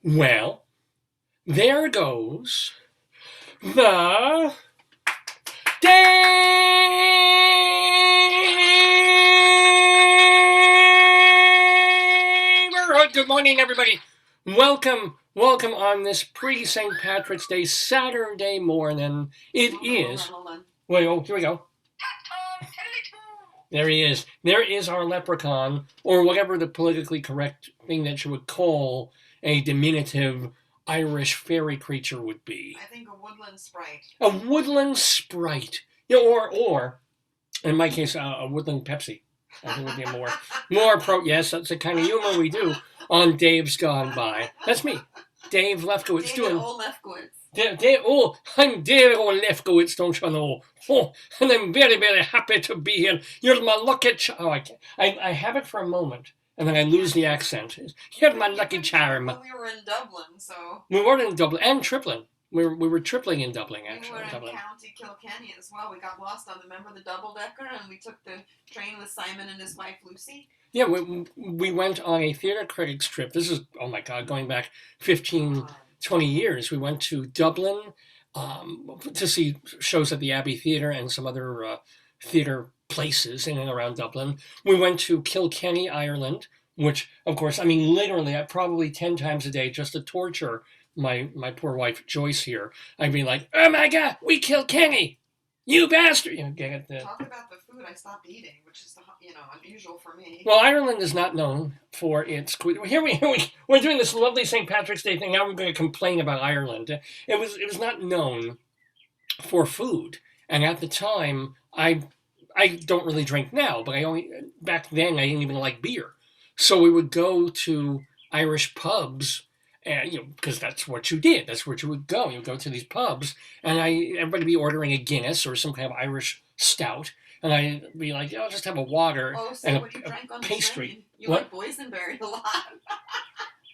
Well, there goes the Daverhood. Good morning, everybody. Welcome on this pre-St. Patrick's Day Saturday morning. It is. Hold on. Wait, oh, here we go. There he is. There is our leprechaun, or whatever the politically correct thing that you would call a diminutive Irish fairy creature would be. I think a woodland sprite. A woodland sprite. Yeah, or in my case, a woodland Pepsi. I think would be more yes, that's the kind of humor we do on Dave's Gone By. That's me, Dave Lefkowitz. David O. Lefkowitz. I'm David O. Lefkowitz, don't you know? Oh, and I'm very, very happy to be here. You're my lucky I have it for a moment, and then I lose the accent. You're my lucky charm. We were in Dublin, so... We were in Dublin, and tripling. We were tripling in Dublin, actually. We were in Dublin. County Kilkenny as well. We got lost on the double-decker, and we took the train with Simon and his wife, Lucy. Yeah, we went on a theater critics trip. This is, oh my God, going back 15, 20 years. We went to Dublin to see shows at the Abbey Theatre and some other theatre places in and around Dublin. We went to Kilkenny, Ireland, which, of course, I mean, literally, probably 10 times a day just to torture my poor wife, Joyce, here. I'd be like, oh my God, we killed Kenny! You bastard! You know, Talk about the food I stopped eating, which is, unusual for me. Well, Ireland is not known for its... We're doing this lovely St. Patrick's Day thing. Now we're going to complain about Ireland. It was not known for food. And at the time, I don't really drink now, but back then I didn't even like beer. So we would go to Irish pubs, and because that's what you did. That's where you would go. You would go to these pubs, and everybody would be ordering a Guinness or some kind of Irish stout, and I'd be like, I'll just have a water and what you drank on pastry. The train. You like boysenberry a lot.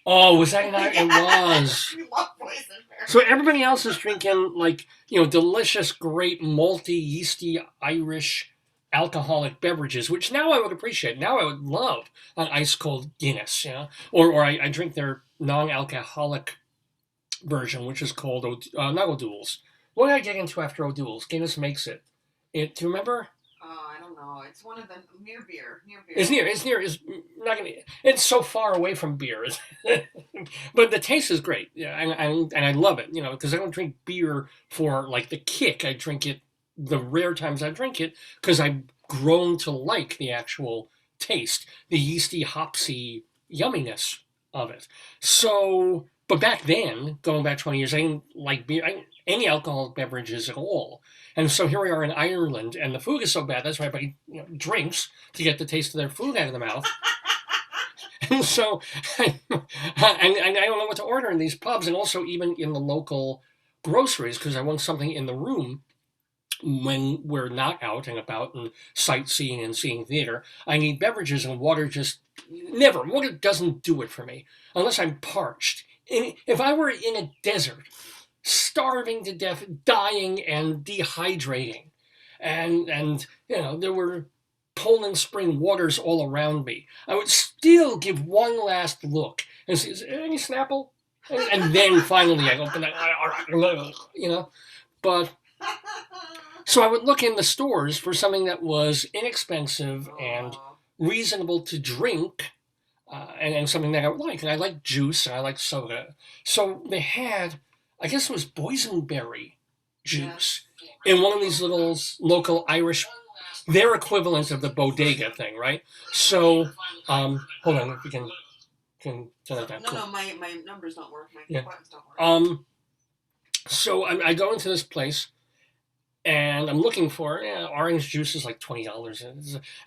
Oh, was that not? It was. You love boysenberry. So everybody else is drinking delicious, great, malty, yeasty Irish alcoholic beverages, which now I would appreciate. Now I would love an ice cold Guinness, or I drink their non-alcoholic version, which is called not O'Doul's. What did I get into after O'Doul's? Guinness makes it. Do you remember? I don't know. It's one of the near beer. It's near. It's not gonna. It's so far away from beer, but the taste is great. Yeah, and I love it. Because I don't drink beer for like the kick. I drink it the rare times I drink it because I've grown to like the actual taste, the yeasty, hopsy yumminess of it. So, but back then, going back 20 years, I didn't like beer, any alcoholic beverages at all. And so here we are in Ireland, and the food is so bad, that's why everybody drinks to get the taste of their food out of the mouth. And so, and I don't know what to order in these pubs, and also even in the local groceries, because I want something in the room when we're not out and about and sightseeing and seeing theater. I need beverages, and water water doesn't do it for me unless I'm parched. If I were in a desert, starving to death, dying and dehydrating, and there were Poland Spring waters all around me, I would still give one last look and see, is there any Snapple? And then finally I open that, but so I would look in the stores for something that was inexpensive and reasonable to drink, and something that I would like. And I like juice, and I like soda. So they had, I guess it was boysenberry juice in one of these little local Irish, their equivalent of the bodega thing, right? So, hold on, if we can turn that down. No, my numbers don't work. My buttons don't work. So I go into this place, and I'm looking for orange juice is like $20,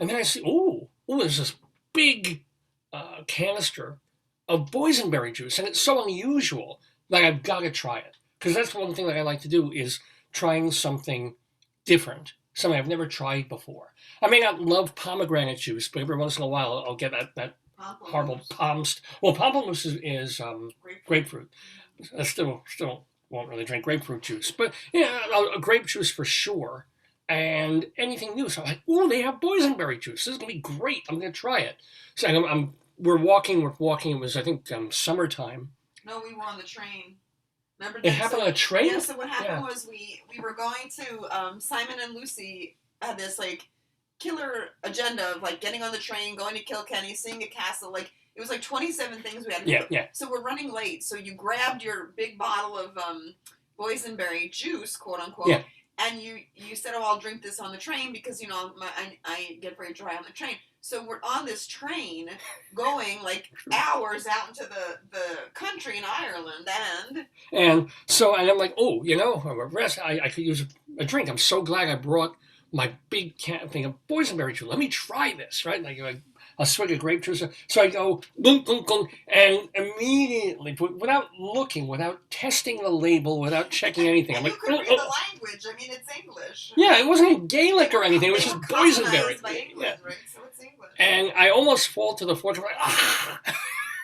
and then I see there's this big canister of boysenberry juice, and it's so unusual that I've got to try it, because that's one thing that I like to do is trying something different, something I've never tried before. I may not love pomegranate juice, but every once in a while I'll get that horrible pamplemousse is grapefruit. I still won't really drink grapefruit juice, but a grape juice for sure, and anything new. So I'm like, they have boysenberry juice. This is gonna be great. I'm gonna try it. So we're walking. It was, I think, summertime, No, we were on the train. Remember It happened on a train? Yeah, so what happened was we were going to, Simon and Lucy had this, like, killer agenda of, like, getting on the train, going to Kilkenny, seeing a castle, like, it was like 27 things we had to do. Yeah. So we're running late, so you grabbed your big bottle of boysenberry juice, quote unquote, and you said, oh, I'll drink this on the train because, you know, I get very dry on the train. So we're on this train going like hours out into the country in Ireland, and I'm like, oh, you know, I could use a drink. I'm so glad I brought my big thing of boysenberry juice. Let me try this, right? Like a swig of grape juice. So I go, gunk, gunk, gunk, and immediately, without looking, without testing the label, without checking anything, I'm and like, you could read the language. I mean, it's English. Yeah, it wasn't Gaelic or anything. It was just boysenberry. By England, right? So it's English. And I almost fall to the floor. Like, ah!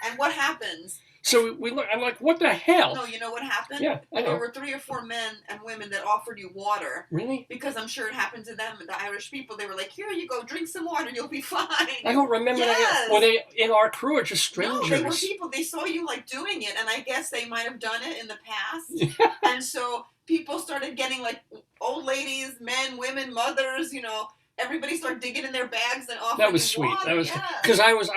And what happens? So we look. I'm like, what the hell? No, you know what happened? Yeah, I know. There were 3 or 4 men and women that offered you water. Really? Because I'm sure it happened to them, the Irish people. They were like, here you go, drink some water, you'll be fine. I don't remember that. Were they in our crew or just strangers? No, they were people. They saw you, like, doing it, and I guess they might have done it in the past. Yeah. And so people started getting, like, old ladies, men, women, mothers, you know, everybody started digging in their bags and offering. That was sweet. Water. That was because I was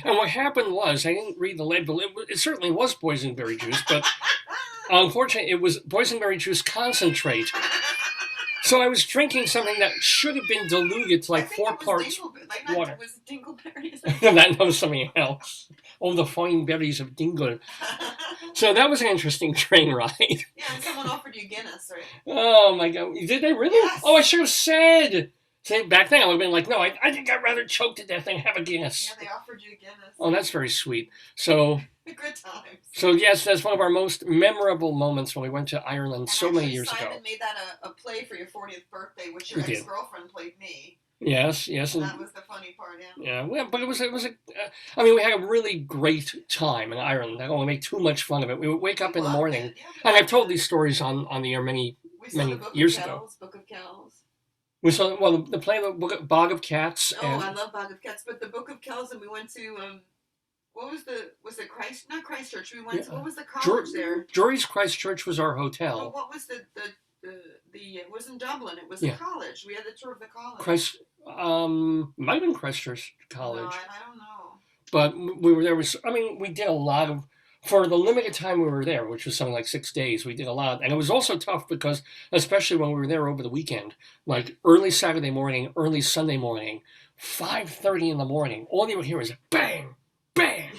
and what happened was I didn't read the label. It certainly was boysenberry juice, but unfortunately it was boysenberry juice concentrate. So I was drinking something that should have been diluted to like 4 parts water. It was dingleberries. That was something else. Oh, the fine berries of dingle. So that was an interesting train ride. Yeah, and someone offered you Guinness, right? Oh my God! Did they really? Yes. Oh, I should have said. See, back then I would have been like, no, I think I'd rather choke to death than have a Guinness. Yeah, they offered you Guinness. Oh, that's very sweet. So. Good times. So yes, that's one of our most memorable moments when we went to Ireland and so many years Simon ago. made that a play for your 40th birthday, which your ex-girlfriend played me. Yes. And that was the funny part, yeah. Well, but it was I mean, we had a really great time in Ireland. I don't want to make too much fun of it. We would wake up in the morning, and I've told these stories on the air many years ago. Book of Kells. We saw the play, the Bog of Cats. Oh, I love Bog of Cats, but the Book of Kells, and we went to what was it not Christchurch? We went to, what was the college there? Joyce Christchurch was our hotel. Oh, what was the it was in Dublin. It was the college. We had the tour of the college. Might have been Christchurch College. No, I don't know. But we were there. We did a lot of, for the limited time we were there, which was something like 6 days, we did a lot. And it was also tough because, especially when we were there over the weekend, like early Saturday morning, early Sunday morning, 5:30 in the morning, all you would hear is bang, bang,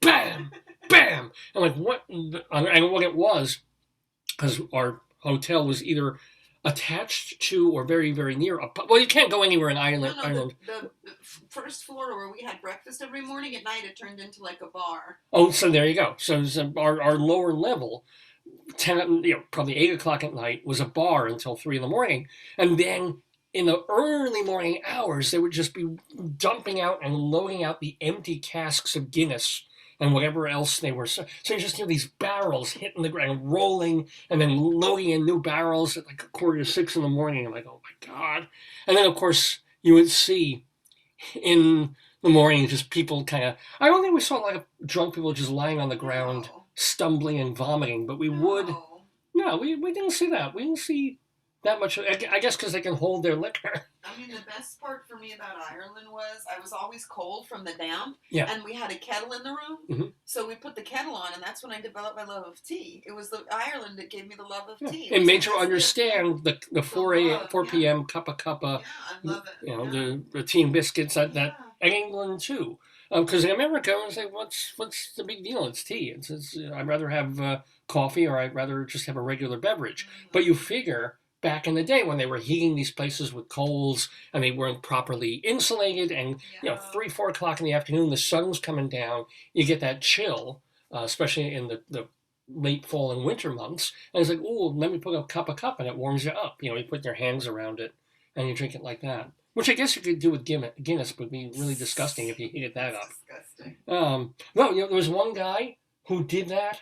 bam, bam. And like what it was, because our hotel was either attached to or very, very near a pub. Well, you can't go anywhere in Ireland. The first floor where we had breakfast every morning, at night it turned into like a bar. Oh, so there you go. So our lower level, probably 8 o'clock at night, was a bar until 3 in the morning. And then in the early morning hours, they would just be dumping out and loading out the empty casks of Guinness and whatever else they were. So you just hear these barrels hitting the ground, rolling, and then loading in new barrels at like 5:45 in the morning. I'm like, oh my God. And then, of course, you would see in the morning just people I don't think we saw a lot of drunk people just lying on the ground, stumbling and vomiting, but we didn't see that. We didn't see that much. I guess because they can hold their liquor. I mean, the best part for me about Ireland was I was always cold from the damp. Yeah. And we had a kettle in the room. Mm-hmm. So we put the kettle on, and that's when I developed my love of tea. It was Ireland that gave me the love of tea. It made you understand the 4 p.m. cuppa. Yeah, I love it. The tea and biscuits at England too. Because in America, I was like, what's the big deal? It's tea. It's I'd rather have coffee, or I'd rather just have a regular beverage. Mm-hmm. But you figure, back in the day when they were heating these places with coals and they weren't properly insulated, and 3, 4 o'clock in the afternoon, the sun's coming down, you get that chill, especially in the late fall and winter months. And it's like, oh, let me put a cup, and it warms you up. You put your hands around it and you drink it like that. Which I guess you could do with Guinness, but would be really disgusting if you heated that up. Disgusting. There was one guy who did that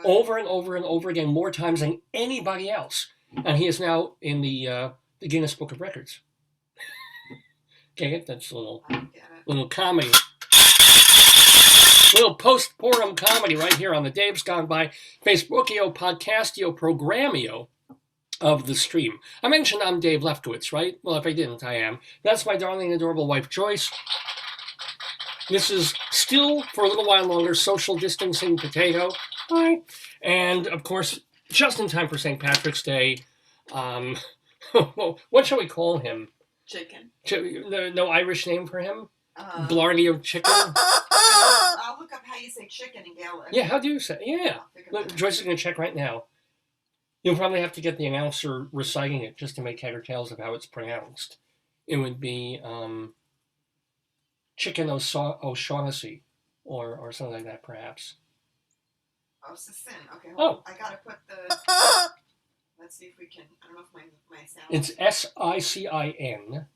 over and over and over again, more times than anybody else. And he is now in the Guinness Book of Records. Get it? That's a little comedy. Little post-portum comedy right here on the Dave's Gone By Facebookio, Podcastio, Programmio of the stream. I mentioned I'm Dave Lefkowitz, right? Well, if I didn't, I am. That's my darling, adorable wife, Joyce. This is still, for a little while longer, social distancing potato. Hi. And, of course, just in time for St. Patrick's Day, what shall we call him? Chicken. No Irish name for him? Blarney of chicken? I'll look up how you say chicken in Gaelic. Yeah, how do you say it? Yeah. Look, Joyce is going to check right now. You'll probably have to get the announcer reciting it just to make head or tails of how it's pronounced. It would be Chicken O'Shaughnessy or something like that, perhaps. Oh, Sicin. Okay, hold on. I got to put the... Let's see if we can... I don't know if my sound... It's S-I-C-I-N.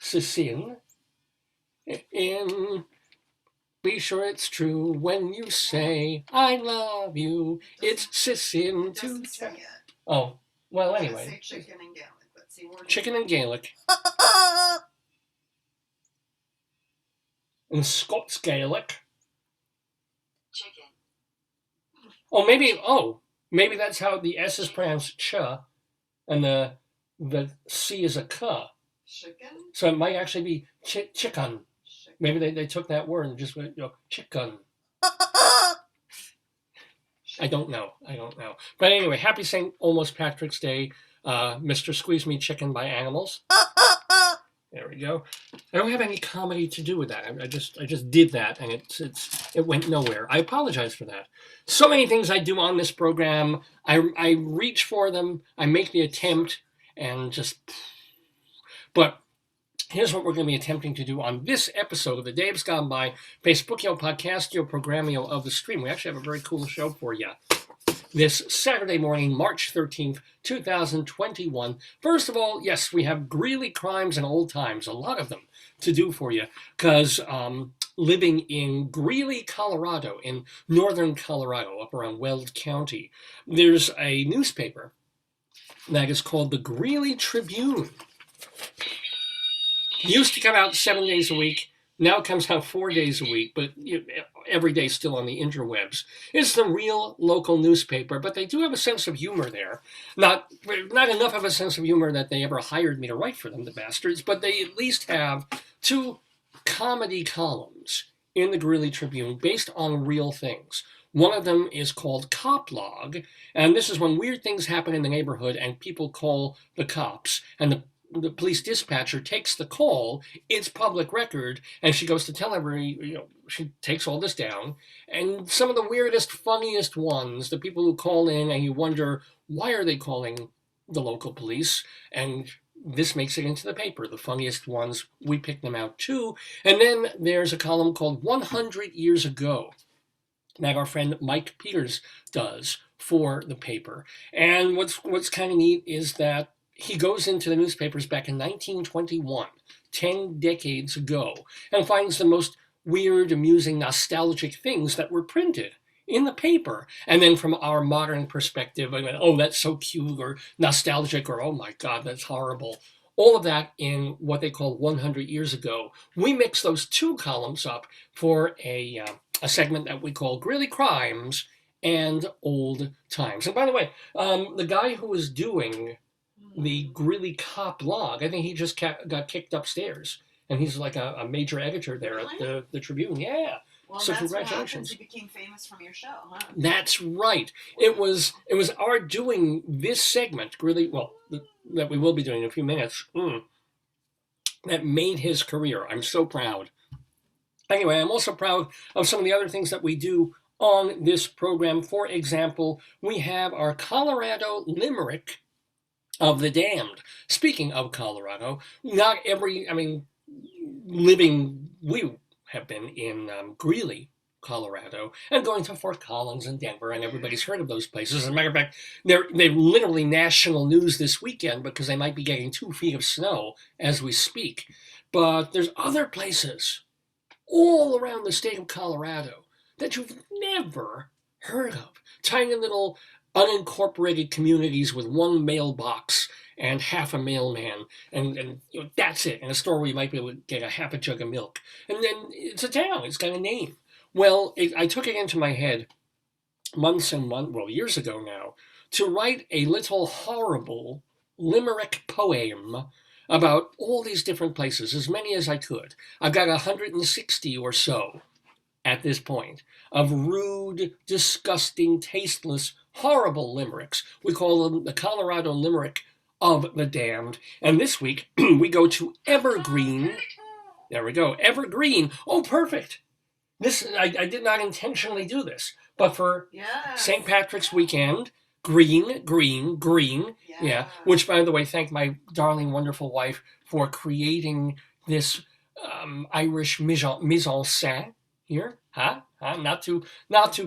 Sicin. Be sure it's true when you say, I love you. It's Sicin to... Oh, well, anyway. Say chicken in Gaelic. Let's see. Chicken in Gaelic. In Scots Gaelic. Chicken. Maybe that's how the S is pronounced ch, and the C is a k. Chicken? So it might actually be chicken. Maybe they took that word and just went, chicken. I don't know. But anyway, happy St. Almost Patrick's Day, Mr. Squeeze Me Chicken by Animals. There we go. I don't have any comedy to do with that. I just did that, and it went nowhere. I apologize for that. So many things I do on this program. I reach for them. I make the attempt, and just... But here's what we're going to be attempting to do on this episode of the Dave's Gone By Facebookio, Podcastio, Programmio of the stream. We actually have a very cool show for you this Saturday morning, March 13th, 2021. First of all, yes, we have Greeley crimes and old times, a lot of them to do for you, because living in Greeley, Colorado, in northern Colorado, up around Weld County, there's a newspaper that is called the Greeley Tribune. It used to come out 7 days a week. Now it comes out 4 days a week, but every day still on the interwebs. It's the real local newspaper, but they do have a sense of humor there. Not enough of a sense of humor that they ever hired me to write for them, the bastards, but they at least have 2 comedy columns in the Greeley Tribune based on real things. One of them is called Cop Log, and this is when weird things happen in the neighborhood and people call the cops, and the police dispatcher takes the call. It's public record, and she goes to tell everybody, she takes all this down, and some of the weirdest, funniest ones, the people who call in and you wonder, why are they calling the local police? And this makes it into the paper. The funniest ones, we pick them out too. And then there's a column called 100 Years Ago that our friend Mike Peters does for the paper. And what's kind of neat is that he goes into the newspapers back in 1921, 10 decades ago, and finds the most weird, amusing, nostalgic things that were printed in the paper. And then from our modern perspective, I went, oh, that's so cute, or nostalgic, or oh my God, that's horrible. All of that in what they call 100 Years Ago. We mix those 2 columns up for a segment that we call Greeley Crimes and Old Times. And by the way, the guy who was doing the Greeley Cop Log, I think he just got kicked upstairs, and he's like a major editor there at the Tribune. Yeah. Well, so that's congratulations. What happens. You became famous from your show, huh? That's right. It was our doing this segment, Greeley, that we will be doing in a few minutes, that made his career. I'm so proud. Anyway, I'm also proud of some of the other things that we do on this program. For example, we have our Colorado Limerick of the Damned. Speaking of Colorado, we have been in Greeley, Colorado, and going to Fort Collins and Denver, and everybody's heard of those places. As a matter of fact, they're literally national news this weekend because they might be getting 2 feet of snow as we speak. But there's other places all around the state of Colorado that you've never heard of. Tiny little unincorporated communities with 1 mailbox and half a mailman, and that's it. And a store where you might be able to get a half a jug of milk. And then it's a town. It's got a name. Well, I took it into my head months and months, well, years ago now, to write a little horrible Limerick poem about all these different places, as many as I could. I've got 160 or so at this point of rude, disgusting, tasteless, horrible limericks. We call them the Colorado Limerick of the Damned. And this week we go to Evergreen. There we go, Evergreen. Oh, perfect. This I did not intentionally do this, but for St. Patrick's weekend, green, green, green. Yeah. Which, by the way, thank my darling, wonderful wife for creating this Irish mise en scène here. Huh? Not too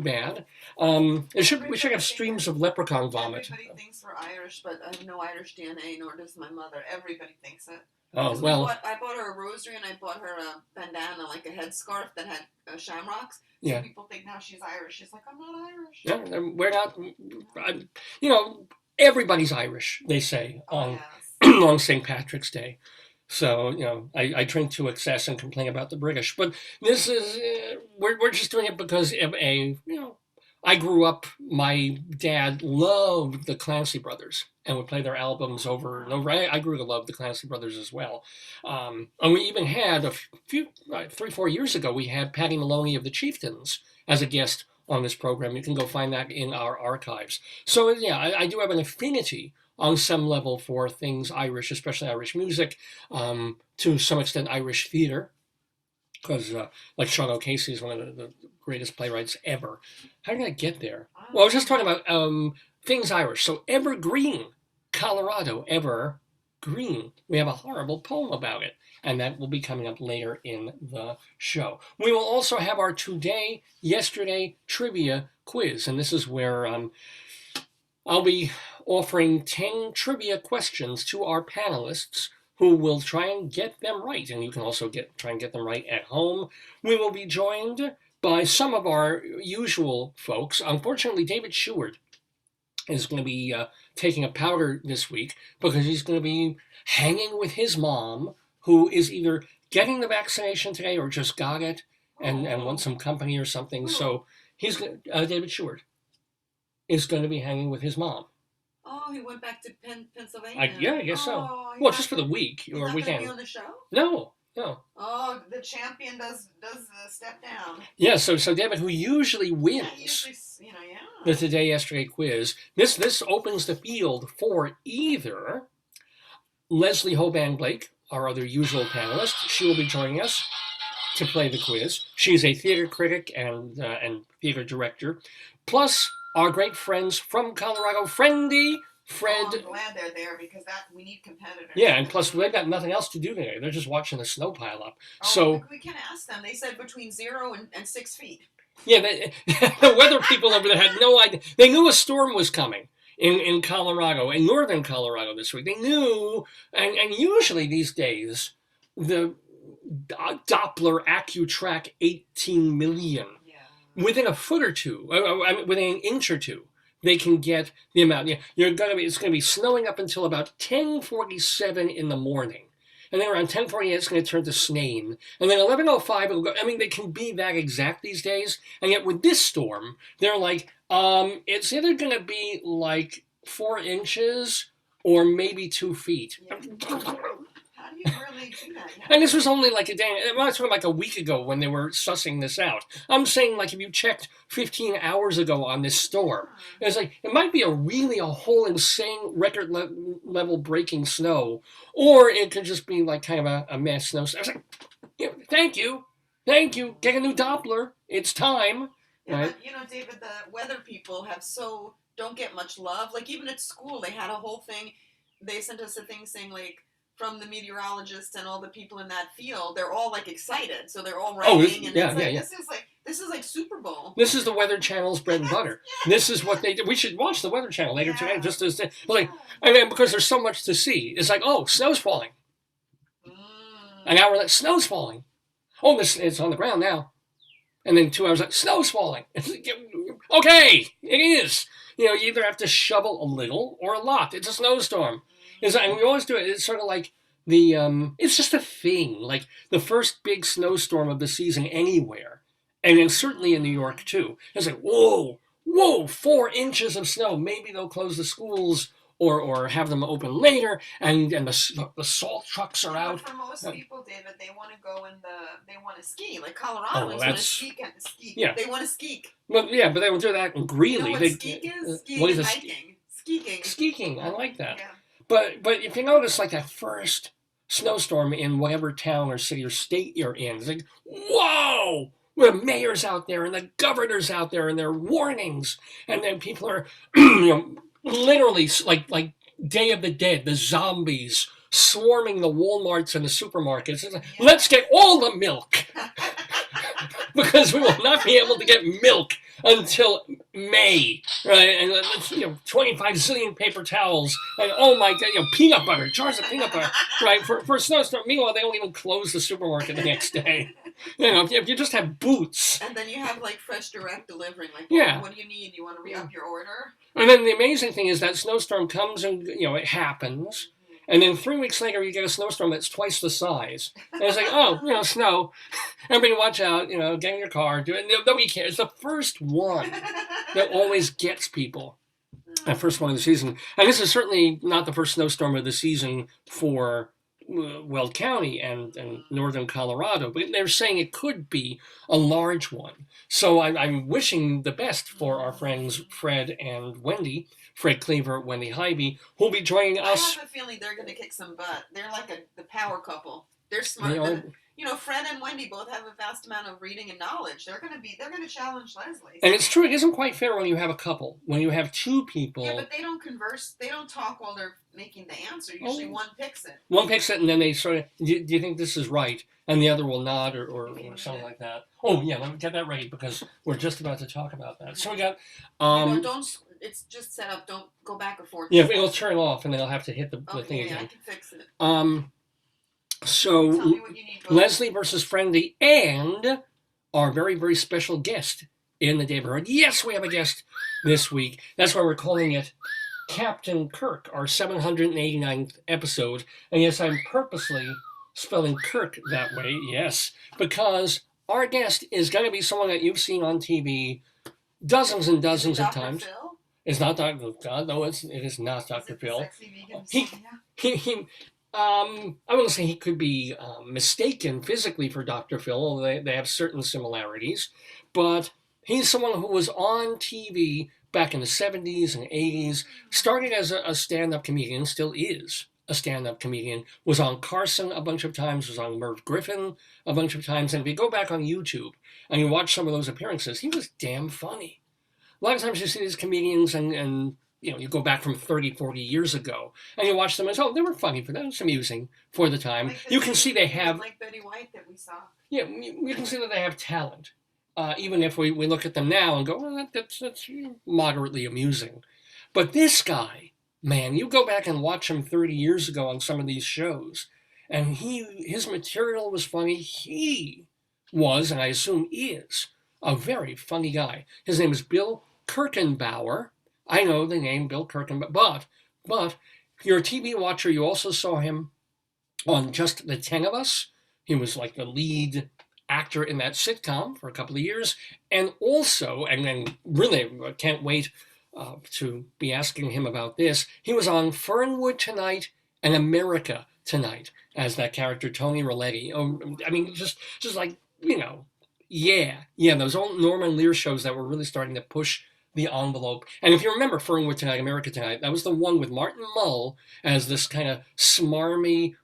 bad. We should have streams of leprechaun vomit. Everybody thinks we're Irish, but I have no Irish DNA, nor does my mother. Everybody thinks it. Oh, well. I bought her a rosary and I bought her a bandana, like a headscarf that had shamrocks. So people think now she's Irish. She's like, I'm not Irish. Yeah, we're not. Everybody's Irish, they say, on St. Patrick's Day. So, I drink to excess and complain about the British. But this is, we're just doing it because of I grew up, my dad loved the Clancy Brothers and would play their albums over and over. I grew to love the Clancy Brothers as well. And we even had a few, 3-4 years ago, we had Patty Maloney of the Chieftains as a guest on this program. You can go find that in our archives. So, I do have an affinity on some level for things Irish, especially Irish music, to some extent Irish theater, because like Sean O'Casey is one of the greatest playwrights ever. How did I get there? Well, I was just talking about things Irish. So Evergreen, Colorado, Evergreen. We have a horrible poem about it, and that will be coming up later in the show. We will also have our Today, Yesterday trivia quiz, and this is where I'll be offering 10 trivia questions to our panelists who will try and get them right. And you can also try and get them right at home. We will be joined by some of our usual folks. Unfortunately, David Sheward is going to be taking a powder this week because he's going to be hanging with his mom, who is either getting the vaccination today or just got it and wants some company or something. So David Sheward is going to be hanging with his mom. Oh, he went back to Pennsylvania. I guess so. Well, just for the week or weekend. He's not going to be on the show? No. Oh, the champion does step down. Yeah, so David, who usually wins the Today Yesterday quiz, this opens the field for either Leslie Hoban Blake, our other usual panelist. She will be joining us to play the quiz. She's a theater critic and theater director, plus our great friends from Colorado, Frendy, Fred. Oh, I'm glad they're there because we need competitors. Yeah, and plus they've got nothing else to do today. They're just watching the snow pile up. Oh, so we can ask them. They said between 0 and 6 feet. Yeah, the weather people over there had no idea. They knew a storm was coming in Colorado, in northern Colorado this week. They knew, and usually these days, the Doppler AccuTrack 18 million. Within a foot or two, within an inch or two, they can get the amount. It's going to be snowing up until about 10:47 in the morning, and then around 10:48 it's going to turn to snaying, and then 11:05 it'll go. I mean, they can be that exact these days, and yet with this storm, they're like, it's either going to be like 4 inches or maybe 2 feet. Yeah. How do you really do that? And this was only like a day. I'm not talking like a week ago when they were sussing this out. I'm saying like if you checked 15 hours ago on this storm, it's like it might be a whole insane record level breaking snow, or it could just be like kind of a mass snow. I was like, thank you, get a new Doppler. It's time. Yeah, right? But David, the weather people don't get much love. Like even at school, they had a whole thing. They sent us a thing saying like, from the meteorologists and all the people in that field, they're all like excited, so they're all writing. This is like Super Bowl. This is the Weather Channel's bread and butter. This is what they do. We should watch the Weather Channel later today, just as because there's so much to see. It's like, oh, snow's falling. An hour later, snow's falling. Oh, it's on the ground now. And then 2 hours later, snow's falling. Okay, it is. You either have to shovel a little or a lot. It's a snowstorm. And we always do it. It's sort of like it's just a thing. Like the first big snowstorm of the season anywhere And then certainly in New York, too. It's like, whoa, 4 inches of snow. Maybe they'll close the schools or have them open later, and the salt trucks are out. But for most people, David, they want to go they want to ski. Like Coloradoans want to ski. Yeah. They want to ski. Well, yeah, but they will do that in Greeley. You know what skeek is? Skiing and hiking. Skeeking. Skeeking, I like that. Yeah. But if you notice, like that first snowstorm in whatever town or city or state you're in, it's like, whoa! The mayor's out there and the governor's out there and their warnings, and then people are, literally like Day of the Dead, the zombies swarming the Walmarts and the supermarkets. It's like, let's get all the milk because we will not be able to get milk until May, right? And 25 zillion paper towels, and oh my God, peanut butter, jars of peanut butter, right? For a snowstorm. Meanwhile, they don't even close the supermarket the next day. If you just have boots. And then you have like fresh direct delivery. Like, what do you need? You want to re-up your order? And then the amazing thing is that snowstorm comes and it happens. And then 3 weeks later, you get a snowstorm that's twice the size. And it's like, snow. Everybody watch out, get in your car. Do it. Nobody cares. It's the first one that always gets people. The first one of the season. And this is certainly not the first snowstorm of the season for Weld County and northern Colorado. But they're saying it could be a large one. So I'm wishing the best for our friends Fred and Wendy. Fred Cleaver, Wendy Highby, who'll be joining us. I have a feeling they're going to kick some butt. They're like the power couple. They're smart. Fred and Wendy both have a vast amount of reading and knowledge. They're going to challenge Leslie. And it's true. It isn't quite fair when you have a couple. When you have two people. Yeah, but they don't converse. They don't talk while they're making the answer. Usually one picks it. One picks it, and then they sort of, do you think this is right? And the other will nod or something like that. Oh, yeah, let me get that ready because we're just about to talk about that. So we got... It's just set up. Don't go back and forth. Yeah, it'll turn off, and then I'll have to hit the thing again. I can fix it. So tell me what you need, Leslie versus Frendy, and our very, very special guest in the Daverhood. Yes, we have a guest this week. That's why we're calling it Captain Kirk, our 789th episode. And yes, I'm purposely spelling Kirk that way, yes, because our guest is going to be someone that you've seen on TV dozens and dozens of times. Phil? It's not Dr. God, no, it is not Dr. Phil. I wouldn't say he could be mistaken physically for Dr. Phil, although they have certain similarities. But he's someone who was on TV back in the 70s and 80s, started as a stand-up comedian, still is a stand-up comedian, was on Carson a bunch of times, was on Merv Griffin a bunch of times. And if you go back on YouTube and you watch some of those appearances, he was damn funny. A lot of times you see these comedians and you go back from 30, 40 years ago, and you watch them and they were funny for them. It's amusing for the time. Like you can see they have... Like Betty White that we saw. Yeah, you can see that they have talent. Even if we look at them now and go, well, that's moderately amusing. But this guy, man, you go back and watch him 30 years ago on some of these shows, and his material was funny. He was, and I assume is, a very funny guy. His name is Bill Kirchenbauer. I know the name Bill Kirchenbauer, but if you're a TV watcher, you also saw him on Just the 10 of Us. He was like the lead actor in that sitcom for a couple of years. And also, and then really I can't wait to be asking him about this, he was on Fernwood Tonight and America Tonight as that character, Tony Rolletti. Oh, I mean, just like, those old Norman Lear shows that were really starting to push the envelope. And if you remember Fernwood Tonight, America Tonight, that was the one with Martin Mull as this kind of smarmy,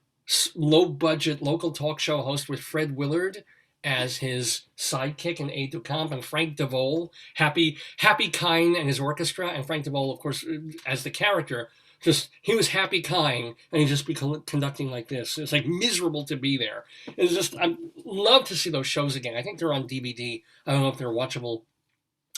low-budget local talk show host with Fred Willard as his sidekick and aide de camp, and Frank DeVol, Happy Kine and his orchestra, and Frank DeVol, of course, as the character. He was Happy Kine, and he'd just be conducting like this. It's like miserable to be there. It's just, I'd love to see those shows again. I think they're on DVD. I don't know if they're watchable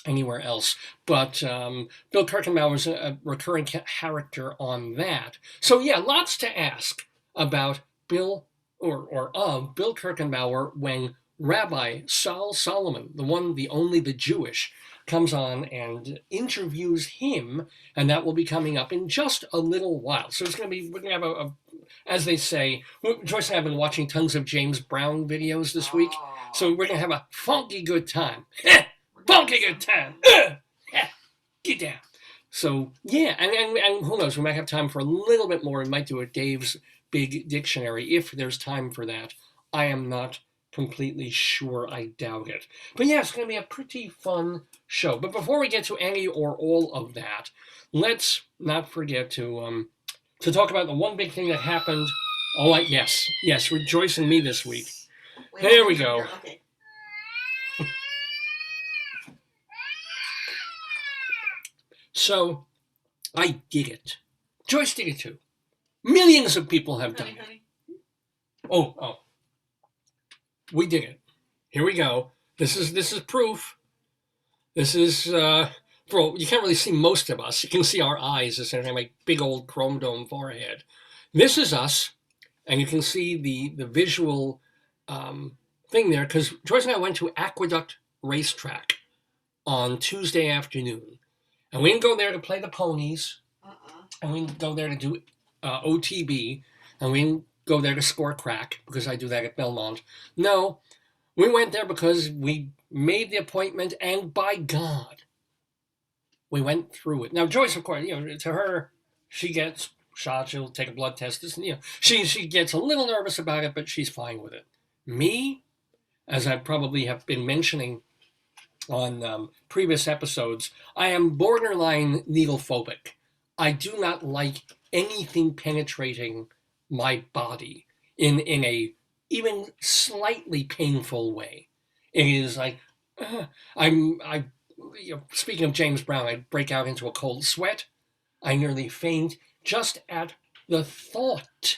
anywhere else. But Bill Kirchenbauer was a recurring character on that. So yeah, lots to ask about Bill or of Bill Kirchenbauer when Rabbi Saul Solomon, the one, the only, the Jewish, comes on and interviews him, and that will be coming up in just a little while. So we're going to have as they say, Joyce and I have been watching tons of James Brown videos this week. So we're going to have a funky good time. Funky good time. Get down. So, yeah, and who knows, we might have time for a little bit more. We might do a Dave's Big Dictionary if there's time for that. I am not completely sure. I doubt it. But yeah, it's going to be a pretty fun show. But before we get to any or all of that, let's not forget to talk about the one big thing that happened. Oh, yes, with Joyce and me this week. There we go. Okay. So, I did it. Joyce did it too. Millions of people have done it. Oh. We did it. Here we go. This is proof. This is, bro, you can't really see most of us. You can see our eyes, essentially, my big old chrome dome forehead. This is us, and you can see the visual thing there, because Joyce and I went to Aqueduct Racetrack on Tuesday afternoon. And we didn't go there to play the ponies, and we didn't go there to do OTB, and we didn't go there to score crack, because I do that at Belmont. No, we went there because we made the appointment, and by God, we went through it. Now, Joyce, of course, to her, she gets shot, she'll take a blood test, she gets a little nervous about it, but she's fine with it. Me, as I probably have been mentioning on previous episodes, I am borderline needle phobic. I do not like anything penetrating my body in a even slightly painful way. It is like speaking of James Brown, I break out into a cold sweat. I nearly faint just at the thought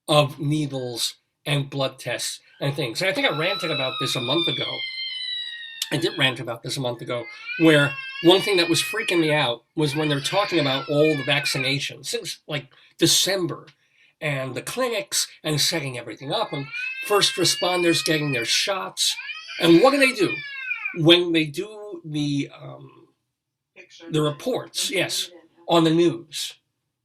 of needles and blood tests and things. And I think I ranted about this a month ago. I did rant about this a month ago, where one thing that was freaking me out was when they're talking about all the vaccinations since like December, and the clinics and setting everything up, and first responders getting their shots. And what do? When they do the reports, yes, on the news,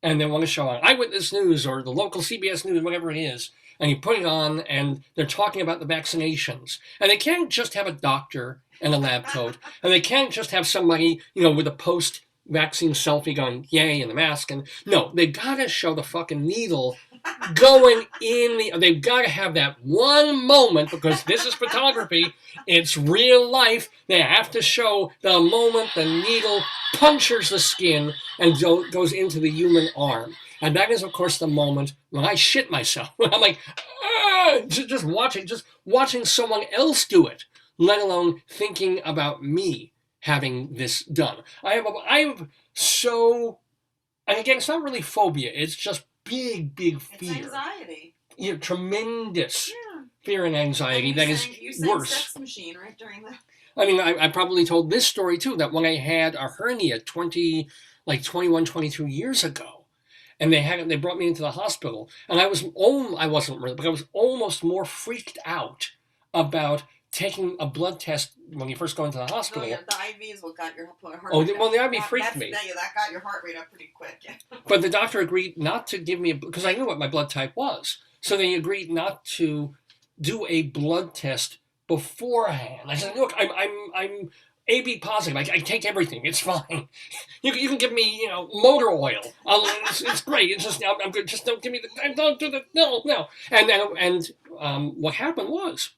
and they want to show on Eyewitness News or the local CBS News, whatever it is, and you put it on, and they're talking about the vaccinations. And they can't just have a doctor and a lab coat, and they can't just have somebody, with a post-vaccine selfie going, yay, and the mask. And no, they gotta show the fucking needle going in they've got to have that one moment, because this is photography, it's real life. They have to show the moment the needle punctures the skin and goes into the human arm. And that is, of course, the moment when I shit myself. I'm like, just watching someone else do it, let alone thinking about me having this done. I have so, and again, it's not really phobia. It's just big fear. It's anxiety. Tremendous fear and anxiety. That is worse. Sex machine right during that. I mean, I probably told this story too, that when I had a hernia 21, 22 years ago, and they brought me into the hospital, and I wasn't really, but I was almost more freaked out about taking a blood test when you first go into the hospital. No, the IV is what got your heart rate up. Oh, well, the IV freaked me. That got your heart rate up pretty quick. Yeah. But the doctor agreed not to give me because I knew what my blood type was. So they agreed not to do a blood test beforehand. I said, look, I'm AB positive. I take everything. It's fine. You can give me, motor oil. It's great. It's just I'm good. Just don't give me the. Don't do the. No. And what happened was,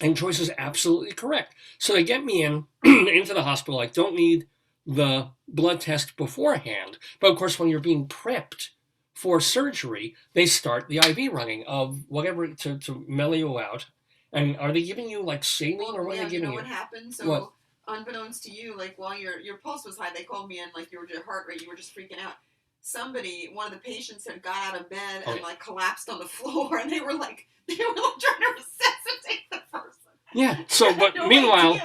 and Joyce is absolutely correct. So they get me into the hospital. I don't need the blood test beforehand. But of course, when you're being prepped for surgery, they start the IV running of whatever to mellow you out. And are they giving you like saline or what are they giving you? What happened? So unbeknownst to you, like while your pulse was high, they called me in, like your heart rate, you were just freaking out. One of the patients had got out of bed and like collapsed on the floor, and they were like trying to resuscitate the person. Yeah. So, but meanwhile,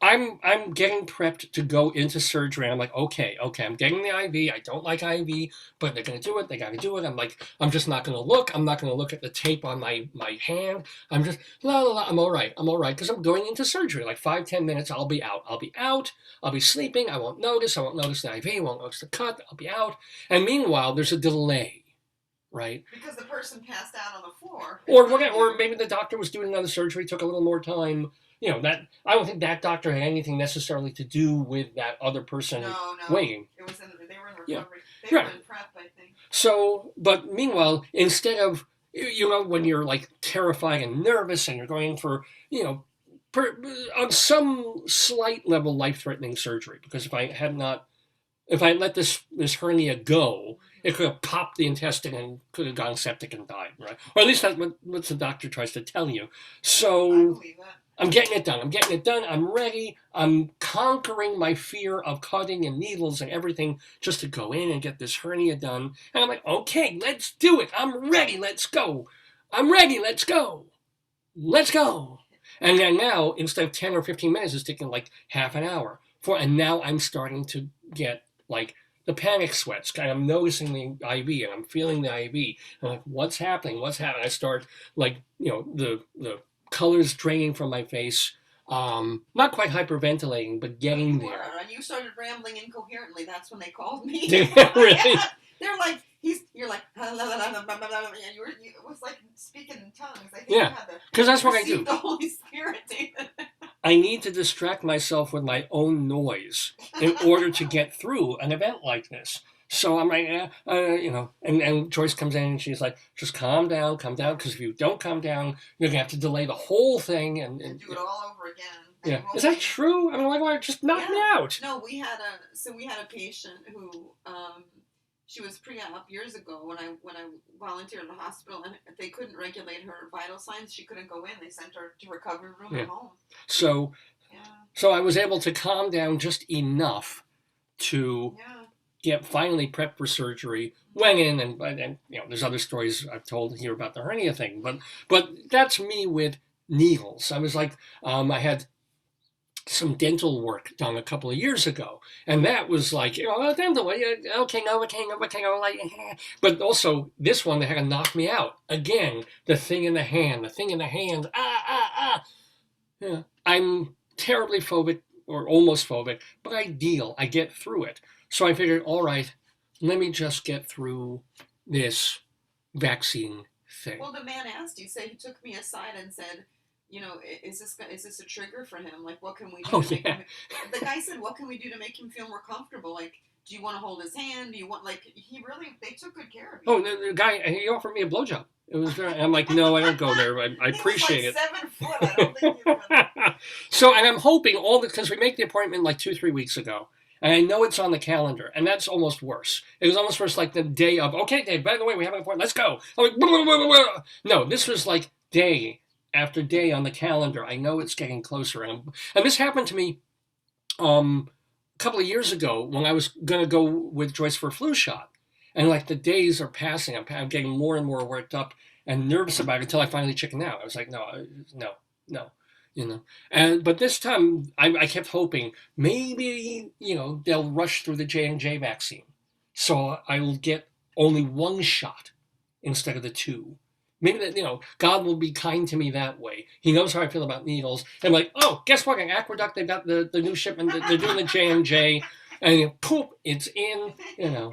I'm getting prepped to go into surgery. I'm like, okay, I'm getting the IV. I don't like IV, but they're going to do it. They got to do it. I'm like, I'm just not going to look. I'm not going to look at the tape on my hand. I'm just, I'm all right. Because I'm going into surgery. Like 5-10 minutes, I'll be out. I'll be sleeping. I won't notice the IV. I won't notice the cut. I'll be out. And meanwhile, there's a delay, right? Because the person passed out on the floor. Or maybe the doctor was doing another surgery, took a little more time. You know, that I don't think that doctor had anything necessarily to do with that other person waiting. It was they were in recovery. Yeah. They were in prep, I think. So, but meanwhile, instead of, you know, when you're like terrified and nervous and you're going for, you know, on some slight level life-threatening surgery, because if I had let this hernia go, it could have popped the intestine and could have gone septic and died, right? Or at least that's what the doctor tries to tell you. So I believe that. I'm getting it done. I'm ready. I'm conquering my fear of cutting and needles and everything just to go in and get this hernia done. And I'm like, okay, let's do it. I'm ready. Let's go. I'm ready. Let's go. Let's go. And then now, instead of 10 or 15 minutes, it's taking like half an hour. And now I'm starting to get like the panic sweats. I'm noticing the IV and I'm feeling the IV. I'm like, what's happening? I start like, you know, the colors draining from my face. Not quite hyperventilating, but getting there. And you started rambling incoherently. That's when they called me. Really? They're like, you're like, it was like speaking in tongues. I think yeah, because that's what I do. The Holy Spirit. I need to distract myself with my own noise in order to get through an event like this. So I'm like, you know, and Joyce comes in and she's like, just calm down, because if you don't calm down, you're going to have to delay the whole thing. And do it all over again. Yeah. Is that true? I mean, why do I just knock me out? No, we had a patient who, she was pre-op years ago when I volunteered in the hospital, and they couldn't regulate her vital signs. She couldn't go in. They sent her to recovery room at home. So I was able to calm down just enough to get finally prepped for surgery. Went in and you know, there's other stories I've told here about the hernia thing, but that's me with needles. I was like, I had some dental work done a couple of years ago, and that was like, you know, dental, okay, like, but also this one, they had to knock me out again. The thing in the hand, Yeah, I'm terribly phobic, or almost phobic, but I deal. I get through it. So I figured, all right, let me just get through this vaccine thing. Well, the man asked. He said he took me aside and said, you know, is this a trigger for him? Like, what can we do? The guy said, what can we do to make him feel more comfortable? Like, do you want to hold his hand? Do you want, like, they took good care of you. Oh, the guy, he offered me a blowjob. It was very, I'm like, no, I don't go there. I appreciate it. 7 foot. I don't think you So, and I'm hoping because we make the appointment like 2-3 weeks ago. And I know it's on the calendar, and that's almost worse. It was almost worse like the day of, okay, Dave, by the way, we have an appointment, let's go. I'm like, blah, blah, blah, blah. No, this was like day after day on the calendar. I know it's getting closer. And this happened to me a couple of years ago when I was going to go with Joyce for a flu shot. And like the days are passing, I'm getting more and more worked up and nervous about it until I finally chickened out. I was like, no. You know, but this time I kept hoping maybe, you know, they'll rush through the J&J vaccine, so I'll get only one shot instead of the 2. Maybe that, you know, God will be kind to me that way. He knows how I feel about needles. And I'm like, oh, guess what? In Aqueduct, they've got the new shipment. They're doing the J&J, and poof, it's in. You know,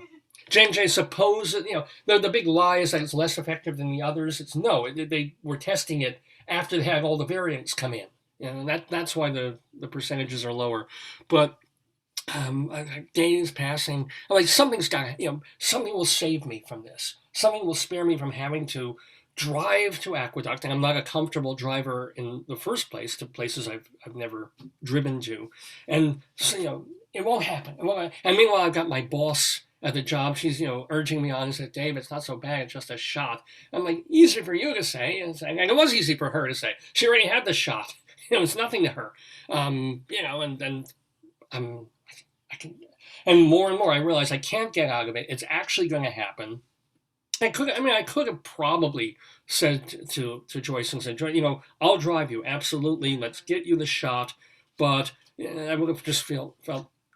J&J suppose, you know, the big lie is that it's less effective than the others. It's no, they were testing it after they had all the variants come in. And that's why the percentages are lower. But days passing, I'm like, something's got to, you know, something will save me from this. Something will spare me from having to drive to Aqueduct, and I'm not a comfortable driver in the first place to places I've never driven to. And so, you know, it won't happen. And meanwhile, I've got my boss at the job. She's, you know, urging me on and said, Dave, it's not so bad, it's just a shot. I'm like, easy for you to say. And it was easy for her to say. She already had the shot. You know, it's nothing to her. You know, and I can, and more I realize I can't get out of it. It's actually going to happen. I could have probably said to Joyce and said, you know, I'll drive you, absolutely. Let's get you the shot. But I would have just felt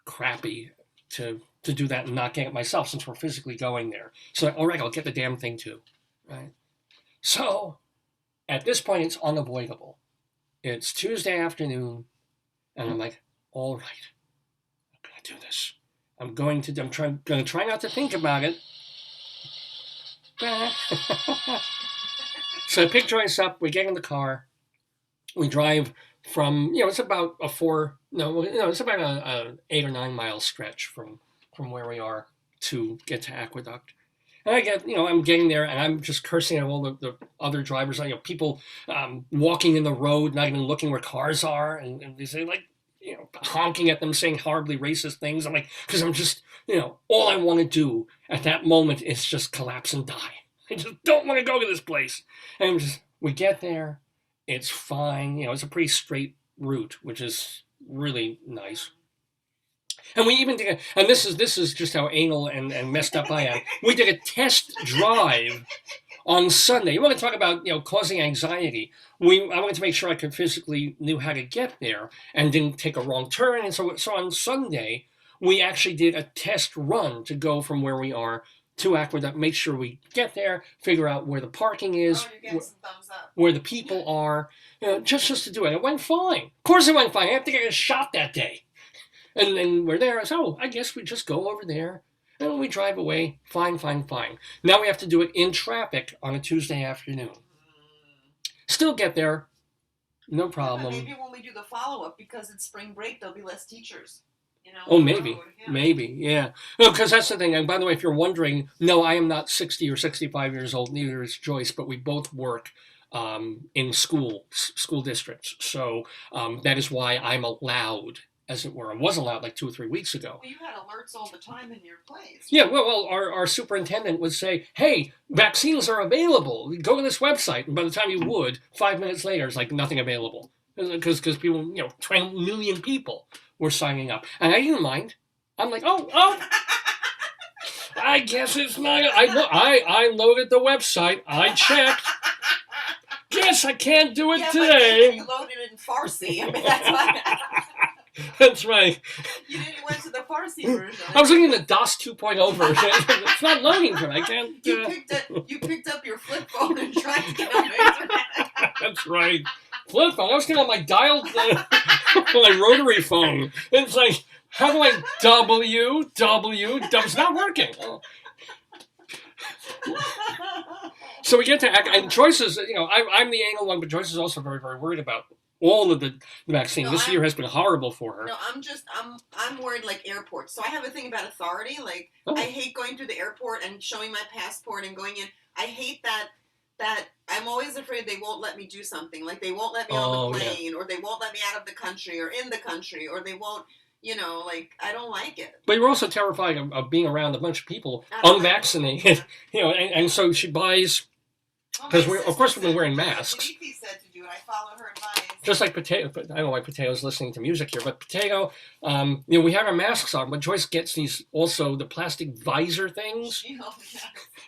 crappy to do that and not get it myself, since we're physically going there. So, all right, I'll get the damn thing too, right? So, at this point, it's unavoidable. It's Tuesday afternoon, and I'm like, all right, I'm going to do this. I'm going to try not to think about it. So I pick Joyce up. We get in the car. We drive from, it's about it's about a 8 or 9 mile stretch from where we are to get to Aqueduct. And I get, I'm getting there and I'm just cursing at all the other drivers, people walking in the road, not even looking where cars are. And they say, like, honking at them, saying horribly racist things. I'm like, because I'm just, all I want to do at that moment is just collapse and die. I just don't want to go to this place. And we get there. It's fine. It's a pretty straight route, which is really nice. And we even did, and this is just how anal and messed up I am. We did a test drive on Sunday. You want to talk about causing anxiety? I wanted to make sure I could physically knew how to get there and didn't take a wrong turn. And so on Sunday we actually did a test run to go from where we are to Aqueduct, make sure we get there, figure out where the parking is, you're getting some thumbs up. Where the people are, just to do it. It went fine. Of course it went fine. I have to get a shot that day. And then we're there. So I guess we just go over there and we drive away. Fine. Now we have to do it in traffic on a Tuesday afternoon. Still get there. No problem. Maybe when we do the follow-up, because it's spring break, there'll be less teachers. Oh, maybe. Yeah. No, because that's the thing. And by the way, if you're wondering, no, I am not 60 or 65 years old. Neither is Joyce, but we both work in school districts. So that is why I'm allowed, as it were. I was allowed like 2 or 3 weeks ago. Well, you had alerts all the time in your place. Yeah, well, our superintendent would say, hey, vaccines are available. Go to this website. And by the time you would, 5 minutes later, it's like nothing available. Because people, 20 million people were signing up. And I didn't mind. I'm like, oh, I guess it's not. I loaded the website. I checked. Guess I can't do it today. But you loaded it in Farsi. I mean, that's why. That's right. You went to the Farsi version. I was looking at the DOS 2.0 version. It's not loading for it. I can't. You picked up your flip phone and tried to get on the internet. That's right. Flip phone. I was getting on my dial, my rotary phone. It's like, how do I It's not working. So we get to, and Joyce is, I'm the anal one, but Joyce is also very, very worried about all of the vaccine. No, this year has been horrible for her. No, I'm worried like airports. So I have a thing about authority. Like, I hate going through the airport and showing my passport and going in. I hate that I'm always afraid they won't let me do something. Like, they won't let me on the plane, or they won't let me out of the country or in the country, or they won't, like, I don't like it. But you're also terrified of being around a bunch of people unvaccinated, and so she buys, because of course we've been wearing masks. Said to do it. I followed her advice. Just like Potato, I don't know why Potato's listening to music here, but Potato, we have our masks on, but Joyce gets the plastic visor things.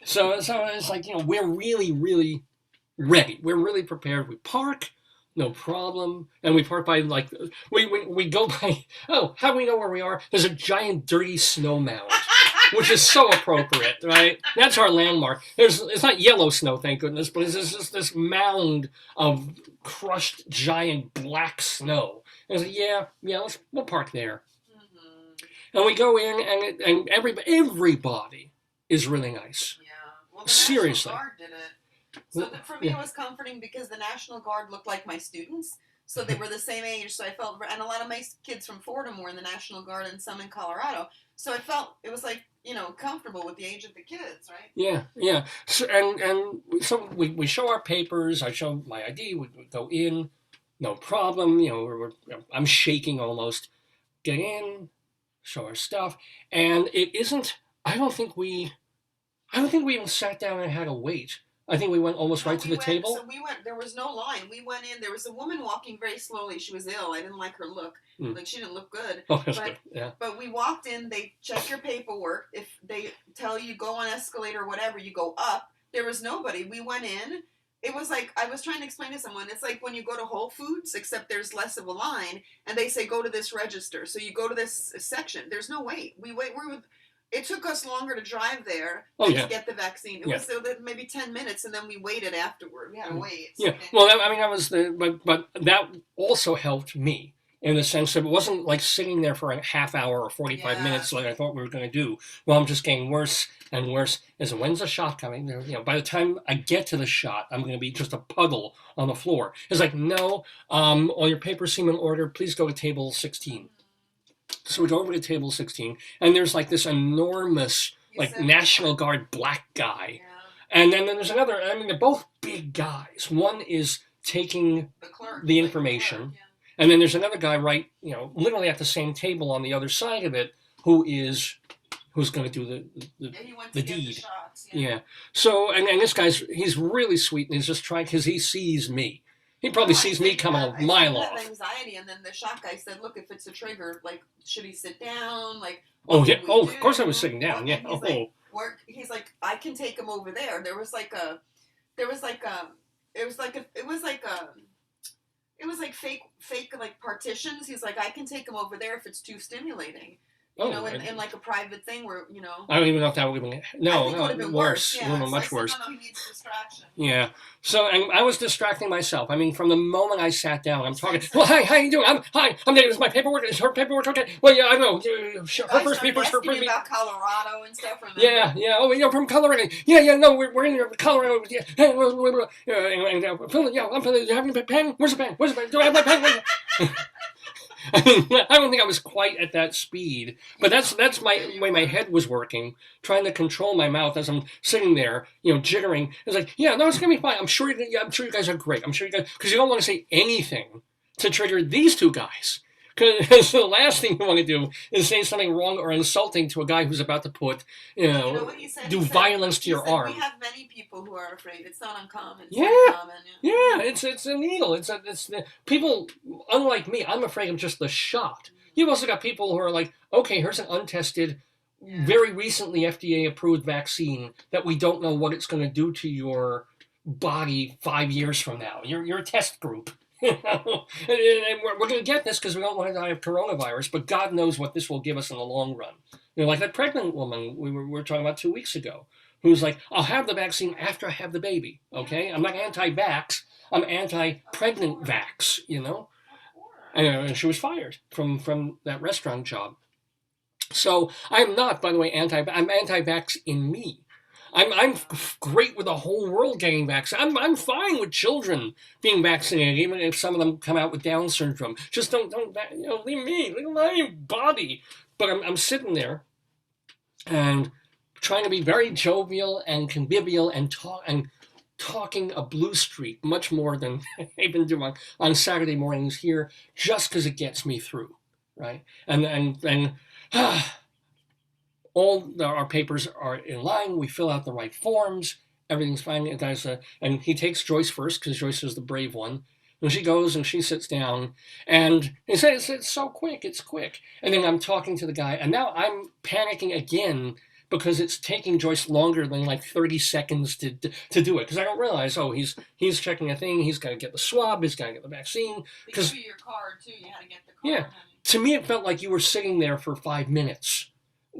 So it's like, we're really, really ready. We're really prepared. We park, no problem. And we park by, like, we go by, how do we know where we are? There's a giant dirty snow mound, which is so appropriate, right? That's our landmark. It's not yellow snow, thank goodness, but it's just this mound of crushed giant black snow. And it's like, we'll park there. Mm-hmm. And we go in, and everybody is really nice. Yeah. Well, the seriously. National Guard did it. So for me, it was comforting because the National Guard looked like my students. So they were the same age. So I felt, and a lot of my kids from Fordham were in the National Guard and some in Colorado. So I felt it was like, comfortable with the age of the kids, right? Yeah. So, and so we show our papers. I show my ID. We go in, no problem. I'm shaking almost. Get in, show our stuff, and it isn't. I don't think we even sat down and had to wait. I think we went almost right to the table. So we went. There was no line. We went in. There was a woman walking very slowly. She was ill. I didn't like her look. Like, she didn't look good. Oh, that's good. Yeah. But we walked in. They check your paperwork. If they tell you go on escalator or whatever, you go up. There was nobody. We went in. It was like, I was trying to explain to someone, it's like when you go to Whole Foods, except there's less of a line, and they say go to this register. So you go to this section. There's no wait. It took us longer to drive there to get the vaccine. It was maybe 10 minutes, and then we waited afterward. We had to wait. Yeah. Well, that was but that also helped me in the sense that it wasn't like sitting there for a half hour or 45 minutes like I thought we were going to do. Well, I'm just getting worse and worse. Is when's the shot coming? You know, by the time I get to the shot, I'm going to be just a puddle on the floor. It's like, no, all your papers seem in order. Please go to table 16. So we go over to table 16, and there's like this enormous, like National Guard black guy. Yeah. And then there's another, I mean, they're both big guys. One is taking the information. Like and then there's another guy right, you know, literally at the same table on the other side of it, who's going to do the deed. The shots, yeah. So and this he's really sweet, and he's just trying because he sees me. He probably sees me coming a mile off. Anxiety, and then the shot guy said, "Look, if it's a trigger, like, should he sit down? Like, oh yeah, of course I was sitting down. Yeah. He's like, I can take him over there. It was like fake like partitions. He's like, I can take him over there if it's too stimulating. You know, in like a private thing where, you know. I don't even know if that would have been. No, it would have been worse. Yeah. Much worse. No, he needs distraction. Yeah. So and I was distracting myself. I mean, from the moment I sat down, I'm talking. Well, hi, how you doing? I'm there. Is my paperwork? Is her paperwork okay? Well, yeah, I know. Her first, me first, her first. About Colorado and stuff. Remember? Yeah. Oh, you're from Colorado. Yeah. No, we're in Colorado. Yeah. I'm feeling. You have your pen? Where's the pen? Do I have my pen? I mean, I don't think I was quite at that speed, but that's my way my head was working, trying to control my mouth as I'm sitting there, you know, jittering. It's like, yeah, no, it's gonna be fine. I'm sure you guys are great. I'm sure you guys, because you don't want to say anything to trigger these two guys. Because the last thing you want to do is say something wrong or insulting to a guy who's about to put, do violence to your arm. We have many people who are afraid. It's not uncommon. It's a needle. It's people. Unlike me, I'm afraid of just the shot. You've also got people who are like, okay, here's an untested, very recently FDA approved vaccine that we don't know what it's going to do to your body 5 years from now. You're a test group. You know, and we're going to get this because we don't want to die of coronavirus, but God knows what this will give us in the long run. You know, like that pregnant woman we were talking about 2 weeks ago, who's like, I'll have the vaccine after I have the baby, okay? I'm not anti-vax, I'm anti-pregnant vax, you know? And she was fired from that restaurant job. So I'm not, by the way, I'm anti-vax in me. I'm great with the whole world getting vaccinated. I'm fine with children being vaccinated, even if some of them come out with Down syndrome. Just don't leave me, leave my body. But I'm sitting there and trying to be very jovial and convivial and talking a blue streak much more than I've been doing on Saturday mornings here, just because it gets me through, right? And all our papers are in line. We fill out the right forms. Everything's fine. And he takes Joyce first because Joyce is the brave one. And she goes and she sits down. And he says, it's so quick. It's quick. And then I'm talking to the guy. And now I'm panicking again because it's taking Joyce longer than like 30 seconds to do it. Because I don't realize, he's checking a thing. He's got to get the swab. He's got to get the vaccine. They give you your card, too. You had to get the card. Yeah. To me, it felt like you were sitting there for 5 minutes.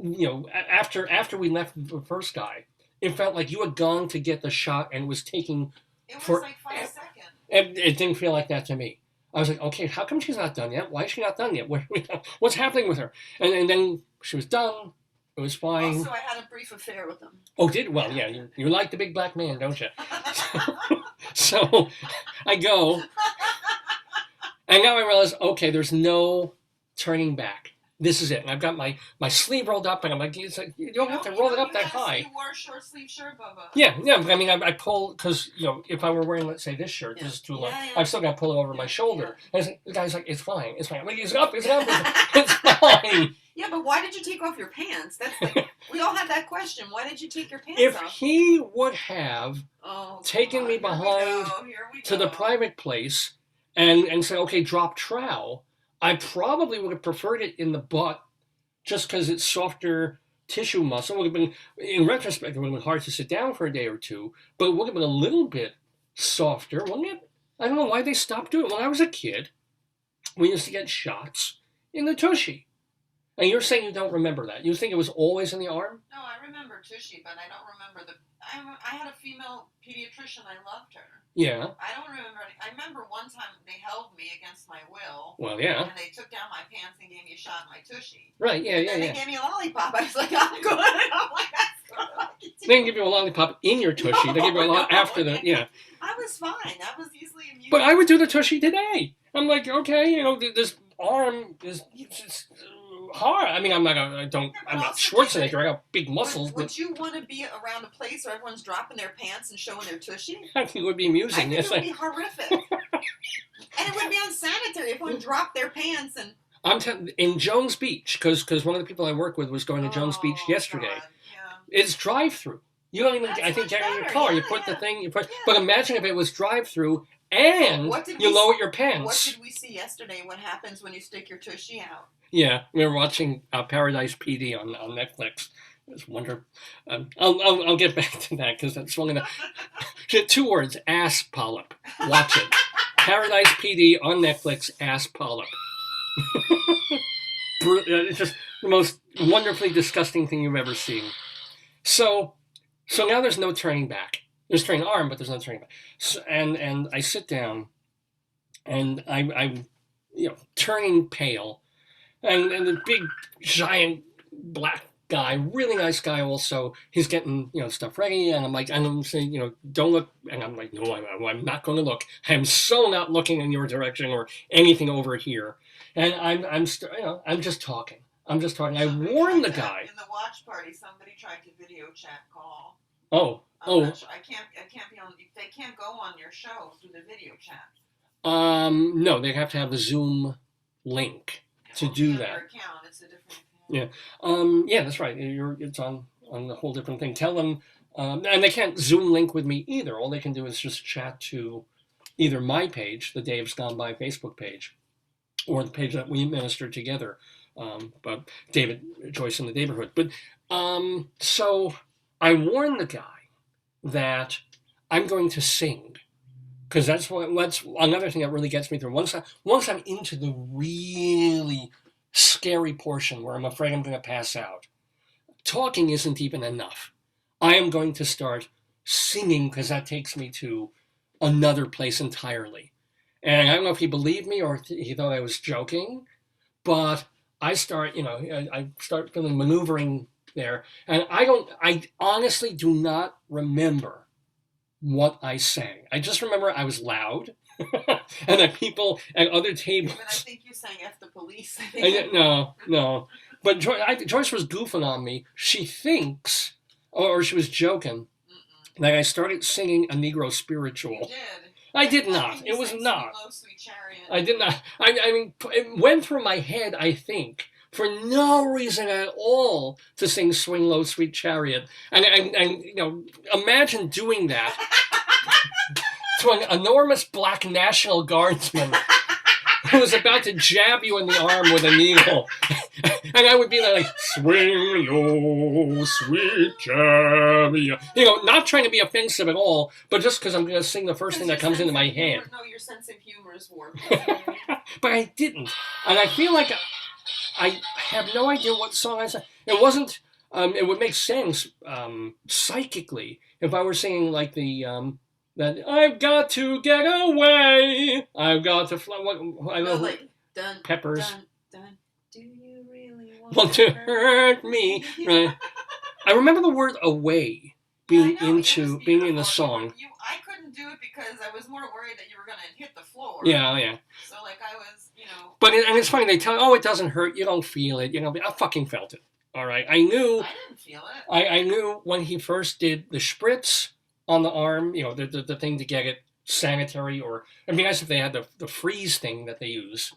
You know, after we left the first guy, it felt like you had gone to get the shot and it was taking. It was like 5 seconds. It didn't feel like that to me. I was like, okay, how come she's not done yet? Why is she not done yet? What's happening with her? And then she was done. It was fine. Also, I had a brief affair with him. Oh, did? Well, yeah, you like the big black man, don't you? So I go, and now I realize, okay, there's no turning back. This is it. And I've got my sleeve rolled up, and I'm like, it's like you don't have to roll it up that high. You wore a short sleeve shirt, Bubba. Yeah. I mean, I pull, because, if I were wearing, let's say, this shirt, this is too long, I've still got to pull it over my shoulder. And the guy's like, it's fine. I'm like, it's up. It's fine. Yeah, but why did you take off your pants? That's like, we all have that question. Why did you take your pants off? If he would have taken me behind to the private place and said, okay, drop trowel, I probably would have preferred it in the butt just because it's softer tissue muscle. It would have been, in retrospect, it would have been hard to sit down for a day or two, but it would have been a little bit softer, wouldn't it? I don't know why they stopped doing it. When I was a kid, we used to get shots in the tushy. And you're saying you don't remember that. You think it was always in the arm? No, I remember tushy, but I don't remember I had a female pediatrician. I loved her. Yeah. I don't remember. I remember one time they held me against my will. Well, yeah. And they took down my pants and gave me a shot in my tushy. Right, yeah, yeah, And yeah. they gave me a lollipop. I was like, I'm good. I'm like, that's good. They didn't give you a lollipop in your tushy. They give you a lot after the, yeah. I was fine. That was easily amused. But I would do the tushy today. I'm like, okay, you know, this arm is it's hard. I mean, I'm not Schwarzenegger. I got big muscles. Would you want to be around a place where everyone's dropping their pants and showing their tushy? I think it would be amusing. I think it would be horrific. And it would be unsanitary if one dropped their pants and... in Jones Beach, because one of the people I work with was going to Jones Beach yesterday. God, yeah. It's drive-through. You don't even, I think, get in your car. You put the thing, but imagine if it was drive-through and you lower your pants. What did we see yesterday? What happens when you stick your tushy out? Yeah, we were watching Paradise PD on Netflix. It was wonderful. I'll get back to that because that's one of the 2 words: ass polyp. Watch it. Paradise PD on Netflix. Ass polyp. It's just the most wonderfully disgusting thing you've ever seen. So now there's no turning back. There's turning arm, but there's no turning back. So, and I sit down, and I'm turning pale, and the big giant black guy, really nice guy also, he's getting stuff ready, and I'm saying don't look, and I'm like, no, I'm not going to look. I'm so not looking in your direction or anything over here, and I'm just talking. I warned the guy. In the watch party, somebody tried to video chat call. Oh. I can't be on. They can't go on your show through the video chat. No, they have to have the Zoom link to do that. Their account, it's a different account. Yeah. Yeah, that's right. It's on a whole different thing. Tell them, and they can't Zoom link with me either. All they can do is just chat to either my page, the Dave's Gone By Facebook page, or the page that we administer together. But David, Joyce, and the Daverhood. But so I warned the guy that I'm going to sing, because that's another thing that really gets me through. Once I'm into the really scary portion where I'm afraid I'm going to pass out, talking isn't even enough. I am going to start singing, because that takes me to another place entirely. And I don't know if he believed me or he thought I was joking, but I start feeling maneuvering there, and I honestly do not remember what I sang. I just remember I was loud, and that people at other tables. But I think you sang "F the police." No. But Joyce was goofing on me. She thinks, or she was joking, that I started singing a Negro spiritual. You did. I did not. It was not. I did not. I mean, it went through my head, I think, for no reason at all, to sing "Swing Low, Sweet Chariot." And imagine doing that to an enormous black National Guardsman who was about to jab you in the arm with a needle. And I would be like, "Swing low, sweet chariot." Not trying to be offensive at all, but just because I'm going to sing the first thing that comes into my head. No, your sense of humor is warped. But I didn't. And I feel like I have no idea what song I sang. It wasn't, it would make sense psychically if I were singing like that I've got to get away, I've got to fly. Dun, Peppers. Dun, dun. Do you really want to hurt me? Right. I remember the word "away" being in the song. I couldn't do it because I was more worried that you were going to hit the floor. Yeah. So I was, But it's funny, they tell it doesn't hurt, you don't feel it. I fucking felt it. All right, I knew. I didn't feel it. I knew when he first did the spritz on the arm, the thing to get it sanitary, or it'd be nice if they had the freeze thing that they use.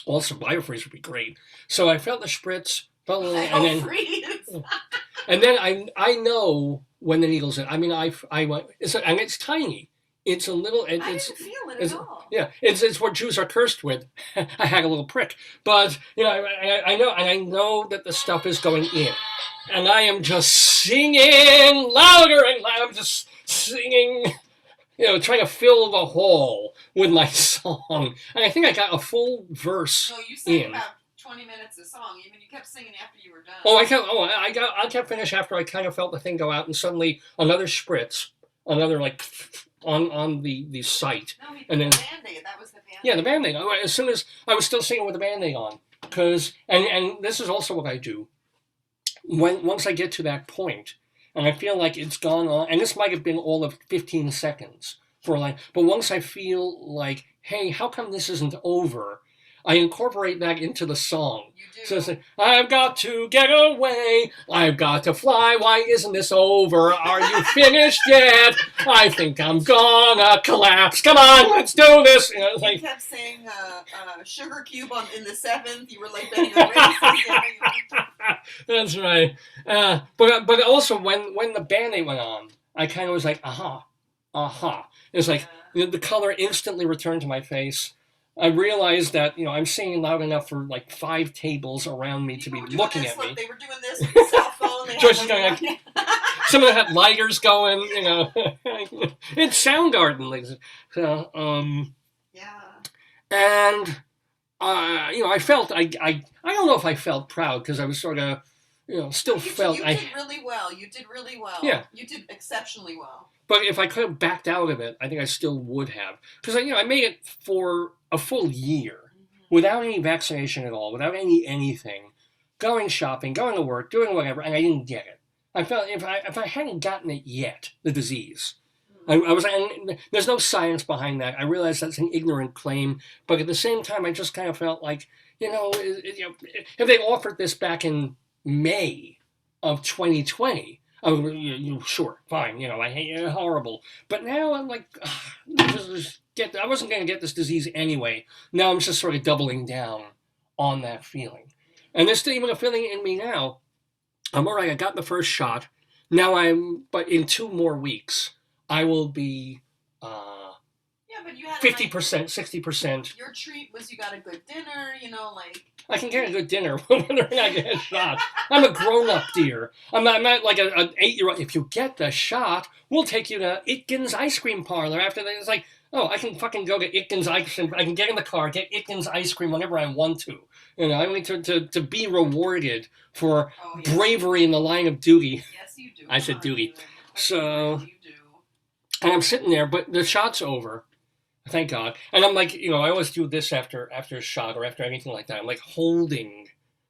Also, biofreeze would be great. So I felt the spritz, and then I know when the needle's in. I mean, I went, and it's tiny. It's a little. I didn't feel it at all. Yeah, it's what Jews are cursed with. I had a little prick, but I know, and I know that the stuff is going in, and I am just singing louder and louder. I'm just singing, trying to fill the hall with my song. And I think I got a full verse. No, you sang about 20 minutes of song. Even you kept singing after you were done. I kept finished after I kind of felt the thing go out, and suddenly another spritz, another on the site. No, and then Band-Aid. That was the Band-Aid. Yeah, the Band-Aid. As soon as I was still singing with the Band-Aid on, because and this is also what I do. Once I get to that point, and I feel like it's gone on, and this might have been all of 15 seconds for like, but once I feel like, hey, how come this isn't over? I incorporate that into the song. You do. So it's like, I've got to get away. I've got to fly. Why isn't this over? Are you finished yet? I think I'm gonna collapse. Come on, let's do this. You know, it's You like, kept saying Sugar Cube in the 7th. You were like betting on races. that's right. But also when the Band-Aid went on, I kind of was like, aha. It's like the color instantly returned to my face. I realized that, I'm singing loud enough for like 5 tables around me to be looking at me. They were doing this with the cell phone. Joyce is going like, some of them had lighters going, It's Soundgarden. Like, so, yeah. And, I felt, I don't know if I felt proud because I was sort of, still felt. You did really well. You did really well. Yeah. You did exceptionally well. But if I could have backed out of it, I think I still would have. Because, I made it for a full year without any vaccination at all, without anything, going shopping, going to work, doing whatever, and I didn't get it. I felt if I hadn't gotten it yet, the disease, I was, and there's no science behind that. I realize that's an ignorant claim, but at the same time, I just kind of felt like, if they offered this back in May of 2020, sure, fine, I hate it, horrible. But now I'm like, I wasn't going to get this disease anyway. Now I'm just sort of doubling down on that feeling. And there's still even a feeling in me now. I'm all right, I got the first shot. Now but in 2 more weeks, I will be but you had 50%, 60%. Your treat was you got a good dinner, I can get a good dinner whether or not I get a shot. I'm a grown-up, dear. I'm not like an 8-year-old. If you get the shot, we'll take you to Itkin's ice cream parlor after that. It's like, oh, I can fucking go to Itkin's ice cream. I can get in the car, get Itkin's ice cream whenever I want to. I need to be rewarded for bravery in the line of duty. Yes, you do. I said duty. So, you do. and I'm sitting there, but the shot's over. Thank God. And I'm like, I always do this after a shot or after anything like that. I'm like holding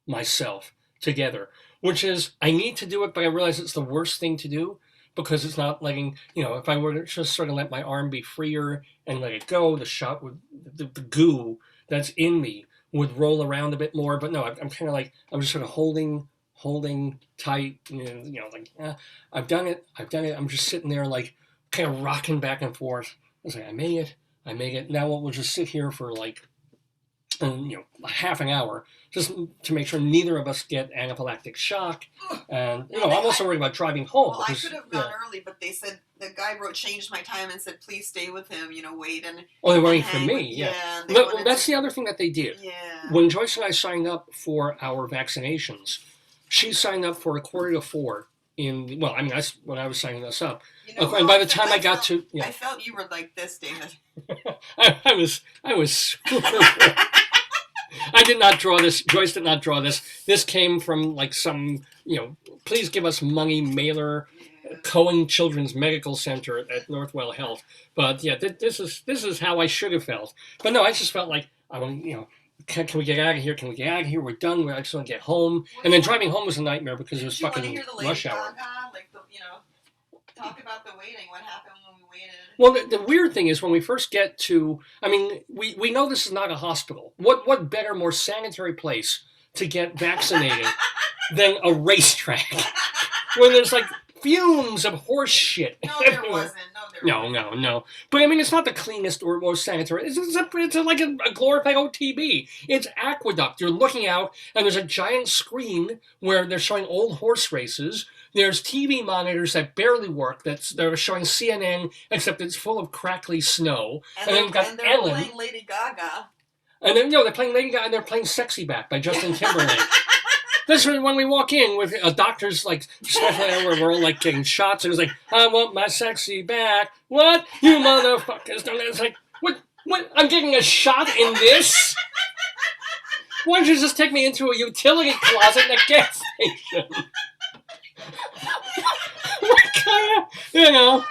myself together, which is, I need to do it, but I realize it's the worst thing to do because it's not letting, if I were to just sort of let my arm be freer and let it go, the shot would, the goo that's in me would roll around a bit more. But no, I'm kind of like, I'm just sort of holding tight, like, I've done it. I'm just sitting there like kind of rocking back and forth. I was like, I made it. Now we'll just sit here for like, half an hour just to make sure neither of us get anaphylactic shock. And, I'm also worried about driving home. Well, because, I could have gone early, but they said, the guy changed my time and said, please stay with him, wait. And they're waiting for me, yeah. Well, that's the other thing that they did. Yeah. When Joyce and I signed up for our vaccinations, she signed up for 3:45 that's when I was signing us up. And by the time I got to... I felt you were like this, David. I was super... I did not draw this. Joyce did not draw this. This came from like some, please give us money mailer, Cohen Children's Medical Center at Northwell Health. But yeah, this is how I should have felt. But no, I just felt like, I want, can we get out of here? Can we get out of here? We're done. I just want to get home. And then driving home was a nightmare because it was fucking rush hour. Talk about the waiting. What happened when we waited? Well, the weird thing is when we first get to, we know this is not a hospital. What better, more sanitary place to get vaccinated than a racetrack where there's like fumes of horse shit. No, there wasn't. No. But it's not the cleanest or most sanitary. It's like a glorified OTB. It's aqueduct. You're looking out, and there's a giant screen where they're showing old horse races. There's TV monitors that barely work. They're showing CNN, except it's full of crackly snow. And then you've got they're Ellen. Playing Lady Gaga. And then they're playing Lady Gaga, and they're playing "Sexy Back" by Justin Timberlake. This is when we walk in with a doctor's like special where we're all like getting shots, and it's like, I want my sexy back. What? You motherfuckers don't. It's like, what? I'm getting a shot in this? Why don't you just take me into a utility closet in a gas station? What kind of,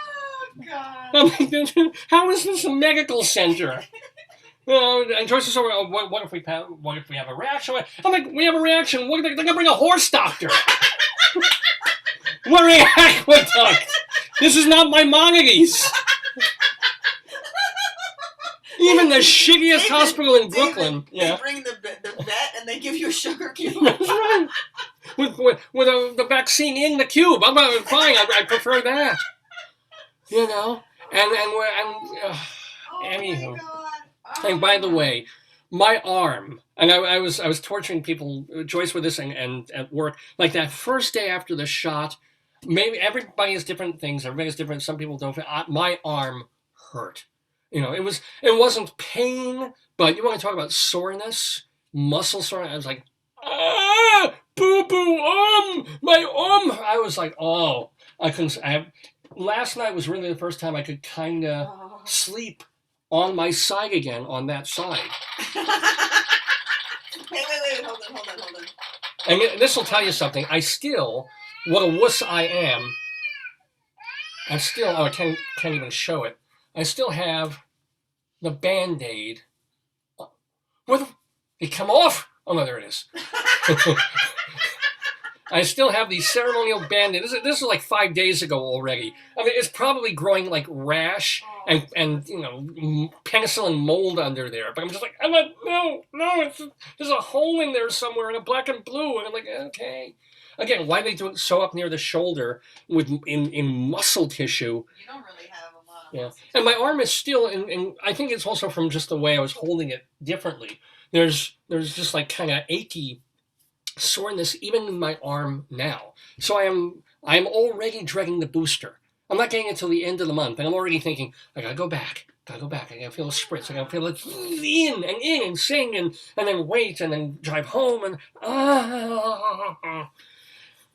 Oh, God. how is this a medical center? And Joyce is over. Oh, what if we have a reaction? I'm like, we have a reaction. What, they're gonna bring a horse doctor. What are aqueduct? This is not Maimonides. Even the shittiest hospital in Brooklyn. They bring the vet and they give you a sugar cube. That's right. With the vaccine in the cube. I'm fine. I prefer that. You know? Anywho. And by the way, my arm, and I was torturing people, Joyce with this and at work, like that first day after the shot, maybe everybody has different things, everybody has different, some people don't, my arm hurt. You know, it wasn't pain, but you want to talk about soreness, muscle soreness, I was like, boo-boo, my I was like, oh, I couldn't, last night was really the first time I could kind of sleep on my side again, on that side. Wait, hold on. And this will tell you something. What a wuss I am, I can't even show it. I still have the Band-Aid. It come off? Oh, no, there it is. I still have the ceremonial Band-Aid. This is like 5 days ago already. I mean, it's probably growing like rash and you know, penicillin mold under there. But I'm just like, no, there's a hole in there somewhere in a black and blue. And I'm like, okay. Again, why they do it so up near the shoulder in muscle tissue? You don't really have a lot of muscle. And my arm is still, and I think it's also from just the way I was holding it differently. There's just like kind of achy soreness even in my arm now. So I'm already dreading the booster. I'm not getting it till the end of the month, and I'm already thinking, I gotta go back. I gotta feel a spritz. I gotta feel it in and sing and then wait and then drive home and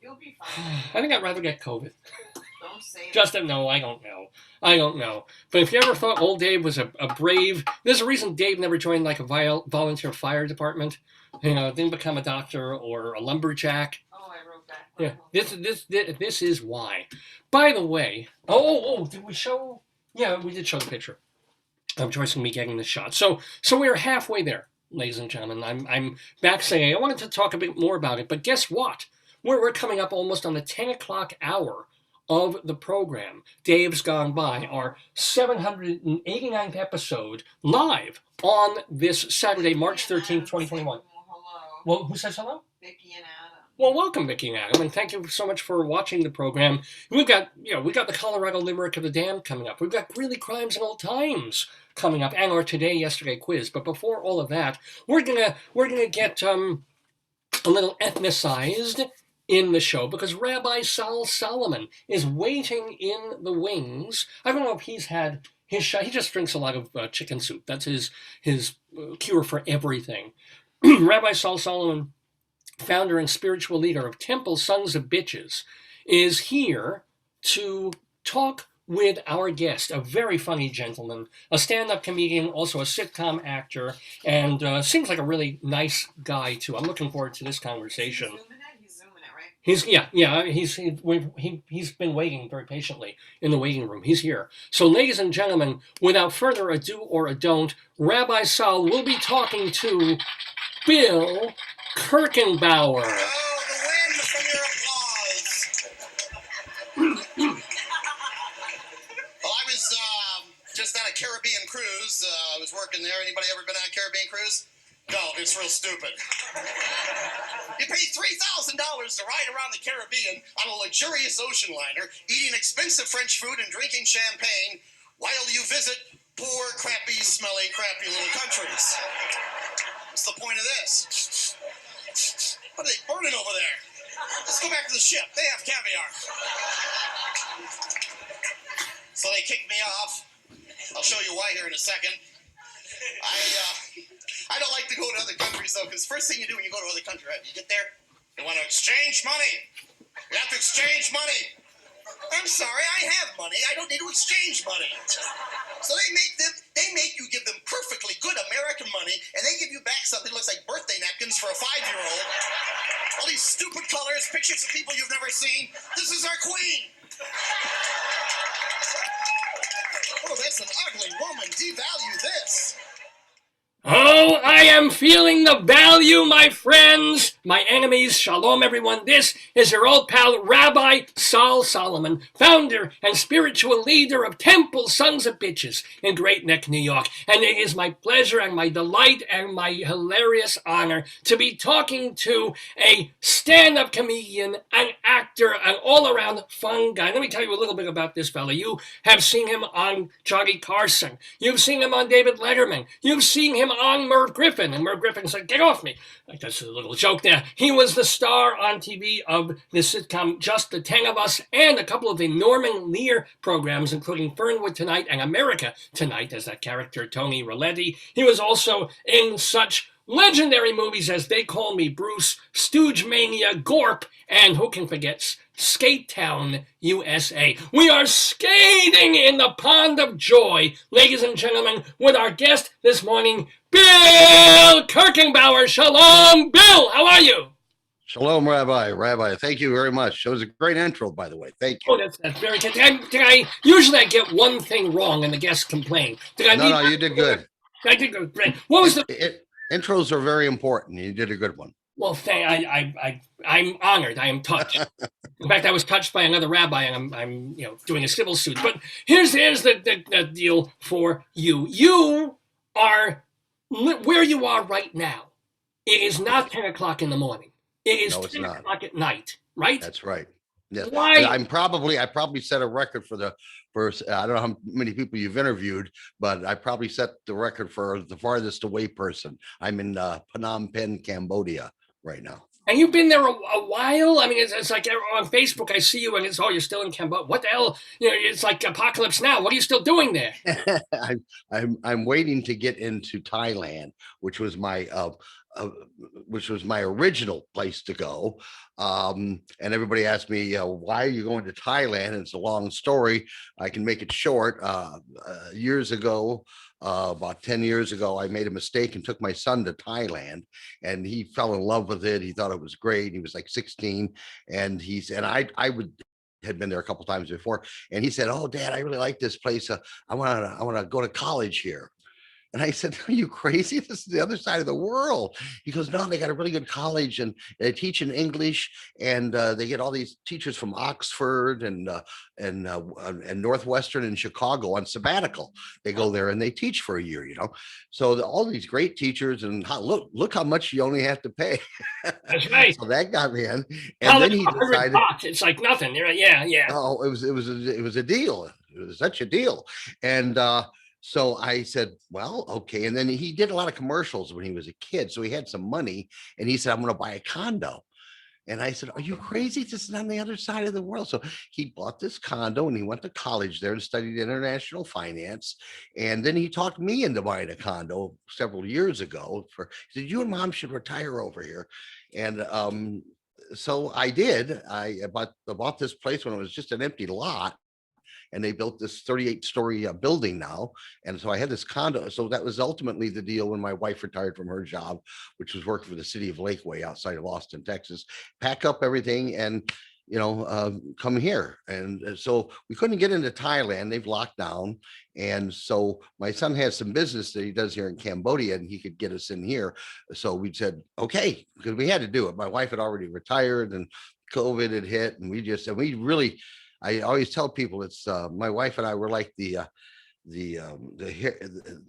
You'll be fine. I think I'd rather get COVID. Don't say that. Justin, no, I don't know. But if you ever thought old Dave was a brave, there's a reason Dave never joined like a volunteer fire department. You know, didn't become a doctor or a lumberjack. Oh, I wrote that. Yeah, this is why. By the way, did we show? Yeah, we did show the picture of Joyce and me getting the shot. So we are halfway there, ladies and gentlemen. I'm back saying I wanted to talk a bit more about it, but guess what? We're coming up almost on the 10 o'clock hour of the program. Dave's Gone By, our 789th episode, live on this Saturday, March 13th, 2021. Hello. Well, who says hello? Vicky and Adam. Well, welcome, Vicky and Adam, and thank you so much for watching the program. We got the Colorado Limerick of the Dam coming up. We've got Greeley Crimes and Old Times coming up, and our Yesterday quiz. But before all of that, we're gonna get a little ethnicized in the show because Rabbi Sal Solomon is waiting in the wings. I don't know if he's had his shot. He just drinks a lot of chicken soup. That's his cure for everything. Rabbi Sal Solomon, founder and spiritual leader of Temple Sons of Bitches, is here to talk with our guest, a very funny gentleman, a stand-up comedian, also a sitcom actor, and seems like a really nice guy too. I'm looking forward to this conversation. He's zooming it, right? He's been waiting very patiently in the waiting room. He's here. So, ladies and gentlemen, without further ado or a don't, Rabbi Sal will be talking to Bill Kirchenbauer. Oh, the wind from your applause. Well, I was just on a Caribbean cruise. I was working there. Anybody ever been on a Caribbean cruise? No, it's real stupid. You pay $3,000 to ride around the Caribbean on a luxurious ocean liner, eating expensive French food and drinking champagne while you visit poor, crappy, smelly, crappy little countries. What's the point of this? What are they burning over there? Let's go back to the ship. They have caviar. So they kicked me off. I'll show you why here in a second. I don't like to go to other countries, though, because first thing you do when you go to other country, right, you get there, you want to exchange money. You have to exchange money. I'm sorry, I have money. I don't need to exchange money. So they make you give them perfectly good American money, and they give you back something that looks like birthday napkins for a 5-year-old. All these stupid colors, pictures of people you've never seen. This is our queen. Oh, that's an ugly woman. Devalue this. Oh, I am feeling the value, my friends, my enemies. Shalom, everyone. This is your old pal, Rabbi Sol Solomon, founder and spiritual leader of Temple Sons of Bitches in Great Neck, New York. And it is my pleasure and my delight and my hilarious honor to be talking to a stand-up comedian, an actor, an all-around fun guy. Let me tell you a little bit about this fella. You have seen him on Johnny Carson. You've seen him on David Letterman. You've seen him on Merv Griffin, and Merv Griffin said, "Get off me." Like, that's a little joke there. He was the star on TV of the sitcom Just the 10 of Us and a couple of the Norman Lear programs, including Fernwood Tonight and America Tonight as that character, Tony Rolletti. He was also in such legendary movies as They Call Me Bruce, Stooge Mania, Gorp, and who can forget Skate Town, USA. We are skating in the pond of joy, ladies and gentlemen, with our guest this morning, Bill Kirchenbauer. Shalom, Bill. How are you? Shalom, Rabbi. Rabbi, thank you very much. It was a great intro, by the way. Thank you. Oh, that's very good. Usually I get one thing wrong and the guests complain. No, you did good. I did good. What was intros are very important. You did a good one. Well, I'm honored. I am touched. In fact, I was touched by another rabbi, and I'm doing a civil suit. But here's the deal for you. You are where you are right now. It is not 10 o'clock in the morning. It is 10 o'clock at night, right? That's right. Yes. Why? I probably set a record for the first. I don't know how many people you've interviewed, but I probably set the record for the farthest away person. I'm in Phnom Penh, Cambodia right now. And you've been there a while. I mean, it's like on Facebook, I see you, and it's you're still in Cambodia. What the hell? It's like Apocalypse Now. What are you still doing there? I'm waiting to get into Thailand, which was my original place to go. And everybody asked me, why are you going to Thailand? It's a long story. I can make it short. Years ago, about 10 years ago, I made a mistake and took my son to Thailand, and he fell in love with it. He thought it was great. He was like 16, and had been there a couple times before, and he said, "Oh, Dad, I really like this place. I want to go to college here." And I said, "Are you crazy? This is the other side of the world." He goes, "No, they got a really good college, and they teach in English, and they get all these teachers from Oxford and Northwestern and Chicago on sabbatical. They go there and they teach for a year, So all these great teachers, and look how much you only have to pay." That's right. So that got me in, and then he decided it's like nothing. Yeah. Oh, it was a deal. It was such a deal, and so I said, "Well, okay." And then he did a lot of commercials when he was a kid, so he had some money, and he said, "I'm going to buy a condo." And I said, "Are you crazy? This is on the other side of the world." So he bought this condo, and he went to college there and studied international finance. And then he talked me into buying a condo several years ago. He said, "You and Mom should retire over here." And so I did. I bought this place when it was just an empty lot, and they built this 38-story building now. And so I had this condo. So that was ultimately the deal when my wife retired from her job, which was working for the city of Lakeway outside of Austin, Texas. Pack up everything and come here. And so we couldn't get into Thailand. They've locked down. And so my son has some business that he does here in Cambodia, and he could get us in here. So we said, okay, because we had to do it. My wife had already retired, and COVID had hit, and we really, I always tell people it's my wife and I were like the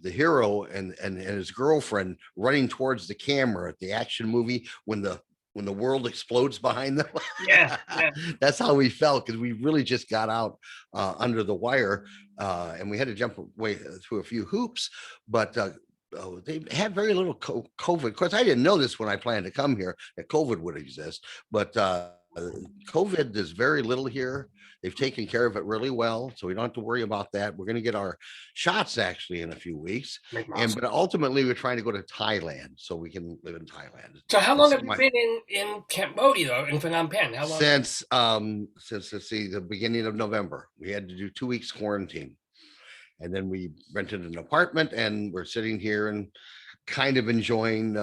hero and his girlfriend running towards the camera at the action movie when the world explodes behind them. Yeah. That's how we felt, because we really just got out under the wire, and we had to jump away through a few hoops, but they had very little COVID. Of course, I didn't know this when I planned to come here, that COVID would exist, but COVID is very little here. They've taken care of it really well, so we don't have to worry about that. We're going to get our shots actually in a few weeks, but ultimately we're trying to go to Thailand so we can live in Thailand. So how long have you been in Cambodia, though, in Phnom Penh? How long? Since let's see, the beginning of November. We had to do 2 weeks quarantine, and then we rented an apartment, and we're sitting here and kind of enjoying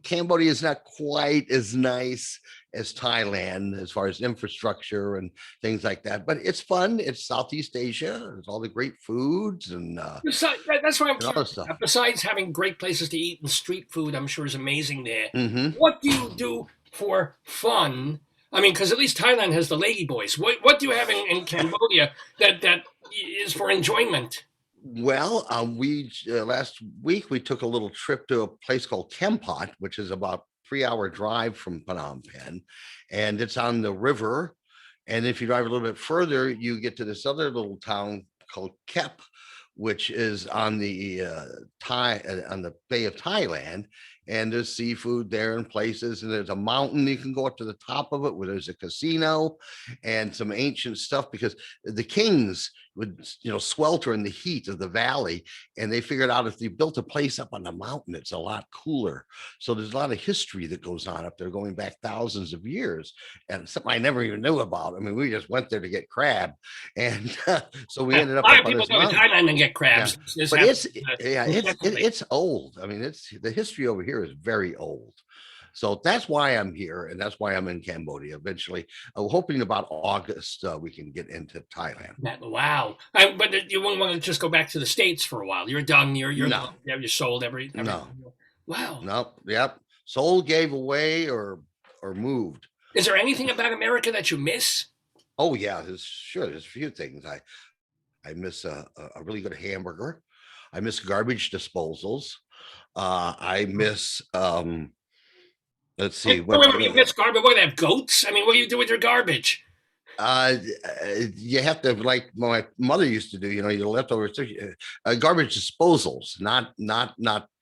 Cambodia is not quite as nice as Thailand as far as infrastructure and things like that, but it's fun. It's Southeast Asia. There's all the great foods and That's what I'm all curious this stuff. about. Besides having great places to eat and street food, I'm sure is amazing there. Hmm. What do you do for fun? I mean, because at least Thailand has the lady boys. What do you have in Cambodia that is for enjoyment? Well, we last week we took a little trip to a place called Kempot, which is about 3 hour drive from Phnom Penh, and it's on the river. And if you drive a little bit further, you get to this other little town called Kep, which is on the on the Bay of Thailand. And there's seafood there and places, and there's a mountain you can go up to the top of it where there's a casino and some ancient stuff because the kings would swelter in the heat of the valley, and they figured out if they built a place up on the mountain, it's a lot cooler. So there's a lot of history that goes on up there going back thousands of years, and something I never even knew about. I mean, we just went there to get crab, and so we ended up A lot of on people this go to mountain. Thailand and get crabs. This But happens, it's old. I mean, it's the history over here is very old. So that's why I'm here, and that's why I'm in Cambodia. Eventually, I'm hoping about August we can get into Thailand. Wow. But you wouldn't want to just go back to the States for a while. You're done. No. You're sold every. No. Wow. Nope. Yep. Sold, gave away, or moved. Is there anything about America that you miss? Oh yeah, there's a few things. I miss a really good hamburger. I miss garbage disposals. I miss let's see. Wait, you miss garbage? What, they have goats? I mean, what do you do with your garbage? You have to, like my mother used to do, your leftovers, garbage disposals, not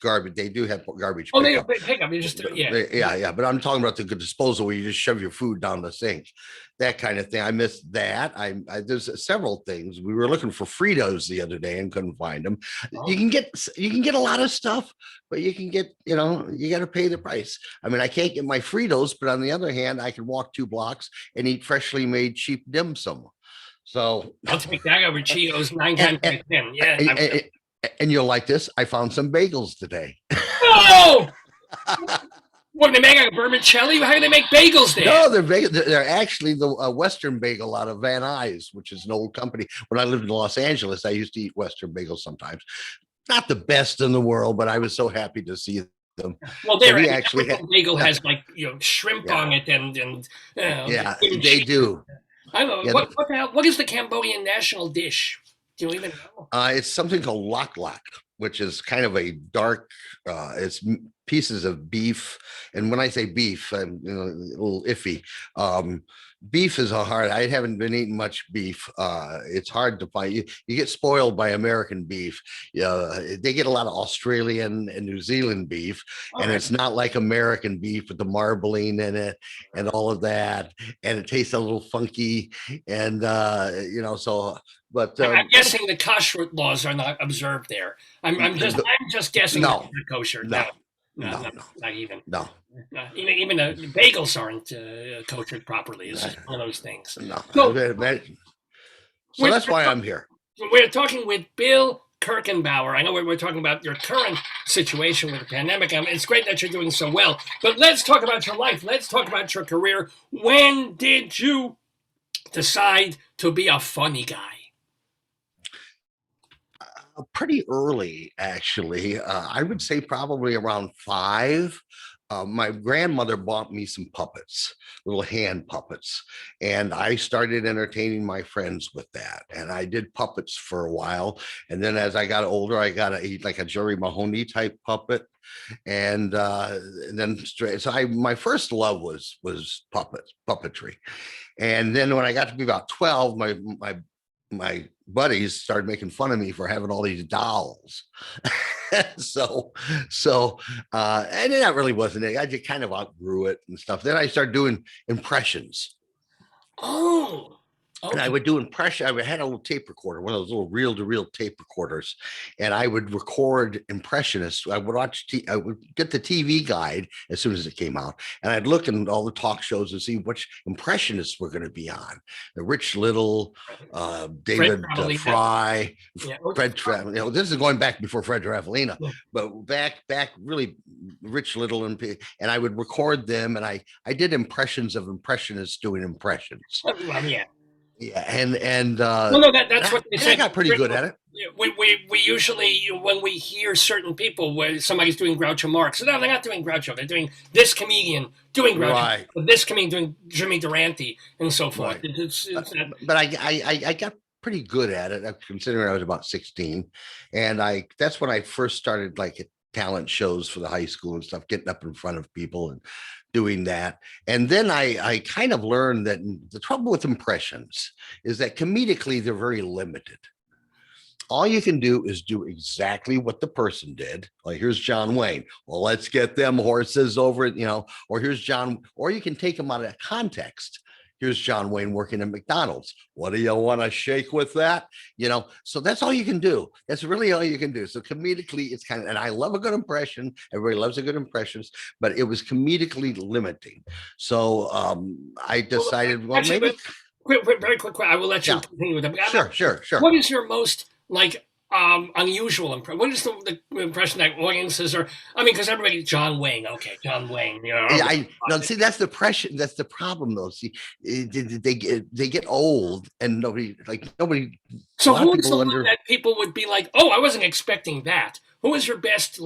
garbage. They do have garbage pickup. They pick up. You just Yeah. But I'm talking about the good disposal where you just shove your food down the sink, that kind of thing. I miss that. I there's several things. We were looking for Fritos the other day and couldn't find them. Oh. You can get a lot of stuff, but you can get, you got to pay the price. I mean, I can't get my Fritos, but on the other hand, I can walk 2 blocks and eat freshly made cheap dim sum. So I'll take that over Cheetos 9 times out of 10. Yeah. And you'll like this. I found some bagels today. Oh! What, they make a vermicelli? How do they make bagels there? No, they're actually the Western Bagel out of Van Nuys, which is an old company. When I lived in Los Angeles, I used to eat Western Bagels sometimes. Not the best in the world, but I was so happy to see them. Well, there actually bagel has shrimp on it and they do. I don't know what the hell. What is the Cambodian national dish? Do you even know? It's something called lak lak, which is kind of a dark. It's pieces of beef, and when I say beef, I'm a little iffy. Beef is hard. I haven't been eating much beef. It's hard to find. You get spoiled by American beef. They get a lot of Australian and New Zealand beef, and it's not like American beef with the marbling in it and all of that. And it tastes a little funky, and so. But I'm guessing the kashrut laws are not observed there. I'm just guessing. No, they're kosher. No, not even. No. Even the bagels aren't kosher properly. It's just one of those things. No. So that's why I'm here. We're talking with Bill Kirchenbauer. I know we're talking about your current situation with the pandemic. It's great that you're doing so well. But let's talk about your life. Let's talk about your career. When did you decide to be a funny guy? Pretty early, actually. I would say probably around 5. My grandmother bought me some puppets, little hand puppets, and I started entertaining my friends with that. And I did puppets for a while, and then as I got older, I got like a Jerry Mahoney type puppet, and then so my first love was puppetry, and then when I got to be about 12, my buddies started making fun of me for having all these dolls. so and that really wasn't it. I just kind of outgrew it and stuff. Then I started doing impressions. Oh, And I Okay. would do impression. I had a little tape recorder, one of those little reel-to-reel tape recorders, and I would record impressionists. I would watch. I would get the TV guide as soon as it came out, and I'd look in all the talk shows and see which impressionists were going to be on. The Rich Little, Fred David Travelina. Fry, Yeah. Fred. This is going back before Fred Travelina, Yeah. but back really Rich Little and I would record them, and I did impressions of impressionists doing impressions. Well, yeah. Yeah, and Well, no, that's what they I said. got pretty good at it. We usually, when we hear certain people where somebody's doing Groucho Marx, no, they're not doing Groucho. They're doing this comedian doing Groucho, Right. this comedian doing Jimmy Durante, and so forth. Right. It's But I got pretty good at it, considering I was about 16, and that's when I first started like at talent shows for the high school and stuff, getting up in front of people and doing that. And then I kind of learned that the trouble with impressions is that comedically they're very limited. All you can do is do exactly what the person did. Like, here's John Wayne. Well, let's get them horses over it, or here's John, or you can take them out of context. Here's John Wayne working at McDonald's. What do you want to shake with that? So that's all you can do. That's really all you can do. So comedically, it's kind of, and I love a good impression. Everybody loves a good impressions, but it was comedically limiting. So I decided, well, actually, maybe. very quick. I will let you continue with that. Sure. What is your most unusual impression? What is the impression that audiences are? I mean, because everybody's John Wayne. Okay, John Wayne. Yeah, see, that's the pressure. That's the problem, though. See, they get old, and nobody. So who is the one that people would be like, "Oh, I wasn't expecting that." Who is your best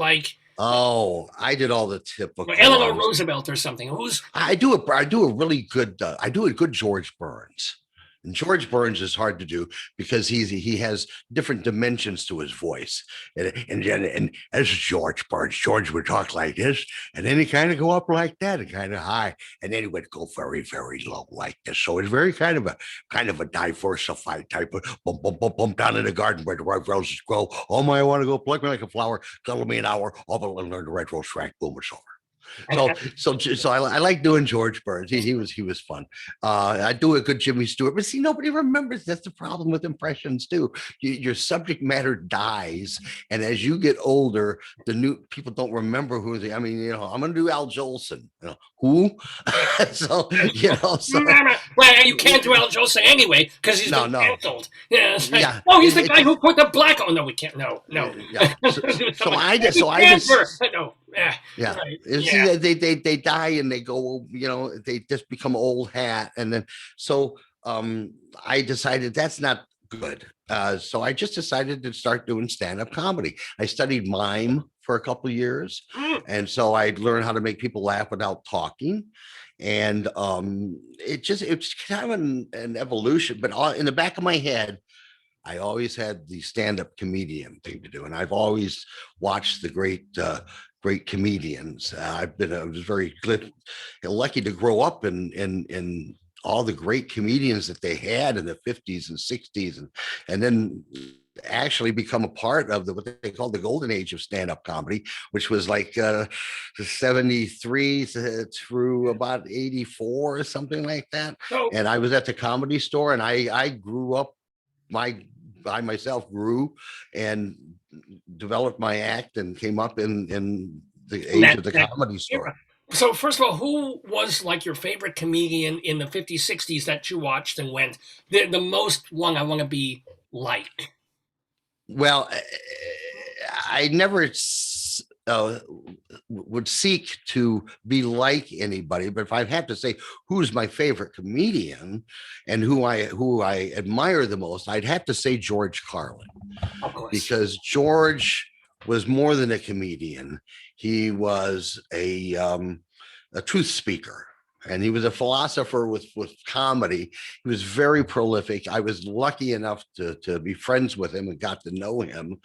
Oh, I did all the typical. Eleanor Roosevelt or something. I do a really good. I do a good George Burns. And George Burns is hard to do because he has different dimensions to his voice. And as George Burns, George would talk like this, and then he kind of go up like that, and kind of high, and then he would go very, very low like this. So it's very kind of a diversified type of bump, bump, bump, bump down in the garden where the red roses grow. Oh my, I want to go pluck me like a flower, cuddle me an hour, all but learn the red rose track, boom, it's over. So I like doing George Burns. He was fun. I do a good Jimmy Stewart, but see, nobody remembers. That's the problem with impressions too. Your subject matter dies, and as you get older, the new people don't remember who they. I mean, I'm going to do Al Jolson. Who? So. Well, you can't do Al Jolson anyway because he's been canceled. Yeah. Oh, he's the guy who put the black. Oh no, we can't. No. Yeah. So I just. No. Yeah. Right. See, they die and they go, they just become old hat. And then, so I decided that's not good. So I just decided to start doing stand-up comedy. I studied mime for a couple of years. And so I learned how to make people laugh without talking. And it's kind of an evolution, but in the back of my head, I always had the stand-up comedian thing to do. And I've always watched the great comedians. I was very lucky to grow up in all the great comedians that they had in the 50s and 60s, and then actually become a part of what they call the golden age of stand-up comedy, which was like 73 through about 84 or something like that. And I was at the Comedy Store, and I grew up. I myself grew and developed my act and came up in the age of the Comedy Store. So first of all, who was like your favorite comedian in the 50s, 60s that you watched and went, the most one I want to be like? Well, I never would seek to be like anybody, but if I'd have to say who's my favorite comedian and who I admire the most, I'd have to say George Carlin, because George was more than a comedian. He was a truth speaker, and he was a philosopher with comedy. He was very prolific. I was lucky enough to be friends with him and got to know him.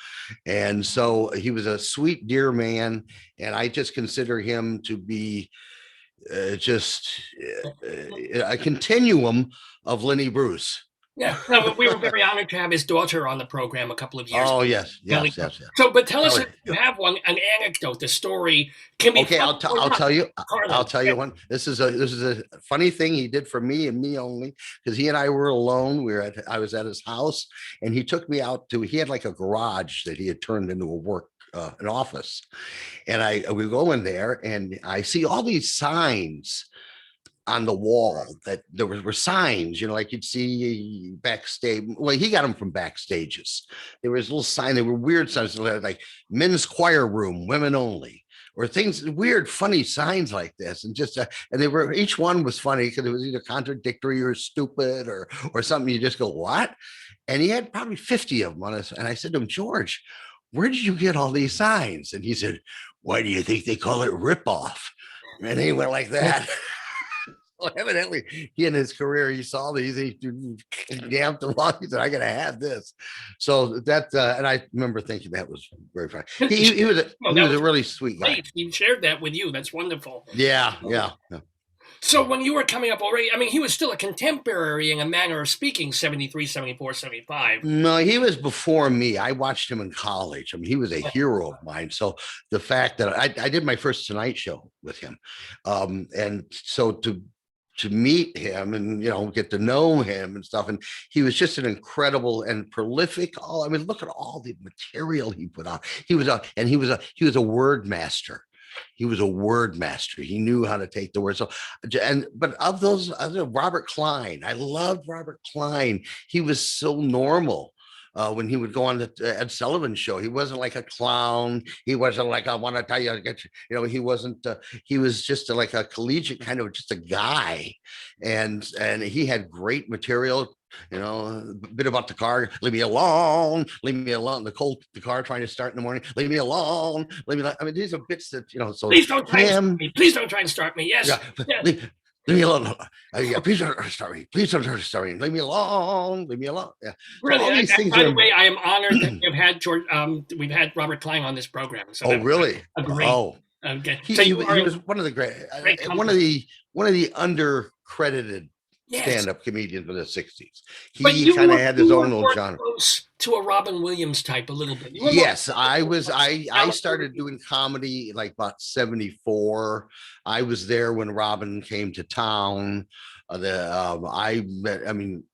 And so he was a sweet, dear man. And I just consider him to be just a continuum of Lenny Bruce. Yeah, no, we were very honored to have his daughter on the program a couple of years Oh ago. yes, Kelly. yes, yes, yes. So, but tell us Kelly, if you yeah. have one, an anecdote. The story can be Okay, funny or I'll not. tell you. I'll Carlin. tell you one. This is a funny thing he did for me and me only, because he and I were alone. I was at his house, and he took me out to. He had like a garage that he had turned into a work an office, and we go in there, and I see all these signs on the wall that there were signs, like you'd see backstage. Well, he got them from backstages. There was a little sign. They were weird signs like men's choir room, women only, or things, weird, funny signs like this. And just, and they were, each one was funny because it was either contradictory or stupid or something. You just go, what? And he had probably 50 of them on us. And I said to him, George, where did you get all these signs? And he said, why do you think they call it ripoff? And he went like that. Well, evidently, he in his career, he saw these, he damped them all. He said, I gotta have this. So that, and I remember thinking that was very funny. He was a really sweet guy. Great. He shared that with you. That's wonderful. Yeah. So when you were coming up already, I mean, he was still a contemporary in a manner of speaking, 73, 74, 75. No, he was before me. I watched him in college. I mean, he was a hero of mine. So the fact that I did my first Tonight Show with him. And so to meet him and get to know him and stuff, and he was just an incredible and prolific. I mean, look at all the material he put out. He was a word master. He was a word master. He knew how to take the word. So, but of those other, Robert Klein, I loved Robert Klein. He was so normal. When he would go on the Ed Sullivan show, he wasn't like a clown. He wasn't like, I want to tell you, he wasn't, he was just like a collegiate kind of just a guy. And he had great material, a bit about the car, leave me alone, the car trying to start in the morning, leave me alone, I mean, these are bits that, so please don't try and start me. Please don't try and start me. Yes. Yeah. Leave me alone. Please don't start me. Please don't start me. Leave me alone. Leave me alone. Yeah. Really, by the way, I am honored that we've had George. We've had Robert Klein on this program. So really? Great. Oh, okay. He was one of the great one of the undercredited stand-up comedians of the 60s. He kind of had his own little genre. Close to a Robin Williams type a little bit. Yes, I started doing comedy like about 74. I was there when Robin came to town. I met, I mean,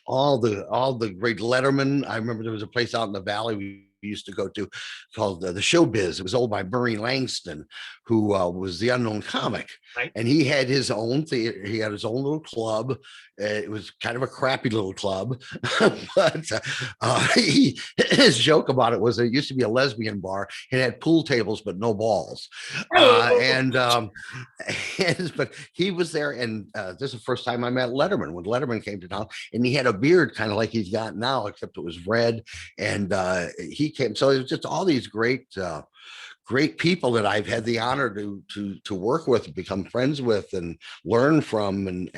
all the great Letterman. I remember there was a place out in the valley we used to go to called the Showbiz. It was owned by Murray Langston, who was the unknown comic. Right. And he had his own theater. He had his own little club. It was kind of a crappy little club, but his joke about it was it used to be a lesbian bar. It had pool tables, but no balls. But he was there. And this is the first time I met Letterman when Letterman came to town, and he had a beard kind of like he's got now, except it was red. And he came. So it was just all these great people that I've had the honor to work with, become friends with, and learn from,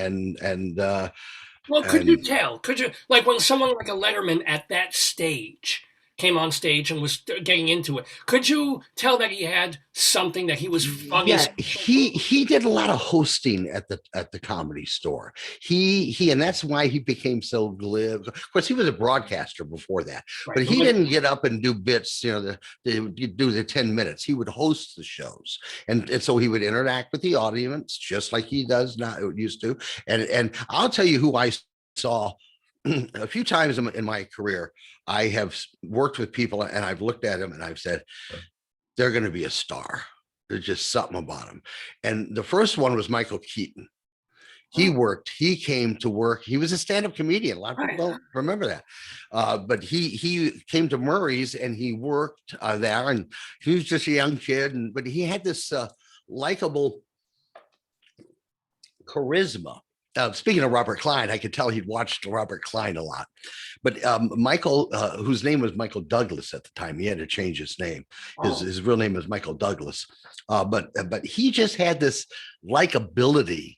well, could you like when someone like a Letterman at that stage came on stage and was getting into it, could you tell that he had something that he was funny? Yeah, he did a lot of hosting at the Comedy Store. He and that's why he became so glib. Of course, he was a broadcaster before that, right. But he didn't get up and do bits, do the 10 minutes. He would host the shows, and so he would interact with the audience just like he does now, used to. And I'll tell you who I saw a few times in my career. I have worked with people and I've looked at them and I've said, they're going to be a star. There's just something about them. And the first one was Michael Keaton. He came to work. He was a stand-up comedian. A lot of people don't remember that. But he came to Murray's and he worked there, and he was just a young kid. But he had this likable charisma. Speaking of Robert Klein, I could tell he'd watched Robert Klein a lot. But Michael, whose name was Michael Douglas at the time, he had to change his name. His real name was Michael Douglas. But he just had this likability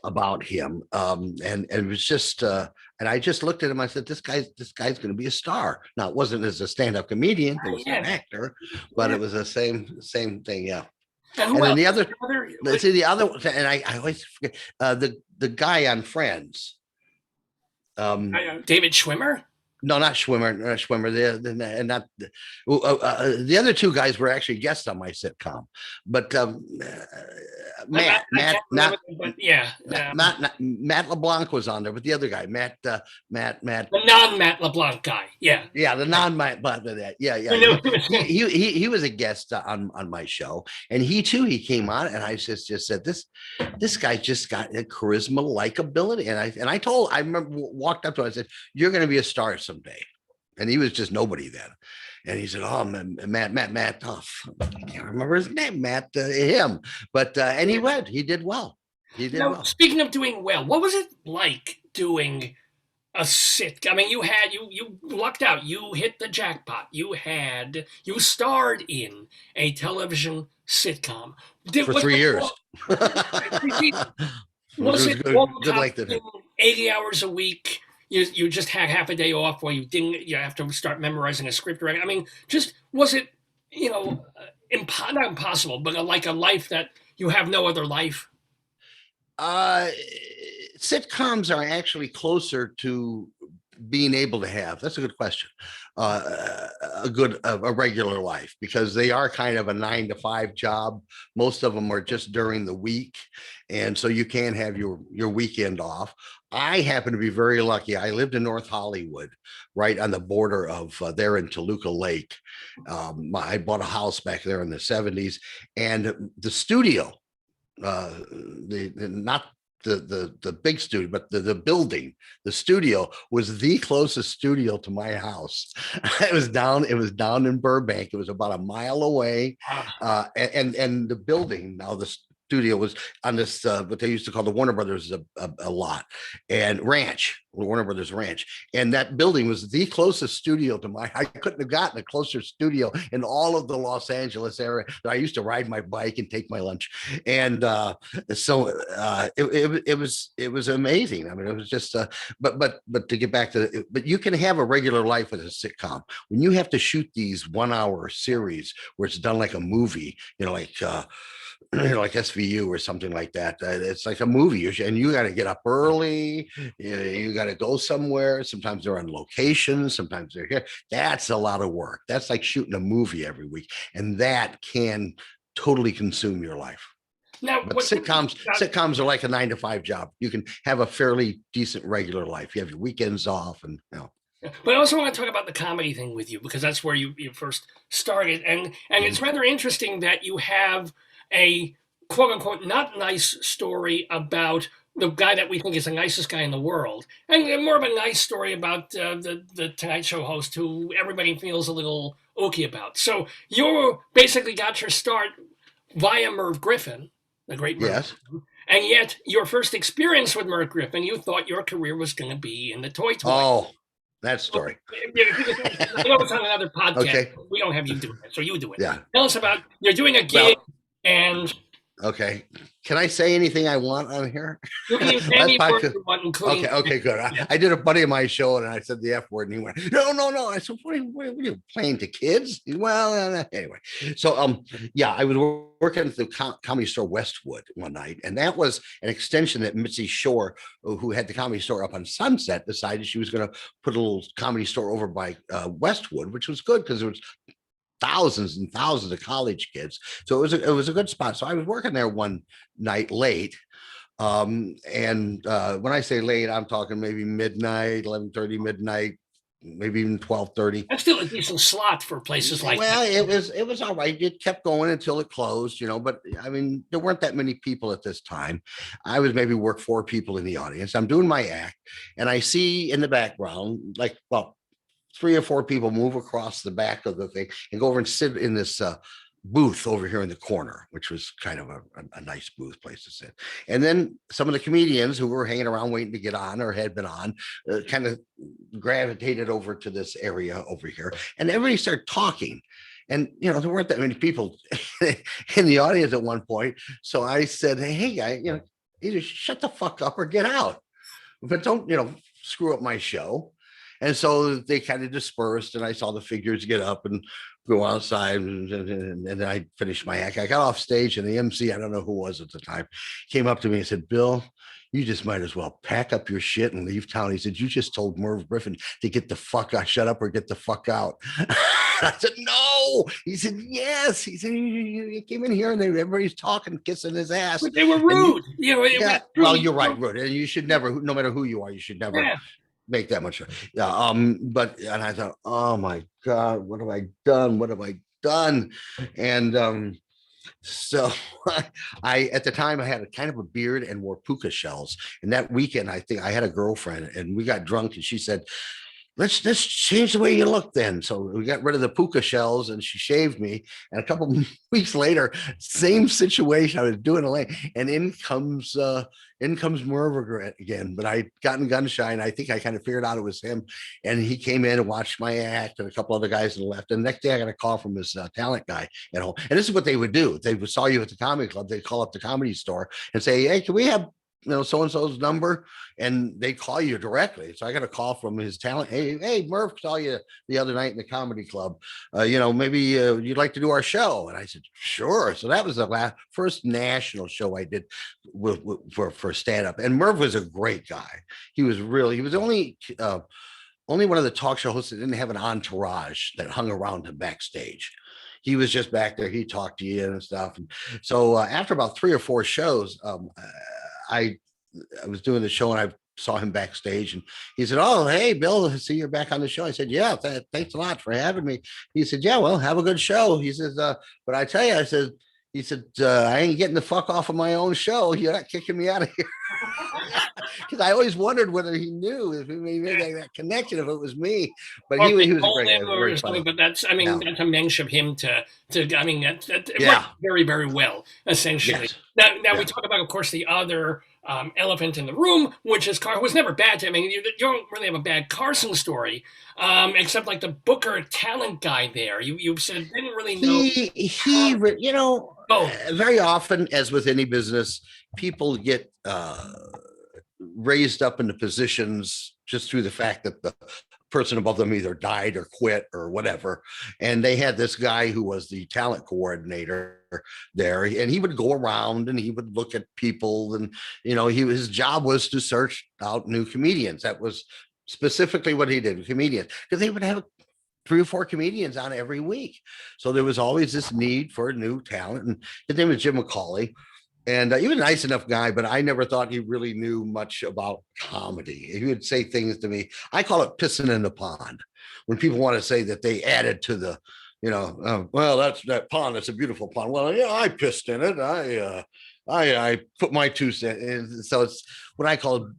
about him, and it was just. And I just looked at him. I said, "This guy's going to be a star." Now, it wasn't as a stand-up comedian; he was an actor, but it was the same thing. Yeah. And And who then else? the other, Other- let's see the other, and I always forget the guy on Friends. David Schwimmer? No, not Schwimmer, not Schwimmer. And not the other two guys were actually guests on my sitcom, but Matt, I Matt, can't not remember, but yeah. Matt LeBlanc was on there, but the other guy, Matt, The non-Matt LeBlanc guy. Yeah. yeah, the non-Matt, but yeah, I know. he was a guest on my show, and he came on, and I just said this guy just got a charisma, likability, and I remember walked up to him, I said, "You're going to be a star someday," and he was just nobody then. And he said, "Oh, Matt, oh, I can't remember his name, Matt, him." But and he did well. He did Now, well. speaking of doing well, what was it like doing a sit? I mean, you lucked out. You hit the jackpot. You starred in a television sitcom For 3 years. Was it good length of it. 80 hours a week? You just had half a day off where you have to start memorizing a script. Right? I mean, just was it not impossible, but like a life that you have no other life? Sitcoms are actually closer to being able to have, that's a good question, a regular life, because they are kind of a 9 to 5 job. Most of them are just during the week, and so you can have your weekend off. I happen to be very lucky. I lived in North Hollywood, right on the border of there in Toluca Lake. I bought a house back there in the 70s, and the studio, not the big studio, but the building, the studio was the closest studio to my house. It was down in Burbank. It was about a mile away. And the building, now the studio was on this what they used to call the Warner Brothers a lot and ranch, Warner Brothers Ranch, and that building was the closest studio to I couldn't have gotten a closer studio in all of the Los Angeles area. I used to ride my bike and take my lunch, and so it was amazing. I mean, it was just but to get back to but you can have a regular life with a sitcom. When you have to shoot these 1 hour series where it's done like a movie, like SVU or something like that. It's like a movie, and you got to get up early. You got to go somewhere. Sometimes they're on location. Sometimes they're here. That's a lot of work. That's like shooting a movie every week, and that can totally consume your life. Now, but sitcoms are like a 9 to 5 job. You can have a fairly decent regular life. You have your weekends off, and But I also want to talk about the comedy thing with you, because that's where you first started, and it's rather interesting that you have a quote unquote not nice story about the guy that we think is the nicest guy in the world, and more of a nice story about the Tonight Show host who everybody feels a little oaky about. So you basically got your start via Merv Griffin, the great Merv. Yes. Griffin, and yet your first experience with Merv Griffin, you thought your career was going to be in the toy. Oh, that story. I know it's on another podcast. Okay. We don't have you do it, so you do it. Yeah. Tell us about, you're doing a gig, and okay. Can I say anything I want on here? you can use any word you want, including. Okay, good. I did a buddy of my show, and I said the F word, and he went, no. I said, what are you playing to kids? Well, anyway. So, yeah, I was working at the Comedy Store Westwood one night, and that was an extension that Mitzi Shore, who had the Comedy Store up on Sunset, decided she was going to put a little comedy store over by Westwood, which was good because there was thousands and thousands of college kids. So it was a good spot. So I was working there one night late. And when I say late, I'm talking maybe midnight, 11:30, midnight, maybe even 12:30. That's still a decent slot for places like that. Well, it was all right. It kept going until it closed, but I mean, there weren't that many people at this time. I was maybe 4 people in the audience. I'm doing my act, and I see in the background, 3 or 4 people move across the back of the thing and go over and sit in this booth over here in the corner, which was kind of a nice booth place to sit. And then some of the comedians who were hanging around waiting to get on or had been on kind of gravitated over to this area over here, and everybody started talking. And, there weren't that many people in the audience at one point. So I said, hey, guy, either shut the fuck up or get out. But don't, screw up my show. And so they kind of dispersed, and I saw the figures get up and go outside, and then I finished my act. I got off stage, and the MC, I don't know who it was at the time, came up to me and said, Bill, you just might as well pack up your shit and leave town. He said, you just told Merv Griffin to get the fuck out, shut up or get the fuck out. I said, no. He said, yes. He said, you came in here and everybody's talking, kissing his ass. But they were rude. Yeah, well, you're right, rude. And you should never, no matter who you are, you should never make that much. Yeah. But and I thought, oh my God, what have I done? What have I done? And so I at the time I had a kind of a beard and wore puka shells. And that weekend, I think I had a girlfriend, and we got drunk, and she said, let's change the way you look then. So we got rid of the puka shells, and she shaved me. And a couple weeks later, same situation. I was doing a lane, and in comes Merv again. But I'd gotten gun shy, and I think I kind of figured out it was him. And he came in and watched my act, and a couple other guys on the left. And the next day I got a call from his talent guy at home. And this is what they would do. They would saw you at the comedy club. They'd call up the comedy store and say, hey, can we have so-and-so's number? And they call you directly. So I got a call from his talent. Hey, Murph saw you the other night in the comedy club. Maybe you'd like to do our show. And I said, sure. So that was the first national show I did for stand-up. And Murph was a great guy. He was only one of the talk show hosts that didn't have an entourage that hung around him backstage. He was just back there. He talked to you and stuff. And so after about 3 or 4 shows, I was doing the show, and I saw him backstage, and he said, oh, hey, Bill, I see you're back on the show. I said, yeah, thanks a lot for having me. He said, yeah, well, have a good show. He says, but I tell you, he said, I ain't getting the fuck off of my own show. You're not kicking me out of here. Because I always wondered whether he knew if he made that connection, if it was me. But he was a great guy. But that's a mention of him it worked very, very well, essentially. Yes. Now we talk about, of course, the other elephant in the room, which is Carson. Was never bad. You don't really have a bad Carson story, except like the Booker talent guy there. You said didn't really know. Very often, as with any business, people get raised up into positions just through the fact that the person above them either died or quit or whatever. And they had this guy who was the talent coordinator there, and he would go around and he would look at people, and his job was to search out new comedians. That was specifically what he did with comedians, because they would have 3 or 4 comedians on every week. So there was always this need for new talent. And his name was Jim McCauley. And he was a nice enough guy, but I never thought he really knew much about comedy. He would say things to me. I call it pissing in the pond. When people want to say that they added to the, well, that's that pond. That's a beautiful pond. Well, yeah, I pissed in it. I put my 2 cents in. So it's what I call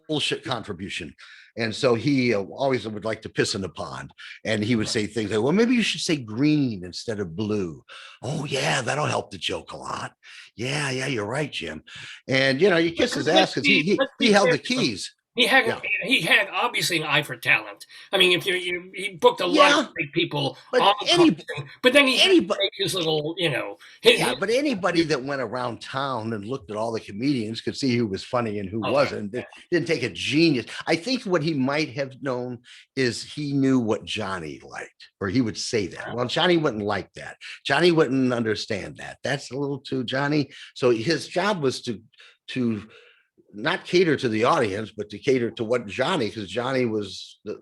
bullshit contribution. And so he always would like to piss in the pond. And he would say things like, well, maybe you should say green instead of blue. Oh, yeah, that'll help the joke a lot. Yeah, you're right, Jim. And, you kiss his ass because he held the keys. He had obviously an eye for talent. I mean, if he booked a lot of big people, but then he make his little, but anybody that went around town and looked at all the comedians could see who was funny and who wasn't. It didn't take a genius. I think what he might have known is he knew what Johnny liked, or he would say that. Well, Johnny wouldn't like that. Johnny wouldn't understand that. That's a little too Johnny. So his job was to not cater to the audience, but to cater to what Johnny, because Johnny was the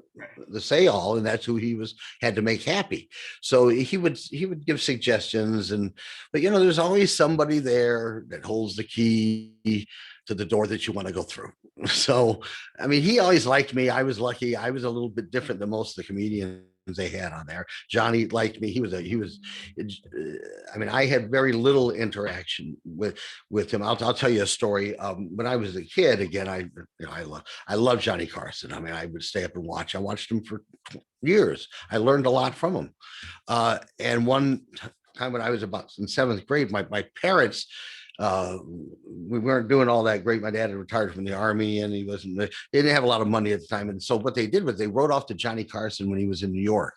say all, and that's who he had to make happy. So he would give suggestions, but there's always somebody there that holds the key to the door that you want to go through. So, I mean, he always liked me. I was lucky. I was a little bit different than most of the comedians they had on there. Johnny liked me. I had very little interaction with him. I'll tell you a story. When I was a kid, again, I love Johnny Carson. I mean, I would stay up and watch. I watched him for years. I learned a lot from him. And one time when I was about in 7th grade, my parents, we weren't doing all that great. My dad had retired from the Army, and they didn't have a lot of money at the time. And so what they did was they wrote off to Johnny Carson when he was in New York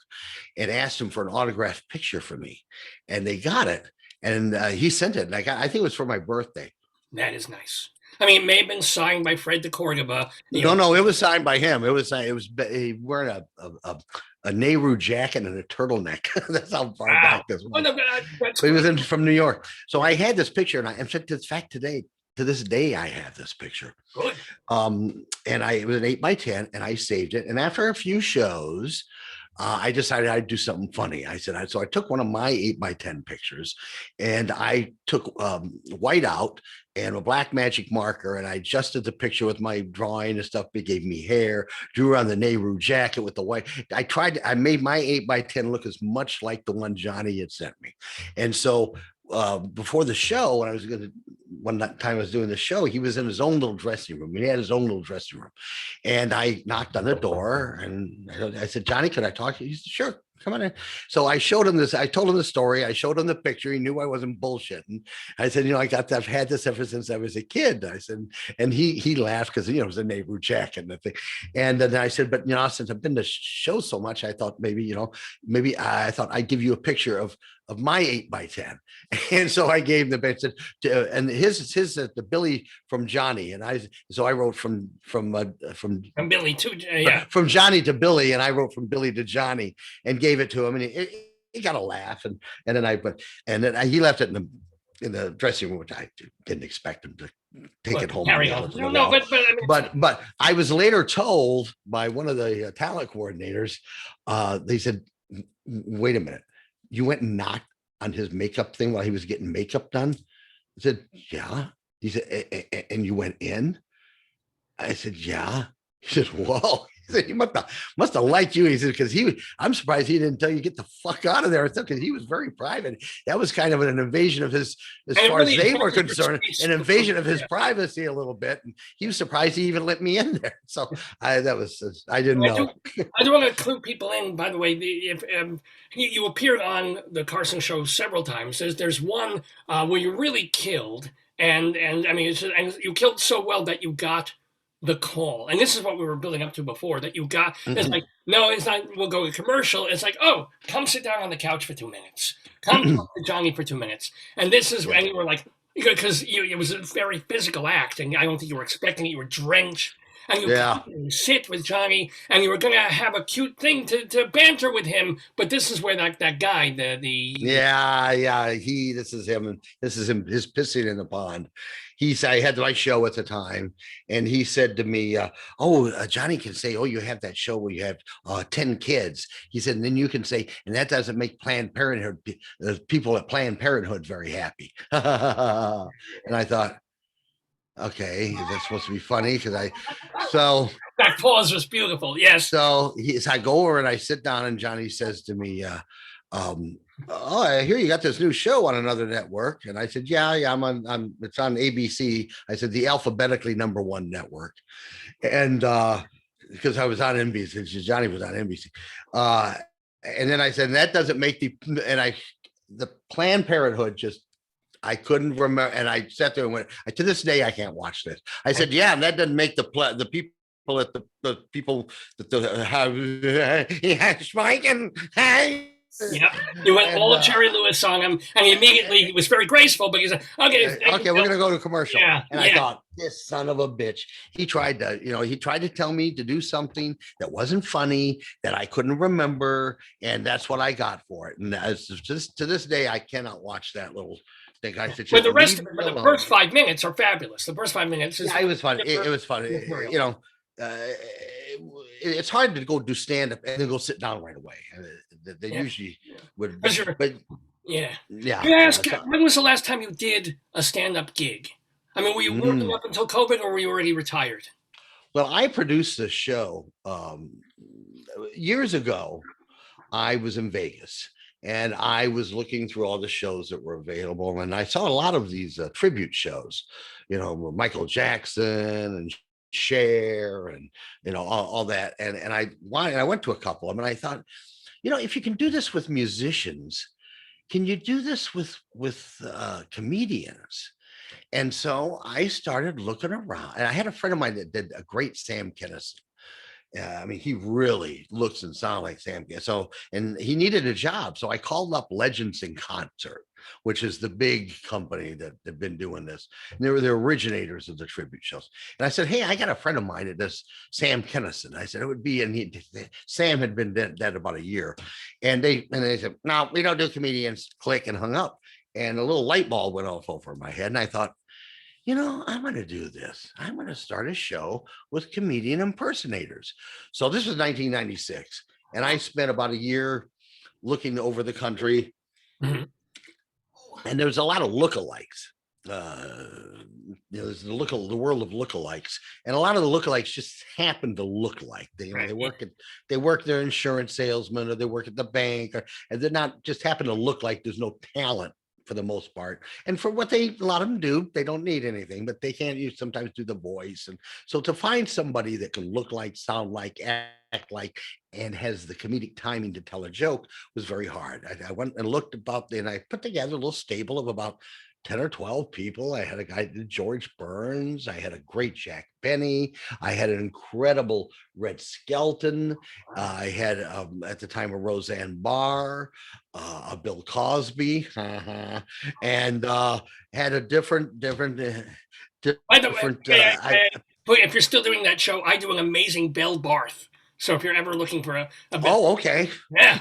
and asked him for an autographed picture for me. And they got it. And he sent it. And I think it was for my birthday. That is nice. I mean, it may have been signed by Fred de Cordoba. No, it was signed by him. It was wearing a Nehru jacket and a turtleneck. That's how far back this was. Oh, no, But he was from New York. So I had this picture, and in fact, to this day, I have this picture. Good. And it was an 8x10, and I saved it. And after a few shows, I decided I'd do something funny. So I took one of my 8x10 pictures, and I took white out and a black magic marker, and I adjusted the picture with my drawing and stuff. It gave me hair, drew on the Nehru jacket with the white. I made my 8x10 look as much like the one Johnny had sent me. And so before the show, one time I was doing the show, he was in his own little dressing room. He had his own little dressing room. And I knocked on the door, and I said, Johnny, could I talk to you? He said, sure, come on in. So I showed him this. I told him the story. I showed him the picture. He knew I wasn't bullshitting. I said, I've had this ever since I was a kid. I said, and he laughed because, it was a Nehru jacket and the thing. And then I said, but, since I've been to shows so much, I thought maybe I thought I'd give you a picture of my 8x10. And so I gave him the bit, and his the Billy from Johnny. And I wrote from Billy to, from Johnny to Billy. And I wrote from Billy to Johnny and gave it to him. And he got a laugh. And then he left it in the dressing room, which I didn't expect him to take it home. Carry on. But I was later told by one of the talent coordinators, they said, wait a minute. You went and knocked on his makeup thing while he was getting makeup done? I said, yeah. He said, and you went in? I said, yeah. He said, whoa. He said, he must have liked you. He said, because I'm surprised he didn't tell you get the fuck out of there, because he was very private. That was kind of an invasion of his, as far as they were concerned, an invasion of his privacy a little bit. And he was surprised he even let me in there. So I didn't know. I do want to clue people in, by the way. You appeared on the Carson show several times. There's one where you really killed, and I mean, and you killed so well that you got the call. And this is what we were building up to before, that you got. It's like, no, it's not, we'll go to commercial. It's like, oh, come sit down on the couch for 2 minutes. Come talk to Johnny for 2 minutes. And this is when you were like, because it was a very physical act, and I don't think you were expecting it. You were drenched. And you sit with Johnny, and you were going to have a cute thing to banter with him. But this is where that guy, this is him. His pissing in the pond. I had my show at the time, and he said to me, Johnny can say, oh, you have that show where you have 10 kids. He said, and then you can say, and that doesn't make Planned Parenthood, people at Planned Parenthood very happy. And I thought, okay, is that supposed to be funny? That pause was beautiful. Yes. So I go over and I sit down, and Johnny says to me, I hear you got this new show on another network. And I said, yeah, it's on ABC. I said, the alphabetically #1 network. And because I was on NBC, Johnny was on NBC. And then I said, that doesn't make the Planned Parenthood I couldn't remember. And I sat there and went, to this day, I can't watch this. I said, yeah, and that doesn't make the people at the people that have spiking. Yeah, you went all Jerry Lewis on him, and he immediately was very graceful, but he said, okay, we're going to go to commercial. Yeah, I thought, this son of a bitch, he tried to tell me to do something that wasn't funny, that I couldn't remember. And that's what I got for it. And just to this day, I cannot watch that little thing. I said, but the first 5 minutes are fabulous. The first 5 minutes. It was fun. It was fun. It's hard to go do stand up and then go sit down right away. They usually would. But yeah. Can I ask, when was the last time you did a stand up gig? I mean, were you working up until COVID, or were you already retired? Well, I produced this show years ago. I was in Vegas, and I was looking through all the shows that were available, and I saw a lot of these tribute shows, Michael Jackson and Cher and all that, and I went to a couple of them, and I thought, if you can do this with musicians, can you do this with comedians? And so I started looking around, and I had a friend of mine that did a great Sam Kinison, I mean, he really looks and sounds like Sam. So, and he needed a job. So I called up Legends in Concert, which is the big company that have been doing this. And they were the originators of the tribute shows. And I said, hey, I got a friend of mine that does Sam Kennison. I said, it would be, and Sam had been dead about a year. And they said, no, we don't do comedians. Click, and hung up. And a little light bulb went off over my head. And I thought, I'm going to do this. I'm going to start a show with comedian impersonators. So this was 1996. And I spent about a year looking over the country. Mhm. And there was a lot of lookalikes. There's the world of lookalikes, and a lot of the lookalikes just happen to look like they work their insurance salesman, or they work at the bank, and they're not just happen to look like there's no talent for the most part. And for what a lot of them do, they don't need anything, but they can't sometimes do the voice. And so to find somebody that can look like, sound like, act like, and has the comedic timing to tell a joke was very hard. I went and looked about, and I put together a little stable of about 10 or 12 people. I had a guy, George Burns. I had a great Jack Benny. I had an incredible Red Skelton. I had, at the time, a Roseanne Barr, a Bill Cosby, and had a different. By the way, if you're still doing that show, I do an amazing Belle Barth. So if you're ever looking for a oh, okay, yeah.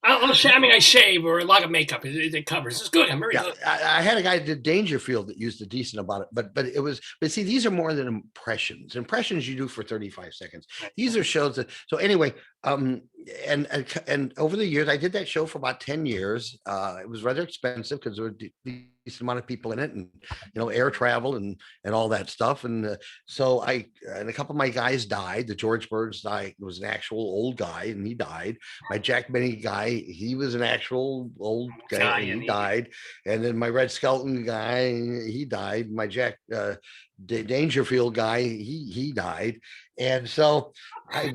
I shave, or a lot of makeup. It covers. It's good. I'm very good. I had a guy that did Dangerfield that used a decent about it, but see, these are more than impressions. Impressions you do for 35 seconds. These are shows that. So anyway, and over the years, I did that show for about 10 years. It was rather expensive because there were a decent amount of people in it, and air travel and all that stuff. And so and a couple of my guys died. The George Burns guy was an actual old guy, and he died. My Jack Benny guy, he was an actual old guy, and he died. And then my Red Skelton guy, he died. My Jack Dangerfield guy, he died. And so a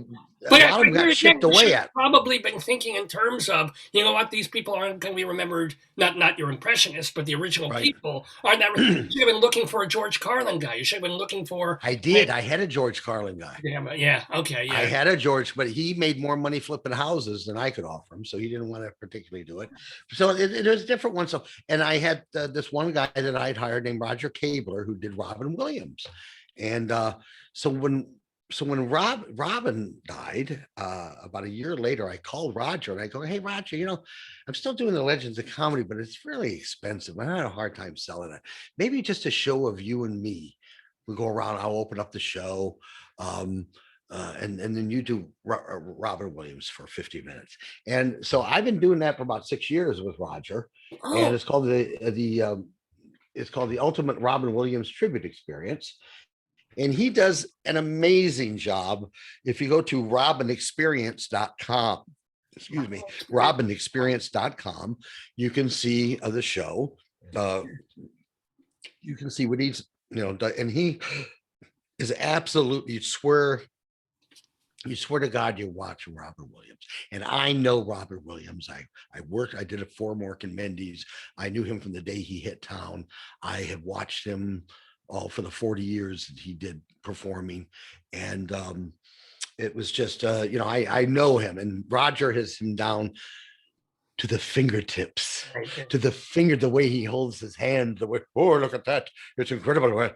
lot of them got shipped away at. Probably been thinking in terms of, what, these people aren't going to be remembered, not your impressionists, but the original people aren't that. You should have been looking for a George Carlin guy. You should have been looking for. I did. I had a George Carlin guy. Yeah. Okay. Yeah. I had a George, but he made more money flipping houses than I could offer him, so he didn't want to particularly do it. So it was a different one. So, and I had this one guy that I'd hired named Roger Cabler, who did Robin Williams, and so when Robin died, about a year later, I called Roger and I go, hey, Roger, I'm still doing the Legends of Comedy, but it's really expensive. I had a hard time selling it. Maybe just a show of you and me. We go around, I'll open up the show. And then you do Robin Williams for 50 minutes. And so I've been doing that for about 6 years with Roger. And it's called it's called the Ultimate Robin Williams Tribute Experience. And he does an amazing job. If you go to robinexperience.com, robinexperience.com, you can see the show. You can see what he's, and he is absolutely, you swear to God you're watching Robin Williams. And I know Robin Williams. I did a form work in Mendy's. I knew him from the day he hit town. I have watched him all for the 40 years that he did performing. And it was just, I know him, and Roger has him down to the fingertips, the way he holds his hand, the way, oh, look at that. It's incredible. Oh,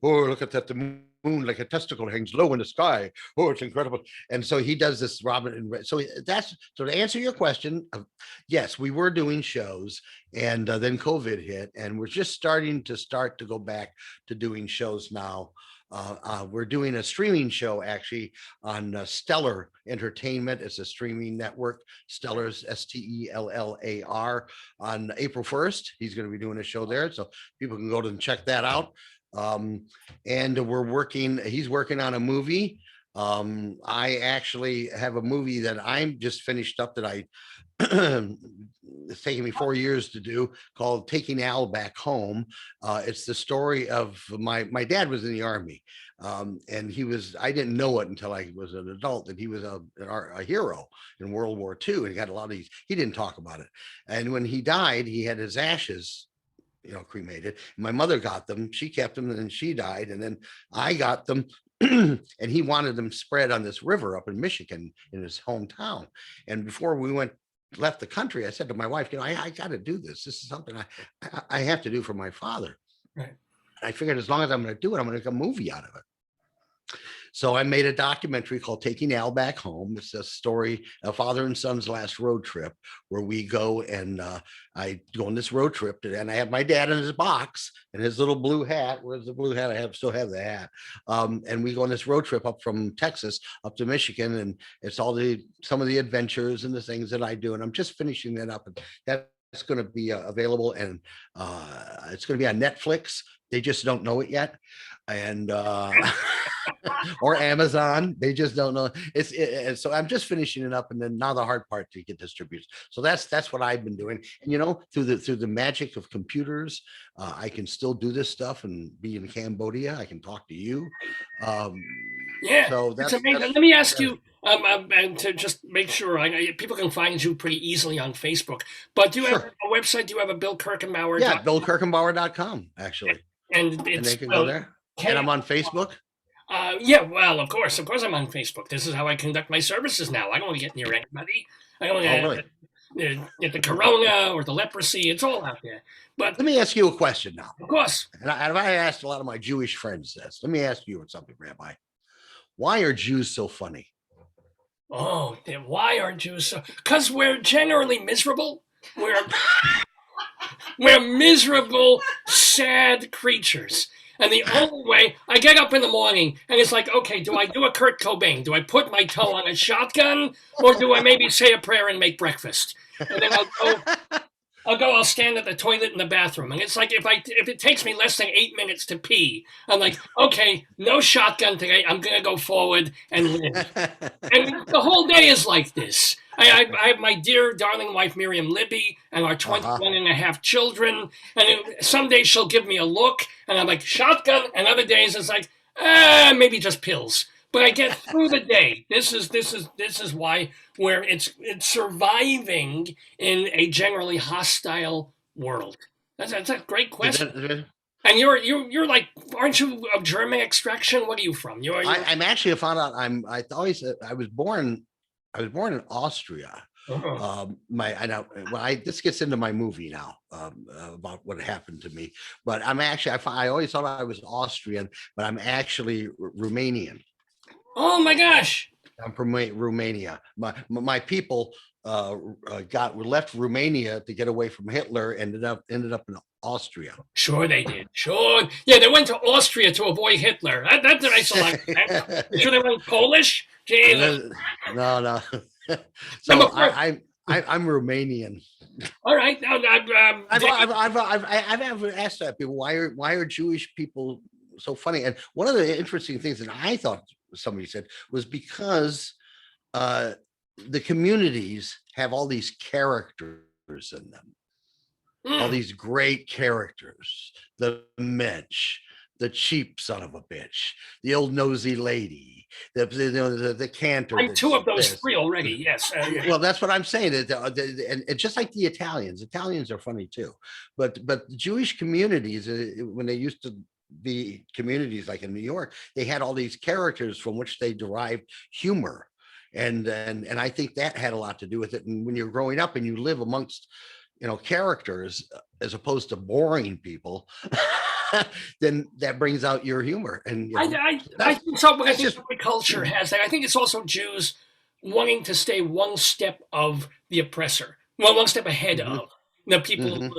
look at that. The moon like a testicle hangs low in the sky. Oh, it's incredible. And so he does this Robin. So to answer your question, yes, we were doing shows, and then COVID hit, and we're just starting to go back to doing shows now. We're doing a streaming show actually on Stellar Entertainment. It's a streaming network, Stellar's Stellar, on April 1st. He's going to be doing a show there, so people can go and check that out. And he's working on a movie. I actually have a movie that I'm just finished up that it's taken me 4 years to do, called Taking Al Back Home. It's the story of my dad was in the Army. And I didn't know it until I was an adult, that he was a hero in World War II. And he got a lot of these, he didn't talk about it. And when he died, he had his ashes, cremated. My mother got them, she kept them, and then she died. And then I got them and he wanted them spread on this river up in Michigan in his hometown. And before we left the country, I said to my wife, I got to do this. This is something I have to do for my father. Right. I figured as long as I'm going to do it, I'm going to make a movie out of it. So I made a documentary called Taking Al Back Home. It's a story, a father and son's last road trip, where we go and I go on this road trip, and I have my dad in his box and his little blue hat. Where's the blue hat? Still have the hat. And we go on this road trip up from Texas up to Michigan, and it's some of the adventures and the things that I do. And I'm just finishing that up, and that's going to be available, and it's going to be on Netflix. They just don't know it yet. And or Amazon, they just don't know. So I'm just finishing it up, and then now the hard part to get distributed. So that's what I've been doing. And through the magic of computers, I can still do this stuff and be in Cambodia. I can talk to you. Yeah, so that's amazing. Let me ask you, and to just make sure, people can find you pretty easily on Facebook. But do you have a website? Do you have a Bill Kirchenbauer? Yeah, BillKirchenbauer.com actually. And they can go there. And I'm on Facebook. Yeah, well, of course I'm on Facebook. This is how I conduct my services now. I don't want to get near anybody. I don't want to get the corona or the leprosy. It's all out there. But let me ask you a question now. Of course. And I asked a lot of my Jewish friends this. Let me ask you something, Rabbi. Why are Jews so funny? Oh, why are Jews so? Because we're generally miserable. We're miserable, sad creatures. And the only way, I get up in the morning and it's like, okay, do I do a Kurt Cobain? Do I put my toe on a shotgun? Or do I maybe say a prayer and make breakfast? And then I'll stand at the toilet in the bathroom. And it's like, if it takes me less than 8 minutes to pee, I'm like, okay, no shotgun today. I'm going to go forward and live. And the whole day is like this. I have my dear, darling wife, Miriam Libby, and our 21 and a half children. And some days she'll give me a look, and I'm like, shotgun. And other days it's like, maybe just pills. But I get through the day. This is why it's surviving in a generally hostile world. That's a great question. And you're like, aren't you of German extraction? What are you from? I'm actually found out. I was born in Austria. This gets into my movie now about what happened to me. But I always thought I was Austrian, but I'm actually Romanian. Oh my gosh! I'm from Romania. My people left Romania to get away from Hitler. Ended up in Austria. Sure, they did. Sure, yeah, they went to Austria to avoid Hitler. That makes a lot of sense. Sure, they went Polish. Jesus. No. So I'm Romanian. All right. I've asked that people why are Jewish people so funny? And one of the interesting things that I thought somebody said was because the communities have all these characters in them, all these great characters, the Mensch, the cheap son of a bitch, the old nosy lady, the cantor. I'm two of those three already. Yes. Well, that's what I'm saying. And just like the Italians are funny too. But the Jewish communities, when they used to be communities like in New York, they had all these characters from which they derived humor. And I think that had a lot to do with it. And when you're growing up and you live amongst, characters as opposed to boring people, then that brings out your humor. And I think so. I think every culture has that. I think it's also Jews wanting to stay one step of the oppressor, one step ahead of the people,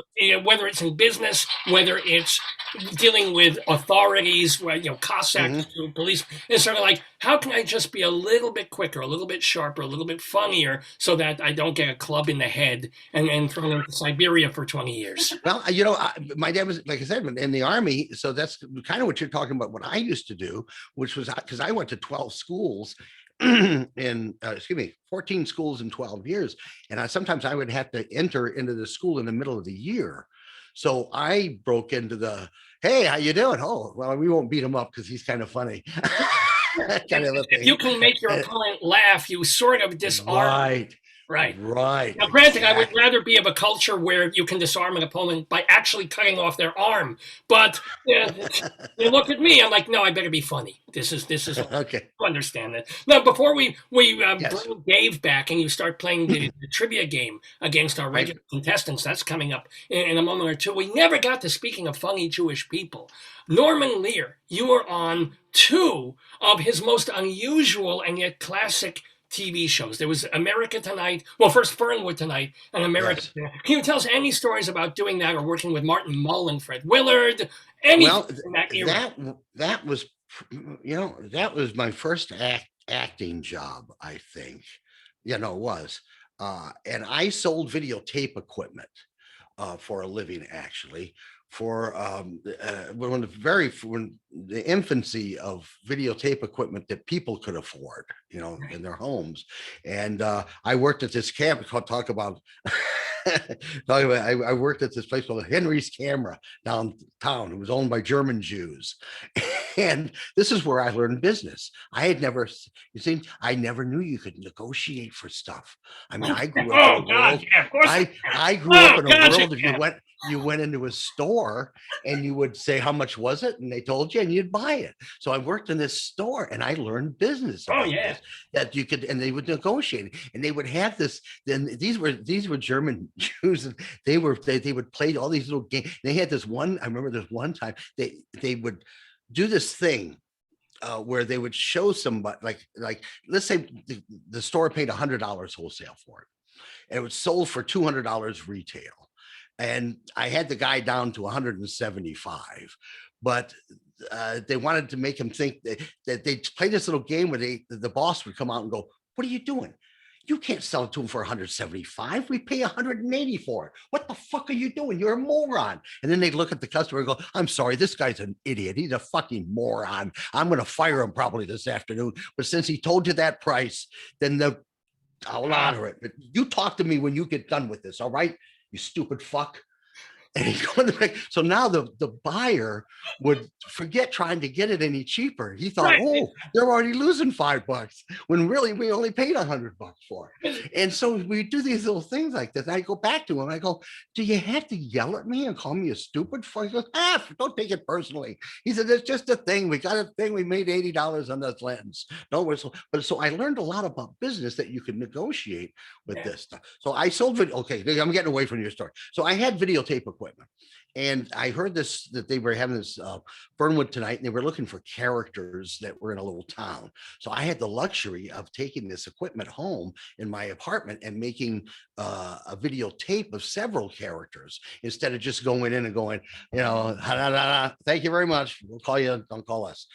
whether it's in business, whether it's dealing with authorities, Cossacks, police. It's sort of like, how can I just be a little bit quicker, a little bit sharper, a little bit funnier, so that I don't get a club in the head and thrown into Siberia for 20 years? Well, my dad was, like I said, in the Army. So that's kind of what you're talking about. What I used to do, which was because I went to 12 schools in 14 schools in 12 years. And sometimes I would have to enter into the school in the middle of the year. So I broke into hey, how you doing? Oh, well, we won't beat him up because he's kind of funny. If you can make your opponent laugh, you sort of disarm. Right. Right. Right. Now, granted, I would Exactly. rather be of a culture where you can disarm an opponent by actually cutting off their arm. But you look at me, I'm like, no, I better be funny. This is Okay. to understand that. Now, before we Yes. bring Dave back and you start playing the trivia game against our I regular contestants, that's coming up in a moment or two. We never got to speaking of funny Jewish people. Norman Lear, you were on two of his most unusual and yet classic TV shows. There was America Tonight. Well, first Fernwood Tonight and America yes. Tonight. Can you tell us any stories about doing that or working with Martin Mull and Fred Willard? Anything Well, in that era? that was, that was my first acting job, I think. It was. And I sold videotape equipment for a living, actually, for when the infancy of videotape equipment that people could afford, in their homes. And I worked at this camp called talk about I worked at this place called Henry's Camera downtown. It was owned by German Jews. And this is where I learned business. I never knew you could negotiate for stuff. I mean, I grew up in Oh a God, world. yeah, of course. I grew Oh up in a God, world. If yeah. you went into a store and you would say how much was it, and they told you, and you'd buy it. So I worked in this store and I learned business Oh about yeah. this, that you could, and they would negotiate, and they would have this. Then these were German Jews, and they would play all these little games. They had this one. I remember this one time they would do this thing where they would show somebody, like let's say the store paid $100 wholesale for it, and it was sold for $200 retail, and I had the guy down to 175, but they wanted to make him think that they play this little game where the boss would come out and go, "What are you doing? You can't sell it to him for 175. We pay 180 for it. What the fuck are you doing? You're a moron." And then they look at the customer and go, "I'm sorry, this guy's an idiot. He's a fucking moron. I'm going to fire him probably this afternoon. But since he told you that price, then I'll honor it. But you talk to me when you get done with this, all right? You stupid fuck." And he's going to make, so now the buyer would forget trying to get it any cheaper. He thought, Right. oh, they're already losing $5 when really we only paid $100 for it. And so we do these little things like this. I go back to him. I go, "Do you have to yell at me and call me a stupid fuck?" He goes, "Don't take it personally." He said, "It's just a thing. We got a thing. We made $80 on this lens." No, so I learned a lot about business that you can negotiate with this stuff. So I sold video. Okay, I'm getting away from your story. So I had videotape equipment. And I heard that they were having this Fernwood Tonight, and they were looking for characters that were in a little town. So I had the luxury of taking this equipment home in my apartment and making a videotape of several characters instead of just going in and going, "Thank you very much. We'll call you. Don't call us."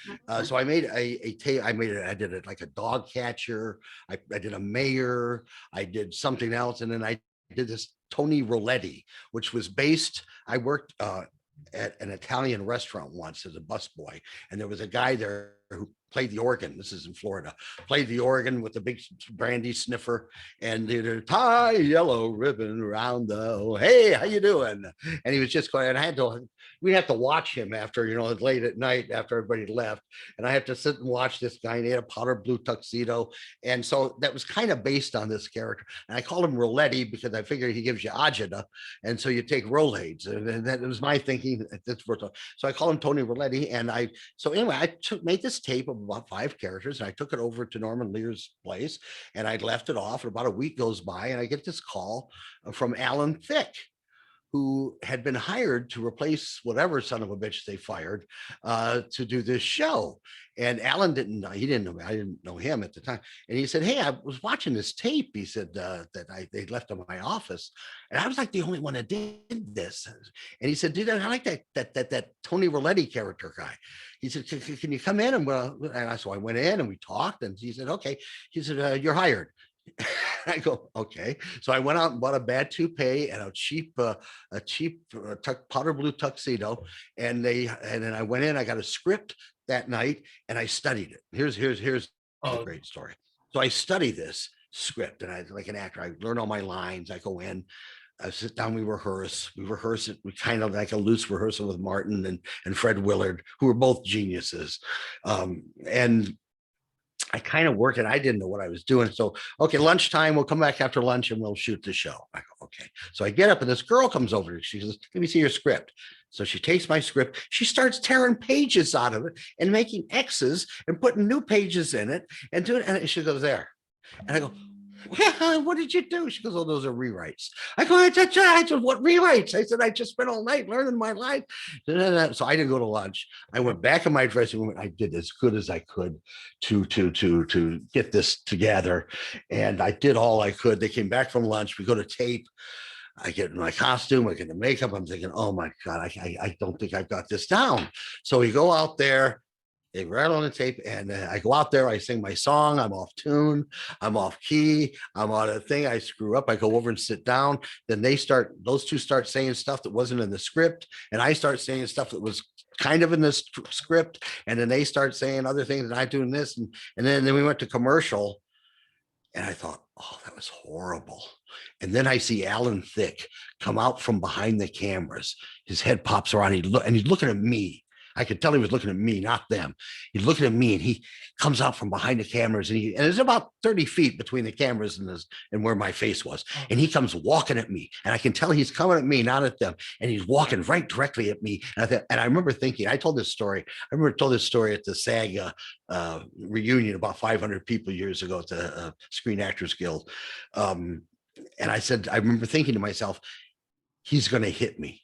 So I made a tape. I did it like a dog catcher. I did a mayor. I did something else, and then I did this Tony Roletti, which was based. I worked at an Italian restaurant once as a busboy, and there was a guy there who played the organ. This is in Florida. Played the organ with a big brandy sniffer, and did tie yellow ribbon around the, "Hey, how you doing?" And he was just going. And we'd have to watch him after, late at night after everybody left, and I have to sit and watch this guy. And he had a powder blue tuxedo, and so that was kind of based on this character. And I called him Roletti because I figured he gives you agita, and so you take Rolaids, and that was my thinking. So I called him Tony Roletti, and I made this tape of about 5 characters, and I took it over to Norman Lear's place, and I left it off, and about a week goes by, and I get this call from Alan Thicke, who had been hired to replace whatever son of a bitch they fired to do this show. And Alan didn't know, I didn't know him at the time. And he said, "Hey, I was watching this tape." He said they left in my office. And I was like the only one that did this. And he said, "Dude, I like that Tony Roletti character guy." He said, "Can you come in?" So I went in and we talked, and he said, "Okay." He said, "You're hired." I go, "Okay." So I went out and bought a bad toupee and a cheap powder blue tuxedo, and then I went in. I got a script that night, and I studied it. Here's the great story. So I study this script, and I, like an actor, I learn all my lines. I go in, I sit down, we rehearse it. We kind of like a loose rehearsal with Martin and Fred Willard, who were both geniuses, and I kind of worked and I didn't know what I was doing. So, okay, lunchtime, we'll come back after lunch and we'll shoot the show. I go, okay. So I get up and this girl comes over. She says, let me see your script. So she takes my script. She starts tearing pages out of it and making X's and putting new pages in it and doing, and she goes there. And I go, yeah, what did you do? She goes, oh, those are rewrites. I go, I said, what rewrites? I said, I just spent all night learning my life. So I didn't go to lunch. I went back in my dressing room. I did as good as I could to get this together. And I did all I could. They came back from lunch. We go to tape. I get my costume, I get the makeup. I'm thinking, oh my God, I don't think I've got this down. So we go out there. They rattle on the tape, and I go out there. I sing my song. I'm off tune. I'm off key. I'm on a thing. I screw up. I go over and sit down. Then those two start saying stuff that wasn't in the script, and I start saying stuff that was kind of in the script. And then they start saying other things, and I'm doing this, and then we went to commercial, and I thought, oh, that was horrible. And then I see Alan Thicke come out from behind the cameras. His head pops around. He's looking at me. I could tell he was looking at me, not them. He's looking at me, and he comes out from behind the cameras, and there's about 30 feet between the cameras and where my face was. And he comes walking at me, and I can tell he's coming at me, not at them. And he's walking right directly at me. And I remember thinking, I told this story. I remember told this story at the SAG reunion, about 500 people years ago at the Screen Actors Guild. And I said, I remember thinking to myself, he's going to hit me.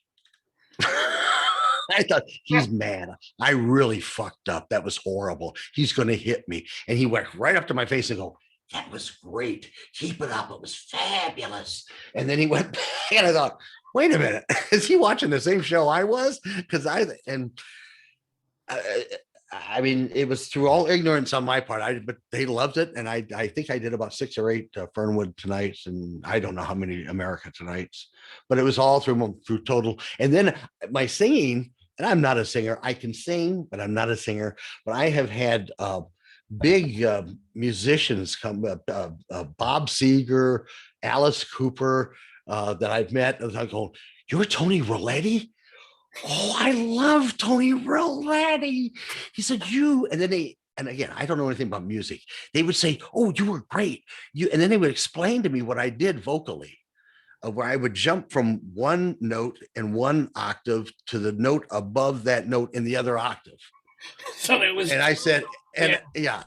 I thought, he's mad. I really fucked up. That was horrible. He's going to hit me. And he went right up to my face and go, that was great. Keep it up. It was fabulous. And then he went back, and I thought, wait a minute. Is he watching the same show I was? Because I mean, it was through all ignorance on my part. But they loved it. And I think I did about 6 or 8 Fernwood Tonights, and I don't know how many America Tonights, but it was all through total. And then my singing, and I'm not a singer. I can sing, but I'm not a singer. But I have had big musicians come up, Bob Seger, Alice Cooper, that I've met. And I go, you're Tony Rolletti? Oh, I love Tony Rolletti. He said, and again, I don't know anything about music. They would say, oh, you were great. And then they would explain to me what I did vocally. Where I would jump from one note in one octave to the note above that note in the other octave. So it was, and I said, and yeah.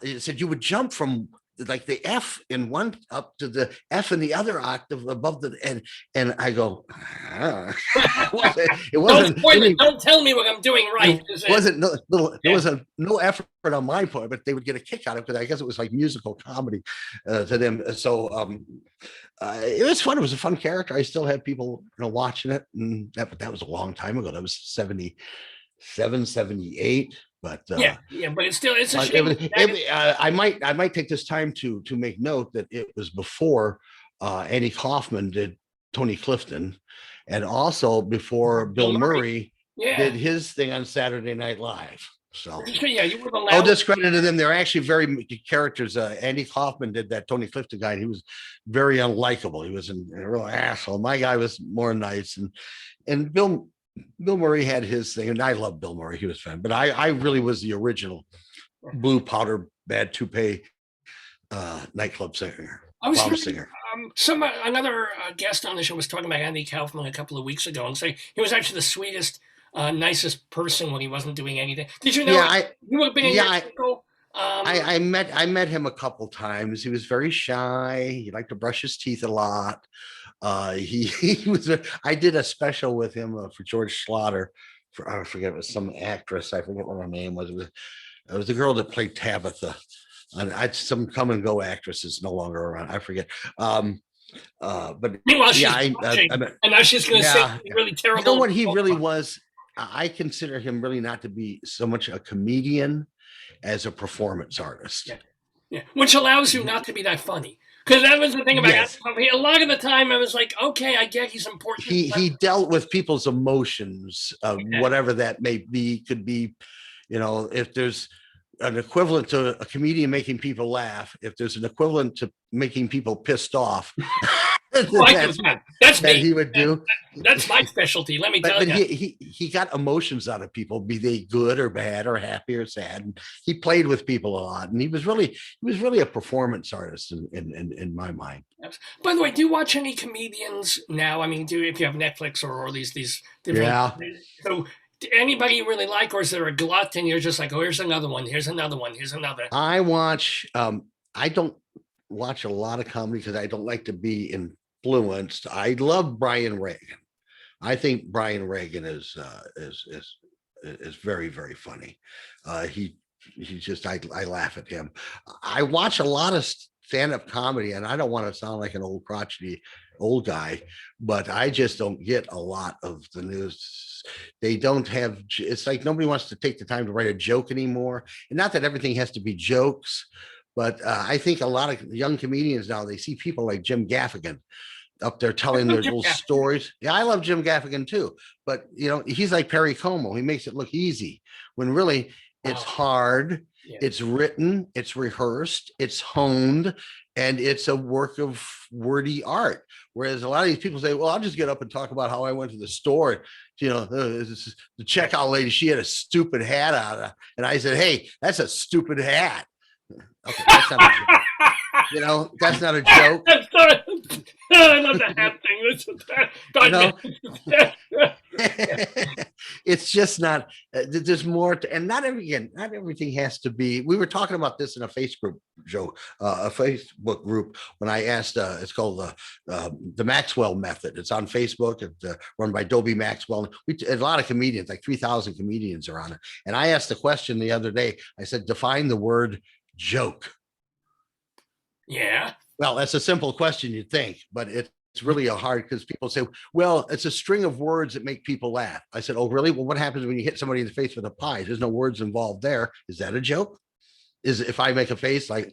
It said you would jump from like the F in one up to the F in the other octave above the, and I go, it wasn't. Don't tell me what I'm doing right. It wasn't there was no effort on my part, but they would get a kick out of it because I guess it was like musical comedy to them. So it was fun. It was a fun character. I still have people watching it, and that was a long time ago. That was 77, 78. But but it's a shame. I might take this time to make note that it was before Andy Kaufman did Tony Clifton, and also before Bill Murray did his thing on Saturday Night Live. So you were the no discredit to them. They're actually very good characters. Andy Kaufman did that Tony Clifton guy, and he was very unlikable. He was a real asshole. My guy was more nice, and Bill Murray had his thing, and I love Bill Murray. He was fun, but I really was the original blue powder, bad toupee nightclub singer. Another guest on the show was talking about Andy Kaufman a couple of weeks ago and saying he was actually the sweetest, nicest person when he wasn't doing anything. Did you know you would have been in your circle? I met him a couple times. He was very shy. He liked to brush his teeth a lot. He was. I did a special with him for George Slaughter. I forget, it was some actress. I forget what her name was. It was the girl that played Tabitha. And some come and go actresses no longer around. I forget. But and now she's going to say really terrible. You know what he really was? I consider him really not to be so much a comedian as a performance artist. Which allows you not to be that funny. Because that was the thing about a lot of the time I was like, okay, I get he's important. He dealt with people's emotions, whatever that may be. Could be, if there's an equivalent to a comedian making people laugh, if there's an equivalent to making people pissed off, Oh, I do that. That's that me. he would do. That's my specialty. Let me tell But you. he got emotions out of people, be they good or bad or happy or sad. And he played with people a lot, and he was really a performance artist in my mind. By the way, do you watch any comedians now? I mean, if you have Netflix or these different? Yeah. So, anybody you really like, or is there a glut and you're just like, oh, here's another one, here's another one, here's another? I watch. I don't watch a lot of comedy because I don't like to be influenced. I love Brian Regan. I think Brian Regan is very, very funny. He just I laugh at him. I watch a lot of stand-up comedy, and I don't want to sound like an old crotchety old guy, but I just don't get a lot of the news. They don't have. It's like nobody wants to take the time to write a joke anymore, and not that everything has to be jokes, but I think a lot of young comedians now, they see people like Jim Gaffigan up there telling their little stories. Yeah, I love Jim Gaffigan too, but he's like Perry Como. He makes it look easy when really it's hard. Yeah. It's written, it's rehearsed, it's honed, and it's a work of wordy art. Whereas a lot of these people say, well, I'll just get up and talk about how I went to the store. The checkout lady, she had a stupid hat on. And I said, hey, that's a stupid hat. Okay, that's not a joke. That's not a joke. I love the hat thing. It's just not. There's more to, and not everything has to be. We were talking about this in a Facebook group when I asked. It's called the Maxwell Method. It's on Facebook. It's run by Dobie Maxwell. A lot of comedians, like 3,000 comedians, are on it. And I asked the question the other day. I said, define the word joke. Yeah. Well, that's a simple question, you'd think, but it's really a hard, because people say, well, it's a string of words that make people laugh. I said, oh, really? Well, what happens when you hit somebody in the face with a pie? There's no words involved there. Is that a joke? If I make a face like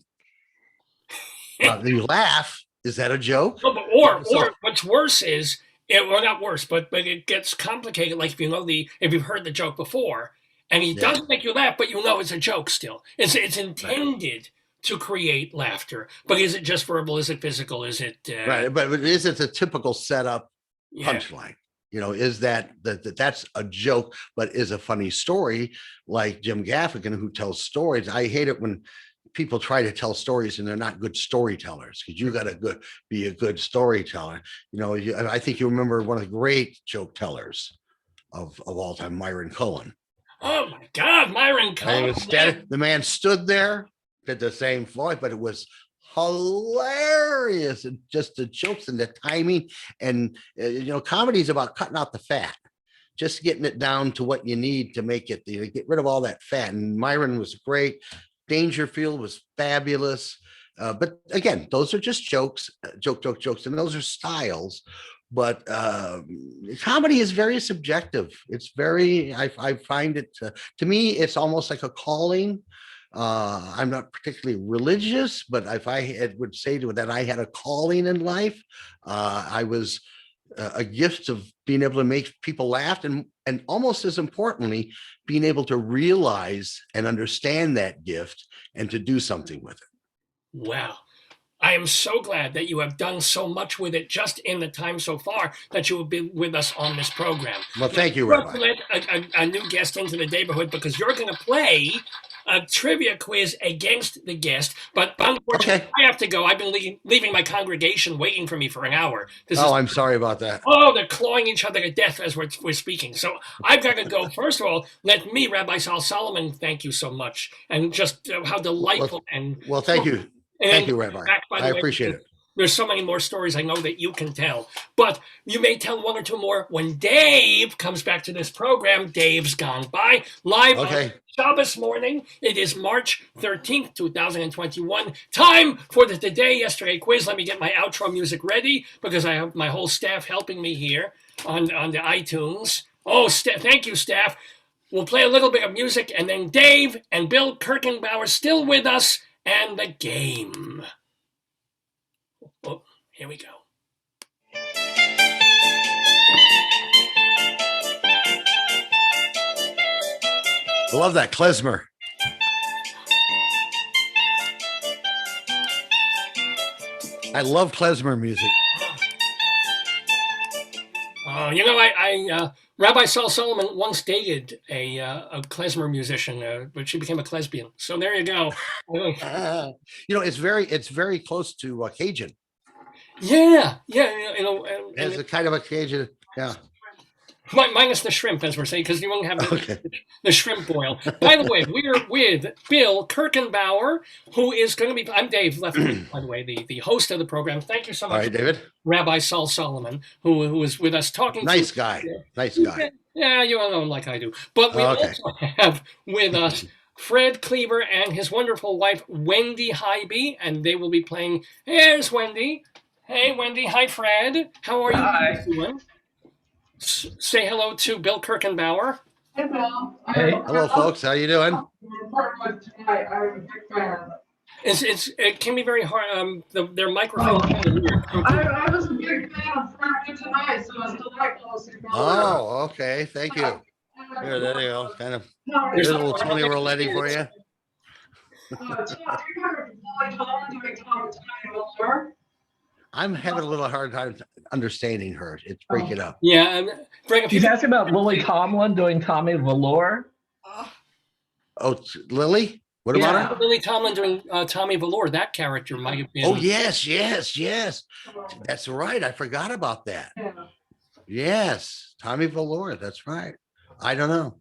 you laugh, is that a joke? No, or what's worse is not worse, but it gets complicated. Like if you've heard the joke before, and he doesn't make you laugh, but it's a joke still. It's intended to create laughter, but is it just verbal? Is it physical? Is it right? But is it a typical setup punchline? Is that's a joke, but is a funny story, like Jim Gaffigan, who tells stories. I hate it when people try to tell stories and they're not good storytellers, because you got to be a good storyteller. I think you remember one of the great joke tellers of all time, Myron Cohen. Oh my God, Myron Cohen! The man stood there, did the same voice, but it was hilarious, and just the jokes and the timing. And comedy is about cutting out the fat, just getting it down to what you need to make it. Get rid of all that fat. And Myron was great. Dangerfield was fabulous. But again, those are just jokes, jokes, and those are styles. But comedy is very subjective. It's very. I find it to me, it's almost like a calling. I'm not particularly religious, but if I would say that I had a calling in life, I was a gift of being able to make people laugh, and almost as importantly, being able to realize and understand that gift and to do something with it. Wow. I am so glad that you have done so much with it just in the time so far that you have been with us on this program. Well, thank you, Rabbi. Let a new guest into the Daverhood, because you're going to play a trivia quiz against the guest. But unfortunately, I have to go. I've been leaving my congregation waiting for me for an hour. I'm sorry about that. Oh, they're clawing each other to death as we're speaking. So I've got to go. First of all, let me, Rabbi Sal Solomon, thank you so much. And just how delightful. Well, thank you. Thank you, Rabbi. I appreciate it. There's so many more stories I know that you can tell. But you may tell one or two more when Dave comes back to this program. Dave's Gone By, live on Shabbos morning. It is March 13th, 2021. Time for the Today Yesterday quiz. Let me get my outro music ready, because I have my whole staff helping me here on the iTunes. Oh, thank you, staff. We'll play a little bit of music, and then Dave and Bill Kirchenbauer still with us, and the game. Oh, here we go. I love that klezmer. I love klezmer music. Rabbi Saul Solomon once dated a klezmer musician, but she became a lesbian. So there you go. It's very close to Cajun. Yeah. It's a kind of a Cajun. Yeah. Minus the shrimp, as we're saying, because you won't have the shrimp boil. By the way, we're with Bill Kirchenbauer, who is going to be. I'm Dave Lefferts, by the way, the host of the program. Thank you so much, all right, David. Rabbi Saul Solomon, who is with us talking. Nice guy. Yeah, you all know him like I do. But we also have with us Fred Cleaver and his wonderful wife, Wendy Highby, and they will be playing. Here's Wendy. Hey, Wendy. Hi, Fred. How are you? Hi. Doing? Say hello to Bill Kirchenbauer. Hey, Bill. Hey. Hello, folks. How you doing? I'm a big fan. It can be very hard. Their microphone. I was a big fan of Frendy tonight, so it's delightful to see both. Oh, okay. Thank you. Here, there you go. Kind of. Here's a little Tony Roletti for you. I'm having a little hard time understanding her. It's breaking up. Yeah, He's asking about Lily Tomlin doing Tommy Velour. Oh, Lily? What about her? Lily Tomlin doing Tommy Velour. That character might have been. Oh, yes. That's right. I forgot about that. Yes, Tommy Velour. That's right. I don't know.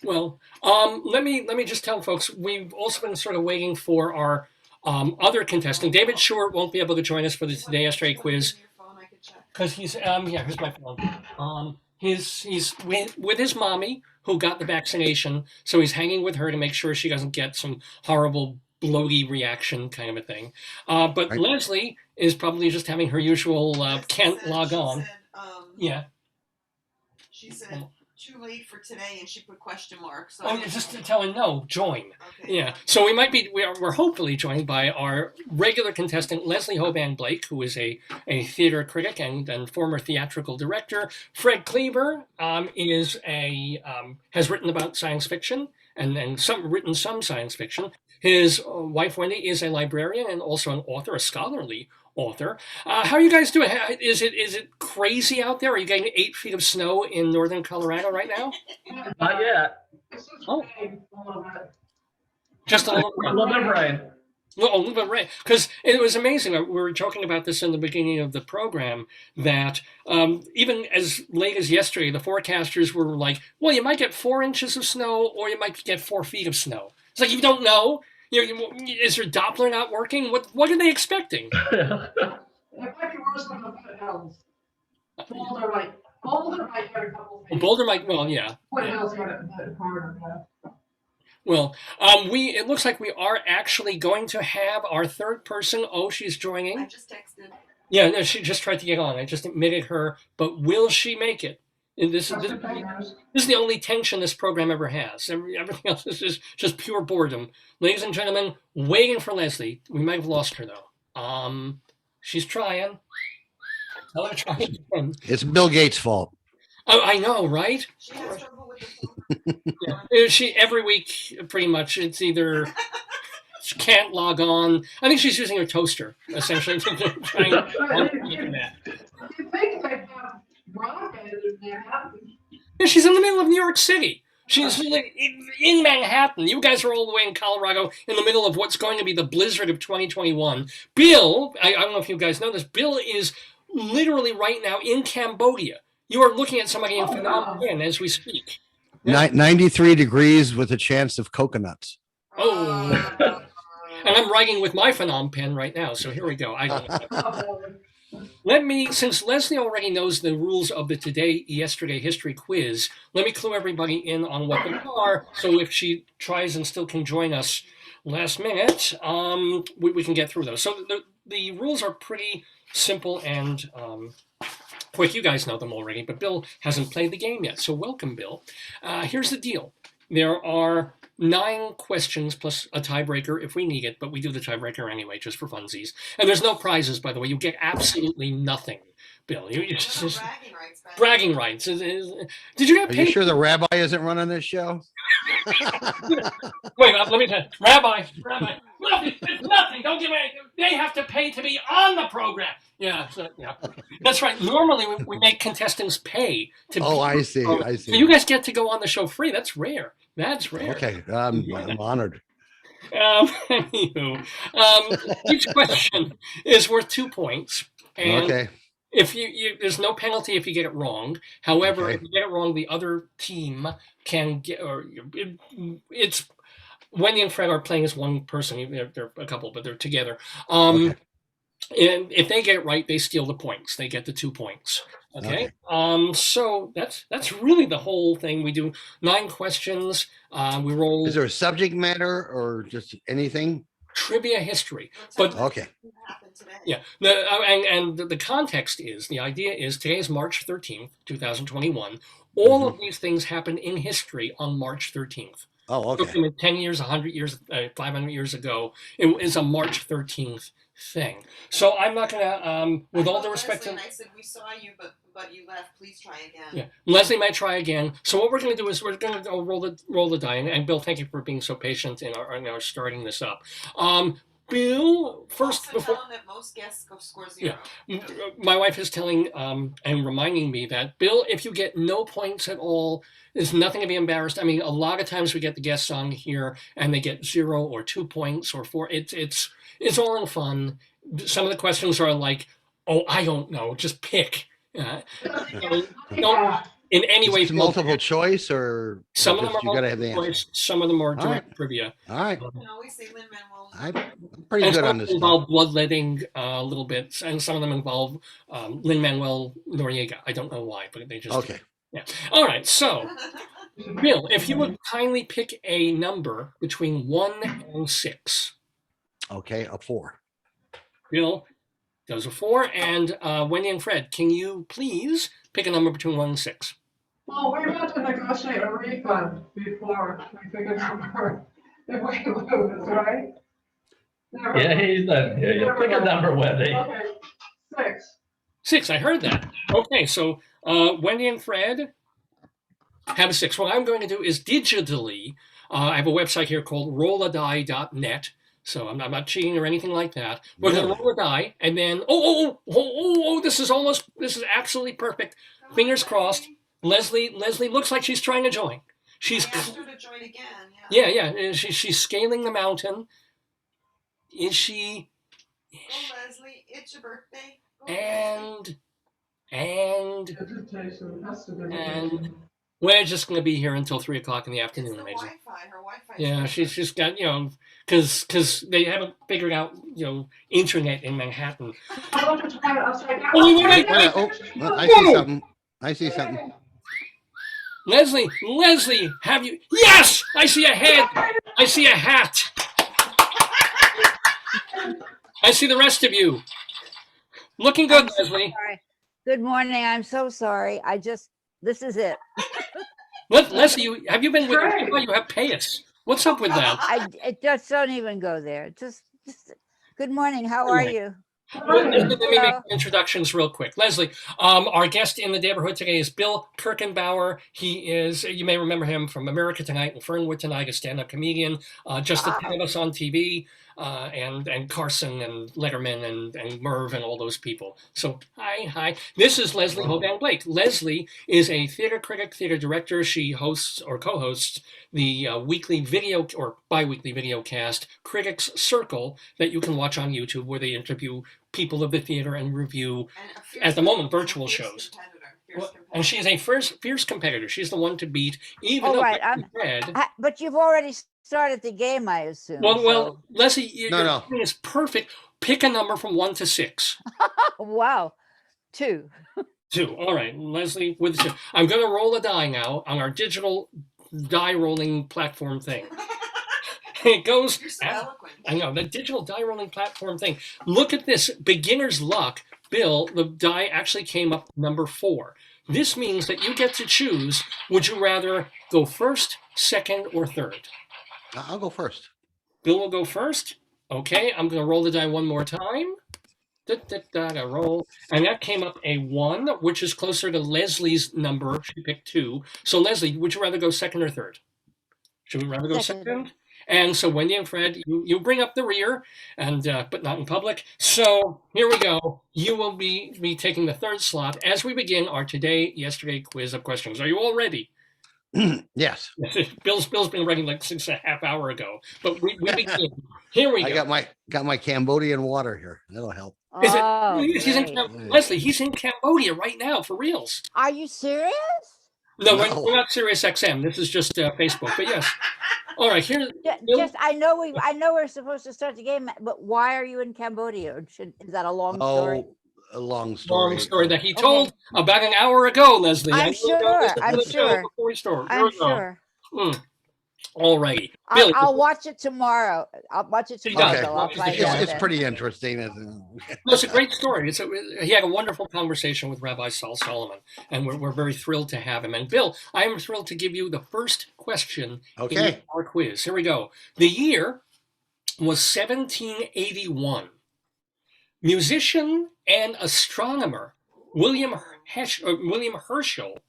Well, let me just tell folks, we've also been sort of waiting for our other contestant. David Short won't be able to join us for the Today Yesterday quiz because he's here's my phone. He's with his mommy who got the vaccination, so he's hanging with her to make sure she doesn't get some horrible bloaty reaction kind of a thing. But right. Leslie is probably just having her usual can't log on. She said too late for today, and she put question marks. So just to tell her no, join. Okay. Yeah. So we might be we're hopefully joined by our regular contestant Leslie Hoban Blake, who is a theater critic and former theatrical director. Fred Cleaver has written about science fiction and written some science fiction. His wife Wendy is a librarian and also an author, a scholarly author. How are you guys doing? Is it crazy out there? Are you getting 8 feet of snow in northern Colorado right now? Not yet. Oh. Just a little bit of rain. A little bit of rain. Because it was amazing. We were talking about this in the beginning of the program that even as late as yesterday, the forecasters were like, well, you might get 4 inches of snow or you might get 4 feet of snow. It's like, you don't know. Is your Doppler not working? What are they expecting? It might be worse than the foothills. Boulder might get a couple feet. Boulder might, well, yeah. Foothills get a bit harder. Well, it looks like we are actually going to have our third person. Oh, she's joining. I just texted. Yeah, no, she just tried to get on. I just admitted her, but will she make it? And this is the only tension this program ever has. Everything else is just pure boredom. Ladies and gentlemen, waiting for Leslie. We might have lost her though. She's trying. Tell her to try again. It's Bill Gates' fault. Oh, I know, right? She has trouble with the phone. She every week pretty much. It's either she can't log on. I think she's using her toaster essentially to try and that. Yeah, she's in the middle of New York City. She's like in Manhattan. You guys are all the way in Colorado in the middle of what's going to be the blizzard of 2021. Bill, I don't know if you guys know this, Bill is literally right now in Cambodia. You are looking at somebody in Phnom Penh as we speak. 93 degrees with a chance of coconuts. Oh. And I'm writing with my Phnom Penh right now, so here we go. I don't know. Since Leslie already knows the rules of the Today Yesterday History quiz, let me clue everybody in on what they are, so if she tries and still can join us last minute, we can get through those. So the rules are pretty simple and quick. You guys know them already, but Bill hasn't played the game yet, so welcome, Bill. Here's the deal. There are 9 questions plus a tiebreaker if we need it, but we do the tiebreaker anyway, just for funsies. And there's no prizes, by the way. You get absolutely nothing, Bill. You just bragging rights. Bragging rights. Did you get paid? Are you sure the rabbi isn't running this show? Wait, let me tell you. Rabbi, nothing, it's nothing. Don't give me. They have to pay to be on the program. Yeah, yeah, that's right. Normally, we make contestants pay to. Oh, I see. So you guys get to go on the show free. That's rare. That's rare. Okay, I'm honored. Anywho, each question is worth 2 points, and Okay. if you there's no penalty if you get it wrong. However, Okay. if you get it wrong, the other team can get, or it's Wendy and Fred are playing as one person. They're a couple, but they're together. Okay. And if they get it right, they steal the points. They get the 2 points. Okay. So that's really the whole thing. We do 9 questions. We roll. Is there a subject matter or just anything? Trivia history, But but Okay. happened today. yeah, the context is, the idea is, today is March 13th, 2021. All of these things happen in history on March 13th. Oh, okay. 10 years, 100 years, 500 years ago, it is a March 13th thing. So I'm not gonna, with all the respect to, Leslie and I said we saw you, but you left. Please try again. yeah, Leslie might try again. So what we're gonna do is we're gonna roll the die. And Bill, thank you for being so patient in our starting this up. Bill, first Also before. tell them that most guests go score 0. My wife is telling and reminding me that, Bill, if you get no points at all, there's nothing to be embarrassed. I mean, a lot of times we get the guests on here and they get 0 or 2 points or 4. It's all in fun. Some of the questions are like, oh, I don't know, just pick. Don't in any way. It's multiple choice, or Some of them are you gotta have the multiple answer. choice, some of them are All direct trivia. All right. You can always say Lin-Manuel. I'm pretty good on this stuff. Involve bloodletting a little bit, and some of them involve Lin-Manuel Noriega. I don't know why, but they just. Okay. Yeah. All right. So, Bill, if you would kindly pick a number between 1 and 6. Okay, a 4. Bill does a 4, and Wendy and Fred, can you please pick a number between 1 and 6? Well, we had to negotiate a refund before we pick a number if we lose, right? Yeah, he's done. Yeah, you pick a number, Wendy. Okay, 6. 6. I heard that. Okay, so Wendy and Fred have a 6. What I'm going to do is digitally, I have a website here called rolladie.net. So I'm not cheating or anything like that. We're going to roll a die, and then, this is absolutely perfect. Fingers crossed. Leslie looks like she's trying to join. She's I asked her to join again. Yeah. yeah. She's scaling the mountain. Is she? Go, Leslie. It's your birthday. Go, And Vegetation has to be. and we're just going to be here until 3 o'clock in the afternoon. It's the Amazing. Wi-Fi. Her Wi-Fi. Yeah, she's got, because they haven't figured out, internet in Manhattan. I want to try it upside down. Oh, wait. Oh, I see something. I see something. Leslie, have you? Yes, I see a head. I see a hat. I see the rest of you. Looking good, I'm so Leslie. sorry. Good morning. I'm so sorry. This is it. Leslie, have you been with us? You have Payas. What's up with that? I just don't even go there. Just good morning. How are you? Let me make Hello. introductions real quick. Leslie, our guest in the Daverhood today is Bill Kirchenbauer. He is, you may remember him from America Tonight and Fernwood Tonight, a stand-up comedian. Just the 10 of us on TV, and Carson and Letterman and Merv and all those people. So, hi. This is Leslie Hoban Blake. Leslie is a theater critic, theater director. She hosts or co-hosts the weekly video or bi-weekly video cast Critics Circle that you can watch on YouTube, where they interview people of the theater and review, at the moment, virtual shows. And she is a fierce competitor. She's the one to beat, even though Fred. But you've already started the game, I assume. Well, Leslie, your No. game is perfect. Pick a number from 1 to 6. Wow. 2. 2. All right, Leslie with the 2. I'm going to roll a die now on our digital die rolling platform thing. It goes. You're so eloquent. I know, the digital die rolling platform thing. Look at this, beginner's luck. Bill, the die actually came up number 4. This means that you get to choose, would you rather go first, second, or third? I'll go first. Bill will go first. Okay, I'm going to roll the die one more time. I roll. And that came up a 1, which is closer to Leslie's number. She picked 2. So Leslie, would you rather go second or third? Should we rather go Second. second? And so Wendy and Fred, you bring up the rear, and but not in public. So here we go. You will be taking the third slot as we begin our today, yesterday quiz of questions. Are you all ready? Yes. Bill's been ready like 6.5 hours ago, but we begin. Here we I go. got my Cambodian water here. That'll help. Is it? Oh, He's in great. Leslie. He's in Cambodia right now for reals. Are you serious? No, No. we're not Sirius XM. This is just Facebook. But yes. All right. Here. Bill- Just I know we're supposed to start the game, but why are you in Cambodia? Or is that a long story? Oh, a long story. Long story that he told about an hour ago, Leslie. I'm I sure, know this I'm before the show, sure. before we start. Here I'm we go. sure. All righty. Bill, I'll watch it tomorrow. I'll watch it tomorrow. Okay. Bill. I'll It's find the show. out It's then. pretty interesting. it's a great story. He had a wonderful conversation with Rabbi Saul Solomon, and we're very thrilled to have him. And Bill, I am thrilled to give you the first question in our quiz. Here we go. The year was 1781. Musician and astronomer William Herschel,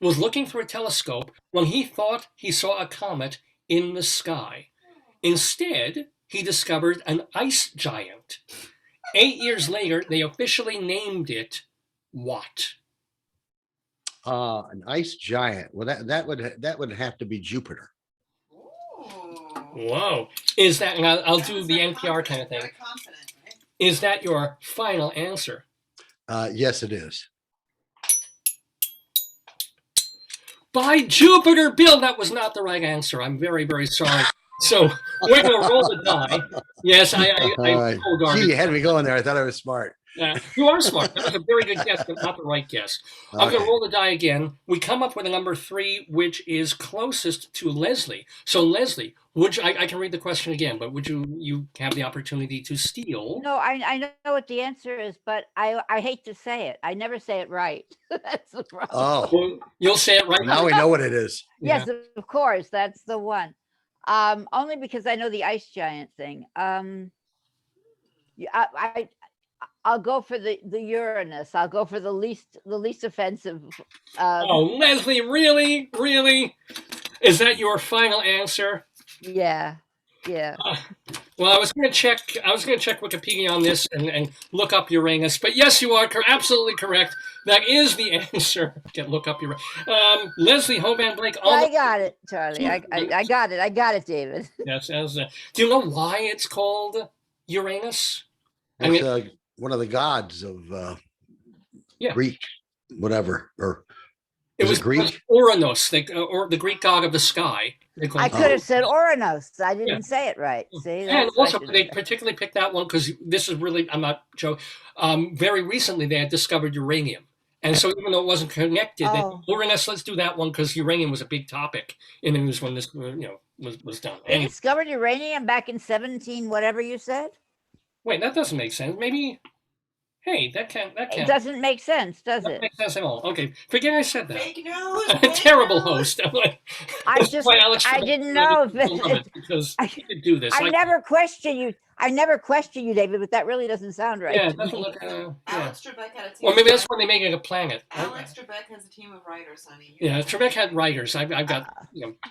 was looking through a telescope when he thought he saw a comet in the sky. Instead, he discovered an ice giant. 8 years later, they officially named it what? An ice giant. Well, that would have to be Jupiter. Whoa. Is that, and I'll do the NPR kind of thing. Very confident, right? Is that your final answer? Yes, it is. By Jupiter, Bill, that was not the right answer. I'm very, very sorry. So we're going to roll the die. Yes, I Gee, you had me going there. I thought I was smart. You are smart. That was a very good guess, but not the right guess. I'm going to roll the die again. We come up with a number 3, which is closest to Leslie. So Leslie, I can read the question again, but would you have the opportunity to steal? No, I know what the answer is, but I hate to say it. I never say it right. That's the problem. Oh, Well, you'll say it right now we know what it is. Yes, of course, that's the one. Only because I know the ice giant thing. I'll go for the Uranus. I'll go for the least offensive. Oh, Leslie, really? Is that your final answer? Yeah. Well, I was going to check Wikipedia on this and look up Uranus, but yes, you are absolutely correct. That is the answer. Look up Uranus. Leslie Hoban Blake. I got it, Charlie. I got it. I got it, David. Yes. Do you know why it's called Uranus? It's one of the gods of Greek, whatever, or it was Greek. Uranus, or the Greek god of the sky. I could have said Uranus. I didn't say it right. See, and also they particularly picked that one because this is really, I'm not joking. Very recently they had discovered uranium, and so even though it wasn't connected, Uranus, let's do that one because uranium was a big topic in the news when this was done. They discovered uranium back in 17, whatever you said. Wait, that doesn't make sense. Maybe. Hey, that can't. It doesn't make sense, does That it? makes sense at all. Okay, forget I said that. Fake news. I'm a terrible host. I'm like, I I didn't know because you could do this. I never question you. I never question you, David, but that really doesn't sound right. Yeah, it doesn't look. Alex Trebek had a team. Or maybe that's when they make it a planet. Alex Trebek has a team of writers, honey. Yeah, Trebek had writers. I've got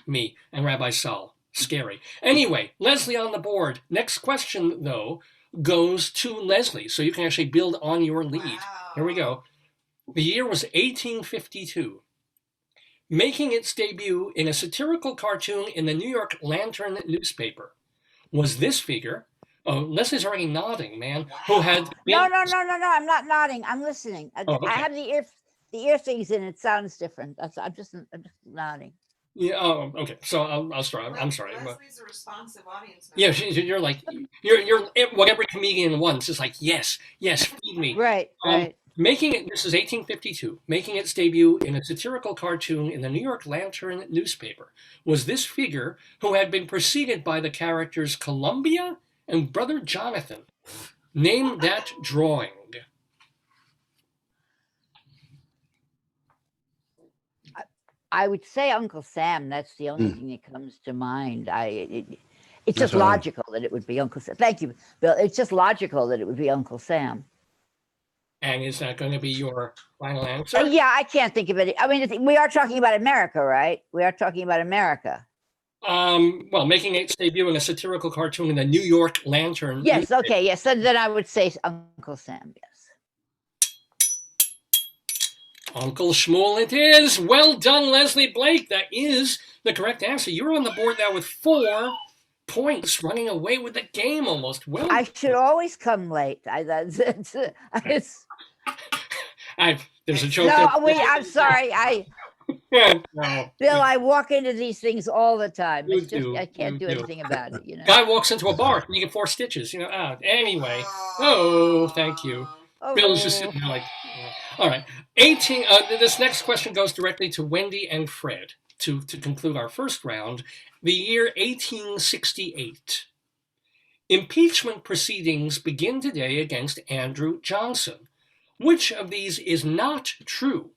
me and Rabbi Saul. Scary. Anyway, Leslie on the board. Next question though goes to Leslie, so you can actually build on your lead. Wow. Here we go. The year was 1852. Making its debut in a satirical cartoon in the New York Lantern newspaper was this figure. Oh, Leslie's already nodding, man. Wow. Who had been... No, I'm not nodding. I'm listening. Okay. I have the ear things in. It sounds different. I'm just nodding. Yeah. Oh, okay. So I'll start. I'm sorry. Leslie's a responsive audience member. Yeah, you're like you're what every comedian wants. It's like yes, feed me. Right. Making it. This is 1852. Making its debut in a satirical cartoon in the New York Lantern newspaper was this figure who had been preceded by the characters Columbia and Brother Jonathan. Name that drawing. I would say Uncle Sam. That's the only thing that comes to mind. It's just logical that it would be Uncle Sam. Thank you, Bill. It's just logical that it would be Uncle Sam. And is that going to be your final answer? Yeah, I can't think of it. I mean, we are talking about America, right? We are talking about America. Well, making its debut in a satirical cartoon in the New York Lantern. Yes, okay, yes. Then I would say Uncle Sam, yes. Uncle Shmuel it is. Well done, Leslie Blake. That is the correct answer. You're on the board now with 4 points, running away with the game almost. Well, I should always come late. There's a joke. No, wait, I'm sorry. No. Bill, I walk into these things all the time. You It's just do, I can't you do do. anything about it, you know. Guy walks into a bar, you get 4 stitches, Anyway. Oh, thank you. Oh, Bill's just sitting there like, all right. 18. This next question goes directly to Wendy and Fred to conclude our first round. The year 1868. Impeachment proceedings begin today against Andrew Johnson. Which of these is not true?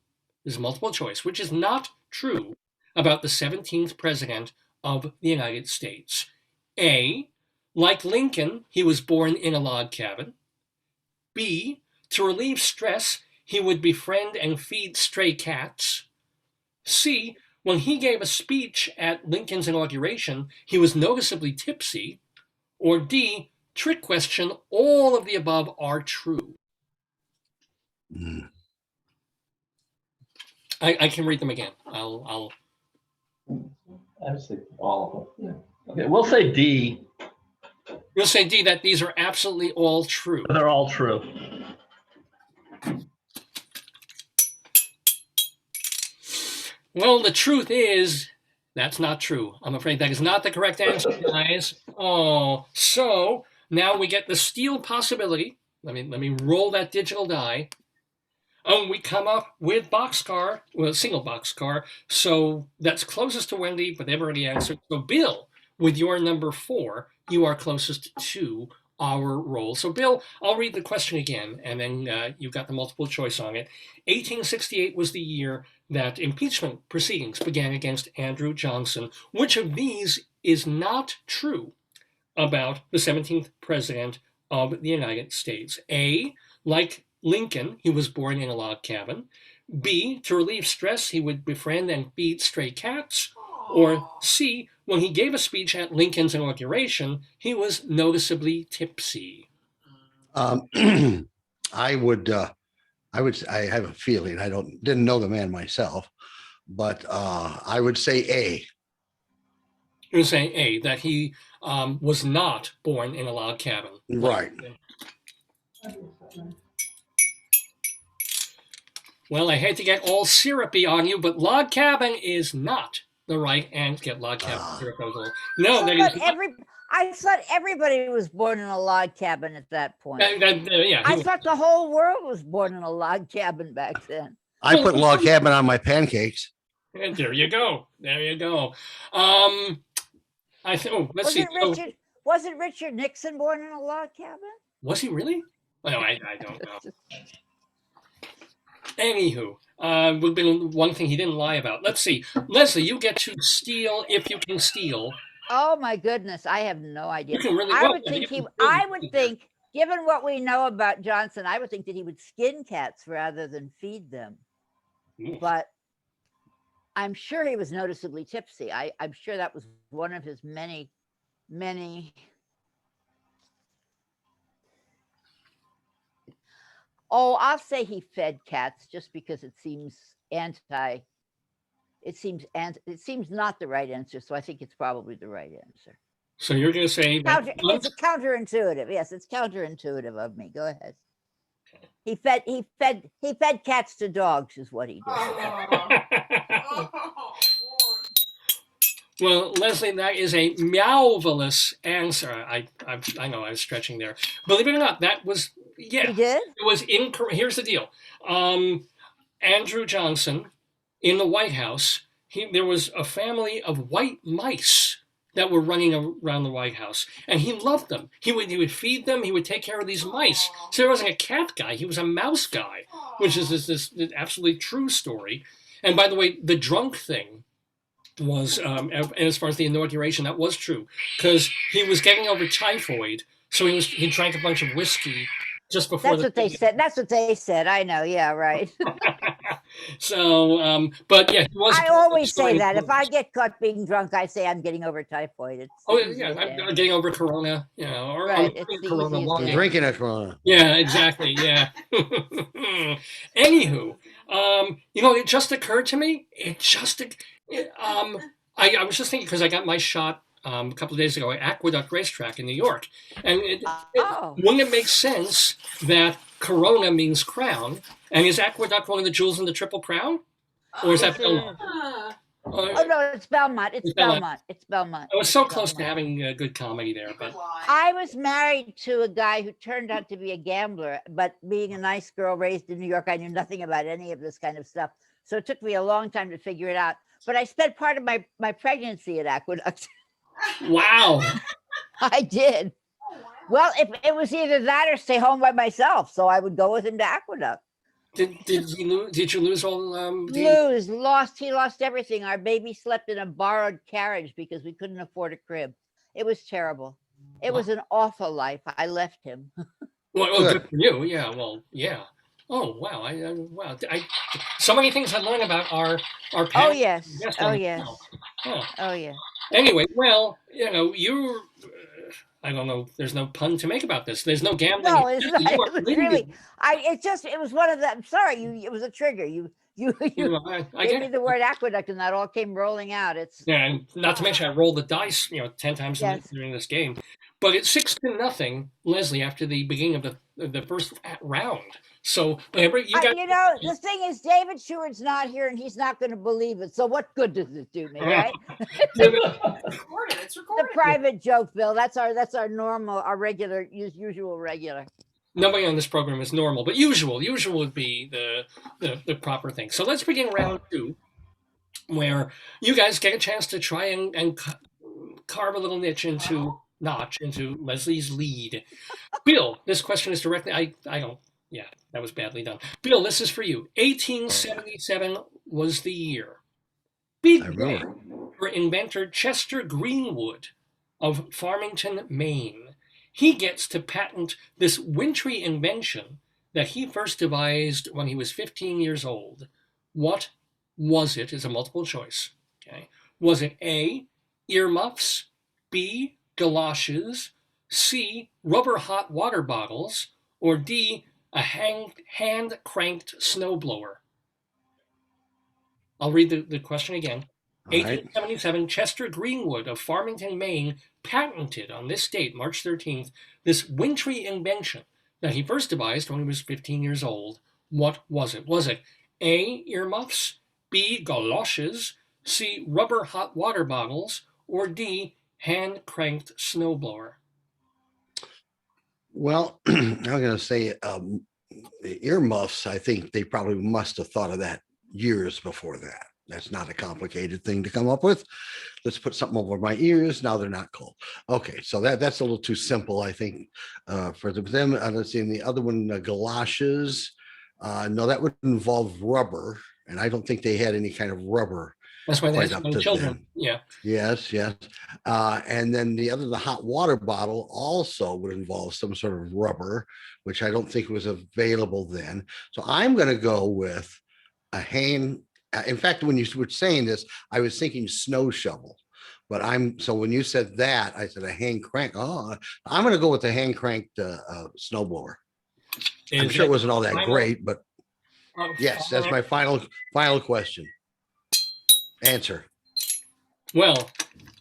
There's multiple choice. Which is not true about the 17th president of the United States? A, like Lincoln, he was born in a log cabin. B, to relieve stress, he would befriend and feed stray cats. C, when he gave a speech at Lincoln's inauguration, he was noticeably tipsy. Or D, trick question, all of the above are true. I can read them again. I'll I would say all of them. Yeah. Okay, we'll say D. You'll say D, that these are absolutely all true. They're all true. Well, the truth is, that's not true. I'm afraid that is not the correct answer, guys. Oh, so now we get the steal possibility. Let me roll that digital die. We come up with boxcar, well, single boxcar. So that's closest to Wendy, but they've already answered. So Bill, with your number 4, you are closest to our roll. So Bill, I'll read the question again, and then you've got the multiple choice on it. 1868 was the year that impeachment proceedings began against Andrew Johnson. Which of these is not true about the 17th president of the United States? A, like Lincoln, he was born in a log cabin. B, to relieve stress, he would befriend and feed stray cats. Or C, when he gave a speech at Lincoln's inauguration, he was noticeably tipsy. I have a feeling, didn't know the man myself, but I would say A. You're saying A, that he was not born in a log cabin. Right. Well, I hate to get all syrupy on you, but log cabin is not the right answer. Get log cabin syrup. No, that is not. I thought everybody was born in a log cabin at that point. Yeah, I thought the whole world was born in a log cabin back then. I put log cabin on my pancakes. And there you go. There you go. Let's see. Wasn't Richard Nixon born in a log cabin? Was he really? No, I don't know. Anywho, would have been one thing he didn't lie about. Let's see. Leslie, you get to steal if you can steal. Oh my goodness, I have no idea. Really I would think, given what we know about Johnson, I would think that he would skin cats rather than feed them. But I'm sure he was noticeably tipsy. I'm sure that was one of his many. Oh, I'll say he fed cats just because it seems not the right answer. So I think it's probably the right answer. So you're going to say it's counterintuitive. Yes, it's counterintuitive of me. Go ahead. He fed cats to dogs is what he did. Well, Leslie, that is a meowvelous answer. I know I was stretching there. Believe it or not, that was He did? It was incorrect. Here's the deal. Andrew Johnson in the White House, there was a family of white mice that were running around the White House, and he loved them. He would feed them. He would take care of these mice. So he wasn't a cat guy. He was a mouse guy, which is this absolutely true story. And by the way, the drunk thing was, as far as the inauguration, that was true because he was getting over typhoid. So he drank a bunch of whiskey just before. That's what they said. That's what they said. I know. Yeah, right. So, but yeah, he was. I always say story- that. If I get caught being drunk, I say I'm getting over typhoid. It's Oh easy yeah, to I'm handle. getting over Corona, or Right, I'm it's drinking the Corona easiest long I'm thing. drinking a Corona. Yeah, exactly. Yeah. Anywho, it just occurred to me. I was just thinking because I got my shot a couple of days ago at Aqueduct Racetrack in New York, and Oh. wouldn't it make sense that Corona means crown, and is Aqueduct one of the jewels in the Triple Crown, or is Yes, that it Belmont? is. Ah. Oh no, it's Belmont. It's It's Belmont. Belmont. It's Belmont. I was It's so close to Belmont. having good comedy there, You but could lie. I was married to a guy who turned out to be a gambler, but being a nice girl raised in New York, I knew nothing about any of this kind of stuff. So it took me a long time to figure it out. But I spent part of my pregnancy at Aqueduct. wow. I did. Well, if it was either that or stay home by myself, so I would go with him to Aqueduct. Did you lose all Lost. He lost everything. Our baby slept in a borrowed carriage because we couldn't afford a crib. It was terrible. It was an awful life. I left him. Well, good for you. Yeah. Well, yeah. Oh wow! Wow! So many things I learned about our Oh past. yes. guest Oh on the yes. show. Huh. Oh yeah. Anyway, well, you. I don't know. There's no pun to make about this. There's no gambling. No, it's not. You are It was leading really. It was one of the. I'm sorry. It was a trigger. You I gave get me it. the word aqueduct, and that all came rolling out. It's Yeah, and not to mention I rolled the dice, 10 times Yes. during this game. But it's 6-0, Leslie, after the beginning of the first round. So, whenever you got, the thing is, David Sheward's not here, and he's not going to believe it. So what good does it do me, right? It's recorded. It's The recorded. private joke, Bill. That's our normal, our regular, usual regular. nobody on this program is normal, but usual would be the proper thing. So let's begin round 2, where you guys get a chance to try and carve a little notch into Leslie's lead. Bill, this question is directly. I don't. Yeah, that was badly done. Bill, this is for you. 1877 was the year. Big I day remember. for inventor Chester Greenwood of Farmington, Maine. He gets to patent this wintry invention that he first devised when he was 15 years old. What was it? Is a multiple choice. Okay. Was it A, earmuffs, B, galoshes, C, rubber hot water bottles, or D, a hand-cranked snowblower? I'll read the question again. All right. 1877, Chester Greenwood of Farmington, Maine, patented on this date, March 13th, this wintry invention that he first devised when he was 15 years old. What was it? Was it A, earmuffs, B, galoshes, C, rubber hot water bottles, or D, hand-cranked snowblower? Well, I'm going to say the earmuffs. I think they probably must have thought of that years before that. That's not a complicated thing to come up with. Let's put something over my ears. Now they're not cold. Okay, so that's a little too simple, I think, for them. Let's see, and the other one, galoshes. No, that would involve rubber, and I don't think they had any kind of rubber. That's why they Quite have up young to children. them. Yeah. Yes. And then the hot water bottle also would involve some sort of rubber, which I don't think was available then. So I'm going to go with a hand. In fact, when you were saying this, I was thinking snow shovel. But so when you said that, I said a hand crank. Oh, I'm going to go with the hand cranked snowblower. I'm sure it wasn't all that great, but yes, that's my final question. Answer. Well,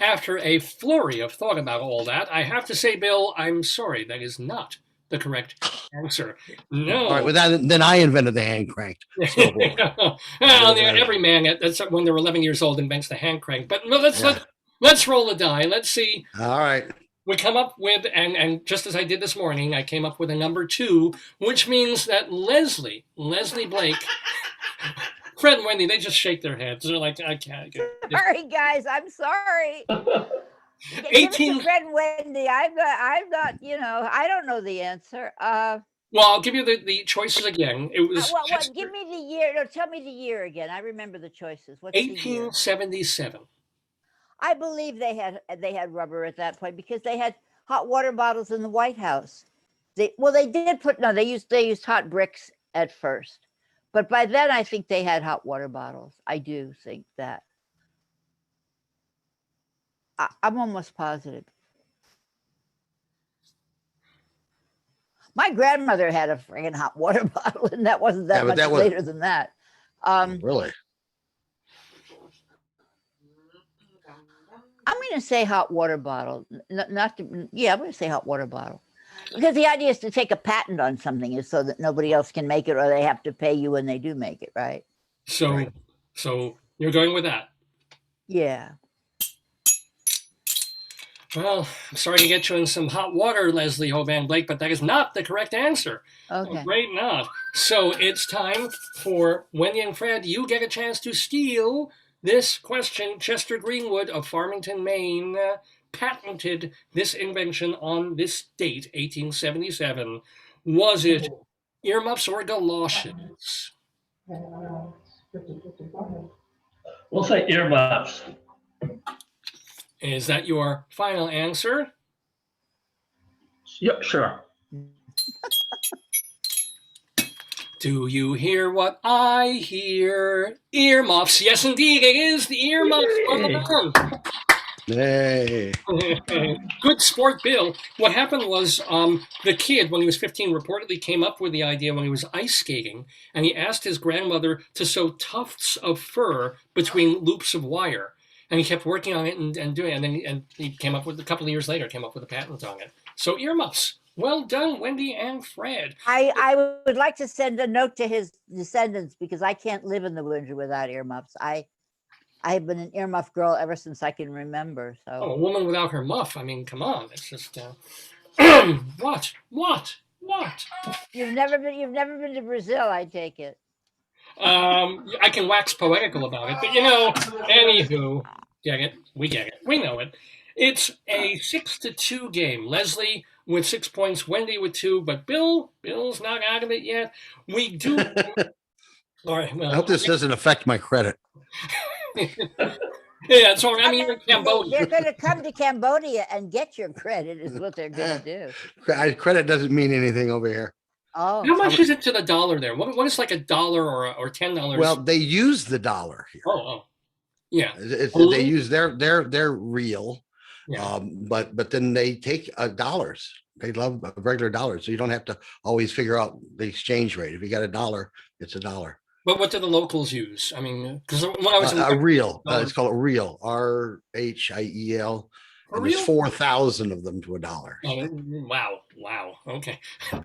after a flurry of thought about all that, I have to say, Bill, I'm sorry, that is not the correct answer. No. All right, well, then I invented the hand cranked snowblower. Well, every man that's when they're 11 years old invents the hand crank. But let's roll the die. Let's see. All right. We come up with, and just as I did this morning, I came up with a number 2, which means that Leslie Blake. Fred and Wendy, they just shake their heads. They're like, I can't. Sorry, guys. I'm sorry. 18 Give it to Fred and Wendy. I'm not. I don't know the answer. Well, I'll give you the choices again. It was what? Give me the year. No, tell me the year again. I remember the choices. What's 1877. I believe they had rubber at that point because they had hot water bottles in the White House. They used hot bricks at first. But by then, I think they had hot water bottles. I do think that. I'm almost positive. My grandmother had a friggin' hot water bottle, and that wasn't that Yeah, but much that was- later than that. Really? I'm going to say hot water bottle. Not to, yeah, I'm going to say hot water bottle. Because the idea is to take a patent on something is so that nobody else can make it, or they have to pay you when they do make it, right? So, Right. so you're going with that. Yeah. Well, I'm sorry to get you in some hot water, Leslie Hoban Blake, but that is not the correct answer. Okay. Great not. So it's time for Wendy and Fred. You get a chance to steal this question. Chester Greenwood of Farmington, Maine, patented this invention on this date, 1877. Was it earmuffs or galoshes? Go ahead. We'll say earmuffs. Is that your final answer? Yep, sure. Do you hear what I hear? Earmuffs. Yes, indeed, it is the earmuffs. Well done. Hey. Good sport, Bill. What happened was the kid, when he was 15, reportedly came up with the idea when he was ice skating, and he asked his grandmother to sew tufts of fur between loops of wire. And he kept working on it and doing it, and he came up with, a couple of years later, came up with a patent on it. So earmuffs. Well done, Wendy and Fred. I would like to send a note to his descendants because I can't live in the winter without earmuffs. I have been an earmuff girl ever since I can remember. So Oh, a woman without her muff. I mean, come on. It's just what? you've never been to Brazil, I take it. I can wax poetical about it, but you know, anywho, get it? We get it. We know it. It's a 6-2 game. Leslie with 6 points, Wendy with 2, but Bill's not out of it yet. We do. All right. Well, I hope this doesn't affect my credit. Yeah, it's all right. I mean, you're in Cambodia. They're going to come to Cambodia and get your credit is what they're going to do. Credit doesn't mean anything over here. Oh, How much is it to the dollar there? What is like $1 or $10? Well, they use the dollar here. Oh, yeah. They use their real, Yeah. but then they take dollars. They love regular dollars, so you don't have to always figure out the exchange rate. If you got $1, it's $1. But what do the locals use? I mean, because when I was in A real, it's called a real, RHIEL. And there's 4,000 of them to $1. Oh, wow. Okay.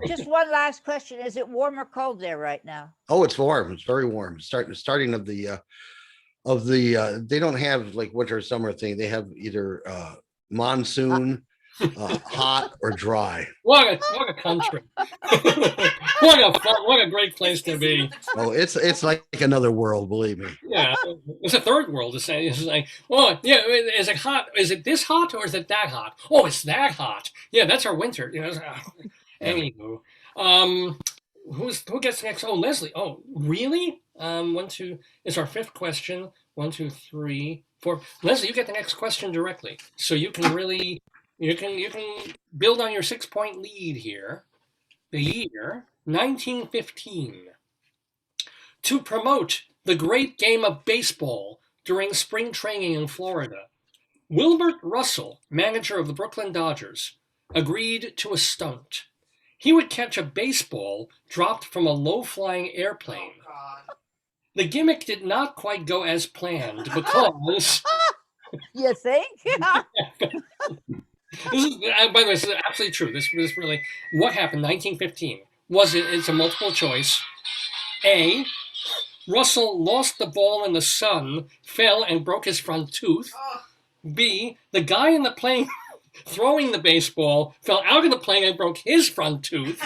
just one last question. Is it warm or cold there right now? Oh, it's warm. It's very warm. Starting of the they don't have like winter or summer thing. They have either monsoon, hot or dry. What a country. what a great place to be. Oh, it's like another world, believe me. Yeah, it's a third world. It's like, oh yeah, is it hot? Is it this hot or is it that hot? Oh, it's that hot. Yeah, that's our winter. You know. Anywho, who gets next? Oh, Leslie. Oh, really? 1, 2. It's our 5th question. 1, 2, 3, 4. Leslie, you get the next question directly, so you can really you can build on your 6-point lead here. The year 1915. To promote the great game of baseball during spring training in Florida, Wilbert Russell, manager of the Brooklyn Dodgers, agreed to a stunt. He would catch a baseball dropped from a low-flying airplane. Oh, God. The gimmick did not quite go as planned because You think? this is, by the way, this is absolutely true. This really, what happened? 1915. Was it? It's a multiple choice. A. Russell lost the ball in the sun, fell and broke his front tooth. Oh, B. The guy in the plane throwing the baseball fell out of the plane and broke his front tooth.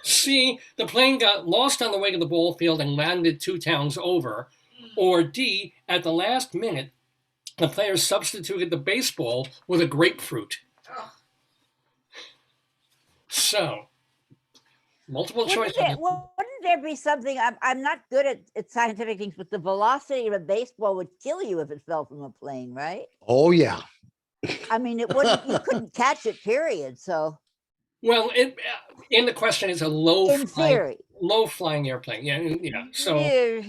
C. The plane got lost on the way to the ball field and landed 2 towns over. Or D. At the last minute, the players substituted the baseball with a grapefruit. oh. So, multiple choice. Wouldn't there be something? I'm not good at scientific things, but the velocity of a baseball would kill you if it fell from a plane, right? Oh yeah. I mean, it wouldn't. You couldn't catch it. Period. So Well, in the question is a In theory. low flying airplane. Yeah. So Yeah.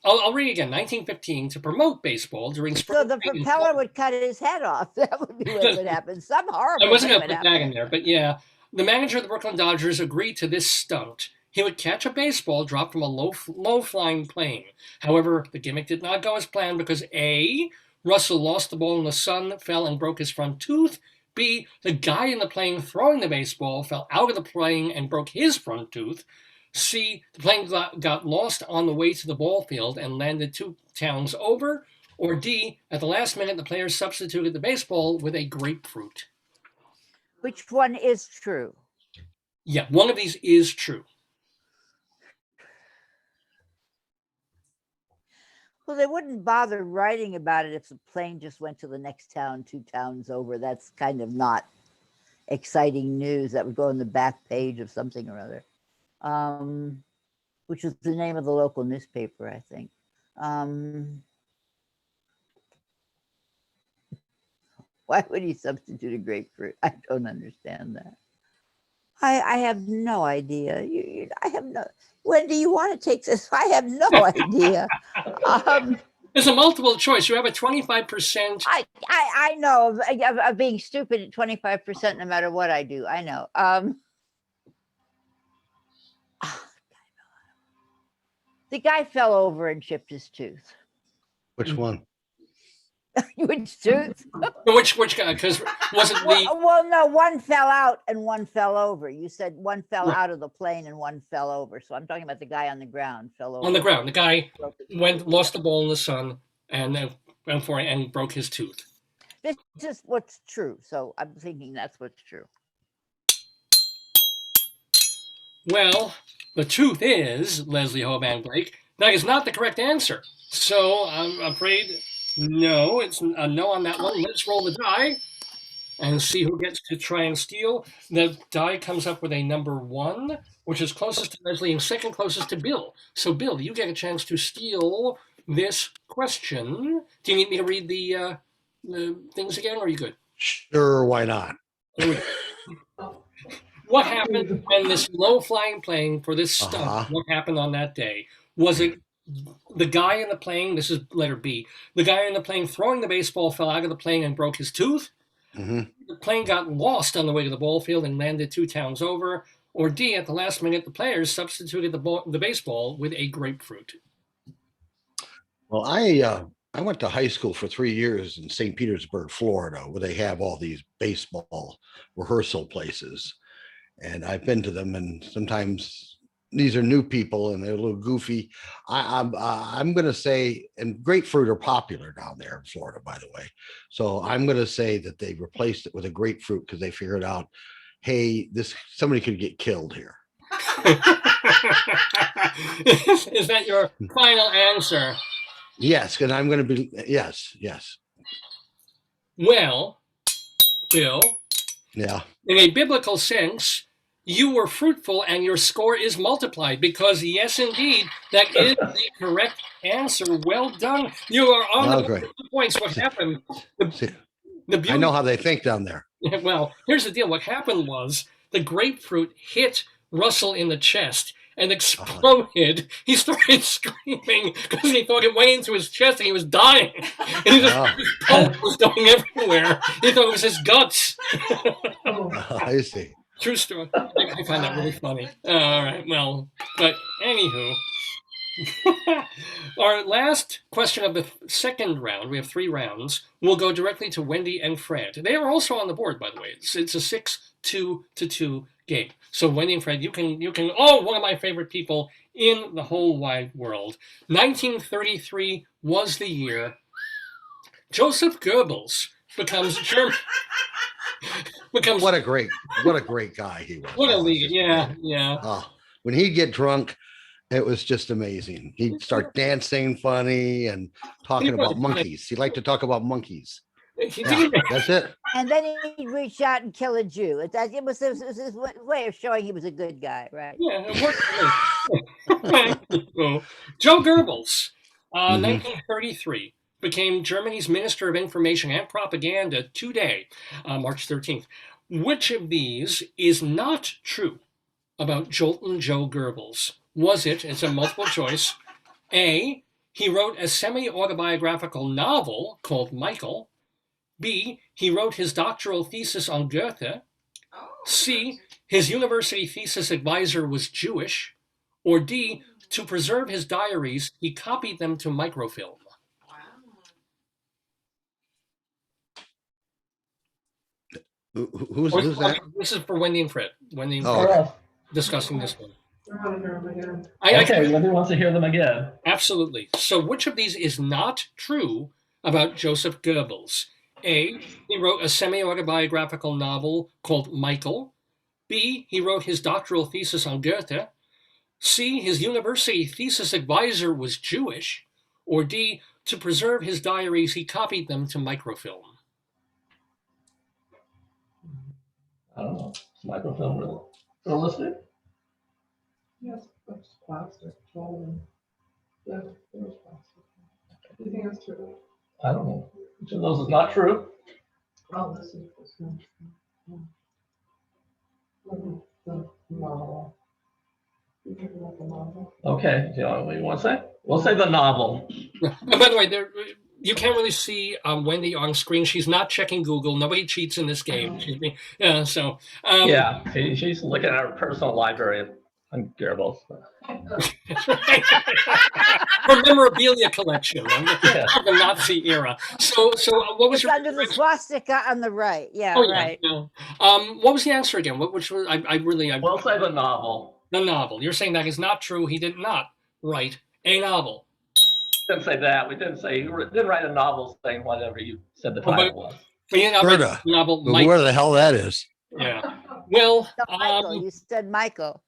I'll read again. 1915, to promote baseball during spring. So the propeller would cut his head off. That would be what would happen. Some horrible I wasn't thing going to would put that in happen. there, but yeah, the manager of the Brooklyn Dodgers agreed to this stunt. He would catch a baseball dropped from a low flying plane. However, the gimmick did not go as planned because A, Russell lost the ball in the sun, fell and broke his front tooth. B, the guy in the plane throwing the baseball fell out of the plane and broke his front tooth. C, the plane got lost on the way to the ball field and landed 2 towns over. Or D, at the last minute, the players substituted the baseball with a grapefruit. Which one is true? Yeah, one of these is true. Well, they wouldn't bother writing about it if the plane just went to the next town, 2 towns over. That's kind of not exciting news. That would go on the back page of something or other, which is the name of the local newspaper, I think. Why would he substitute a grapefruit? I don't understand that. I have no idea. I have no. Wendy, you want to take this? I have no idea. There's a multiple choice. You have a 25%. I know of being stupid at 25% no matter what I do. I know. The guy fell over and chipped his tooth. Which one? Which tooth? Which guy? Because wasn't the well, no, one fell out and one fell over. You said one fell out of the plane and one fell over. So I'm talking about the guy on the ground fell over. On the ground, the guy lost the ball in the sun and went for it and broke his tooth. This is what's true. So I'm thinking that's what's true. Well, the truth is, Leslie Hoban Blake, that is not the correct answer. So I'm afraid. No, it's a no on that one. Let's roll the die and see who gets to try and steal. The die comes up with a number 1, which is closest to Leslie and second closest to Bill. So, Bill, you get a chance to steal this question. Do you need me to read the things again, or are you good? Sure, why not? What happened when this low-flying plane for this stunt, what happened on that day? Was it the guy in the plane, this is letter B, the guy in the plane throwing the baseball fell out of the plane and broke his tooth? Mm-hmm. The plane got lost on the way to the ball field and landed 2 towns over? Or D, at the last minute, the players substituted the baseball with a grapefruit? Well, I went to high school for 3 years in St. Petersburg, Florida, where they have all these baseball rehearsal places. And I've been to them, and sometimes these are new people and they're a little goofy. I'm going to say, and grapefruit are popular down there in Florida, by the way. So I'm going to say that they replaced it with a grapefruit because they figured out, hey, somebody could get killed here. Is that your final answer? Yes, because I'm going to be, yes. Well, Bill. Yeah. In a biblical sense, you were fruitful and your score is multiplied because, yes, indeed, that is the correct answer. Well done. You are on the points. What happened? I know how they think down there. Well, here's the deal. What happened was the grapefruit hit Russell in the chest and exploded. He started screaming because he thought it went into his chest and he was dying. And his pulse was going everywhere. He thought it was his guts. I see. True story. I find that really funny. All right, well, but anywho, our last question of the second round, we have 3 rounds, will go directly to Wendy and Fred. They are also on the board, by the way. It's a 6-2-2 game. So Wendy and Fred, you can, one of my favorite people in the whole wide world. 1933 was the year Joseph Goebbels becomes German. What a great guy he was. What a leader, yeah. When he'd get drunk, it was just amazing. He'd start dancing funny and talking about monkeys. He liked to talk about monkeys. Yeah, that's it. And then he'd reach out and kill a Jew. It was his way of showing he was a good guy, right? Yeah, it worked. Joe Goebbels, 1933. Became Germany's Minister of Information and Propaganda today, March 13th. Which of these is not true about Jolton Joe Goebbels? Was it, it's a multiple choice, A, he wrote a semi-autobiographical novel called Michael. B, he wrote his doctoral thesis on Goethe. Oh, C, his university thesis advisor was Jewish. Or D, to preserve his diaries, he copied them to microfilm. wow. Who's that? This is for Wendy and Fred. Wendy and Oh, Fred For okay. us. discussing this one. I want to hear them again. I Okay, Wendy wants to hear them again. Absolutely. So which of these is not true about Joseph Goebbels? A, he wrote a semi-autobiographical novel called Michael. B, he wrote his doctoral thesis on Goethe. C, his university thesis advisor was Jewish. Or D, to preserve his diaries, he copied them to microfilm. I don't know. Is microfilm realistic? Yes, that's plastic. Folding. Yeah, there's plastic. Do you think it's true? I don't know. Which of those is not true? Oh, this one. The novel. You talking about the novel? Okay, do you know what you want to say? We'll say the novel. And by the way, you can't really see Wendy on screen. She's not checking Google. Nobody cheats in this game. So Yeah, she's looking at her personal library on Goebbels. her memorabilia collection Yeah. of the Nazi era. So what was It's your under the swastika on the right. Yeah, Oh, yeah, right. yeah. What was the answer again? Which was I We'll say the novel. the novel. You're saying that is not true. He did not write a novel. Didn't say that. We didn't say, didn't write a novel saying whatever you said the Well, title was. He did not write Goethe. the novel. Whoever the hell that is. Yeah. Well, No, Michael, you said Michael.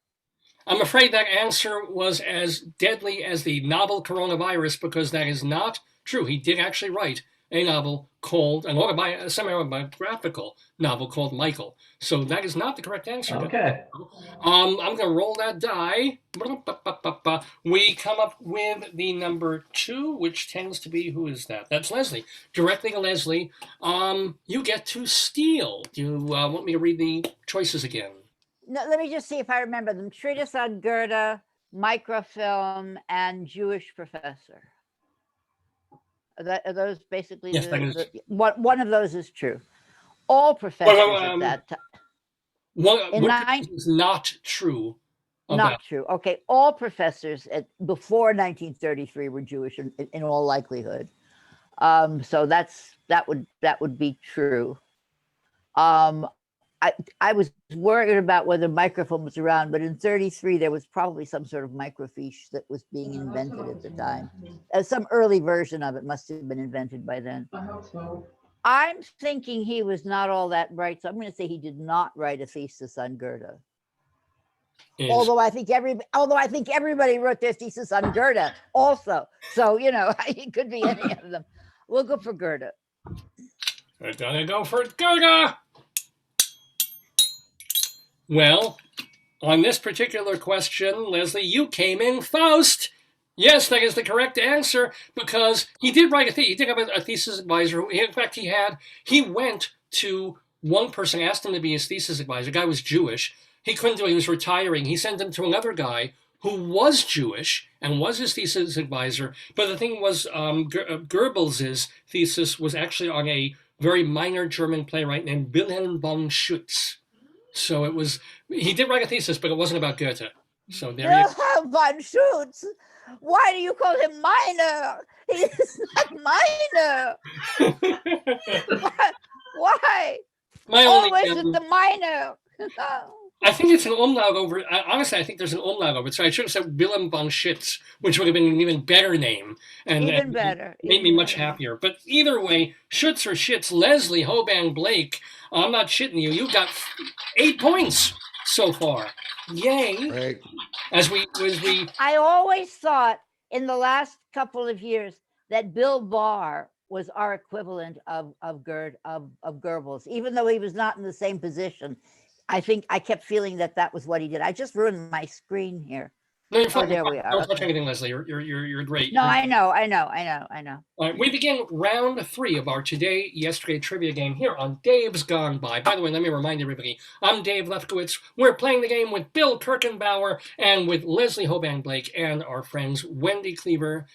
I'm afraid that answer was as deadly as the novel coronavirus because that is not true. He did actually write a novel called, a semi-autobiographical novel called Michael. So that is not the correct answer. Okay. I'm going to roll that die. We come up with the number 2, which tends to be, who is that? That's Leslie. Directly to Leslie. You get to steal. Do you want me to read the choices again? No, let me just see if I remember them. Treatise on Goethe, microfilm, and Jewish professor. Are those basically Yes, that is. one of those is true. All professors at that time. In What is not true about Not true. Okay, all professors before 1933 were Jewish in all likelihood. So that would be true. I was worried about whether microfilm was around, but in 33 there was probably some sort of microfiche that was being invented at the time. Some early version of it must have been invented by then. I hope so. I'm thinking he was not all that bright, so I'm going to say he did not write a thesis on Goethe. is Although I think everybody wrote their thesis on Goethe also. So, it could be any of them. We'll go for Goethe. We're gonna go for Goethe. Well, on this particular question, Leslie, you came in Faust. Yes, that is the correct answer because he did write a thesis. He did have a thesis advisor. In fact, he went to one person, asked him to be his thesis advisor. The guy was Jewish. He couldn't do it. He was retiring. He sent him to another guy who was Jewish and was his thesis advisor. But the thing was, Goebbels' thesis was actually on a very minor German playwright named Wilhelm von Schütz. So he did write a thesis, but it wasn't about Goethe. So there you go. Wilhelm von Schütz. Why do you call him minor? He is not minor. Why? My Always only, with the minor. I think it's an umlaut over it. Honestly, I think there's an umlaut over it. So I should have said Wilhelm von Schütz, which would have been an even better name. And Even better. Made me much happier. But either way, Schütz or Schitz, Leslie, Hoban, Blake, I'm not shitting you. You got 8 points so far. Yay. Right. As we I always thought in the last couple of years that Bill Barr was our equivalent of Goebbels, even though he was not in the same position. I think I kept feeling that was what he did. I just ruined my screen here. No, you're Oh, fine. there we are. Don't touch Okay. anything, Leslie. You're great. No, You're- I know. All right, we begin round 3 of our Today, Yesterday trivia game here on Dave's Gone By. By the way, let me remind everybody, I'm Dave Lefkowitz. We're playing the game with Bill Kirchenbauer and with Leslie Hoban Blake and our friends Wendy Cleaver,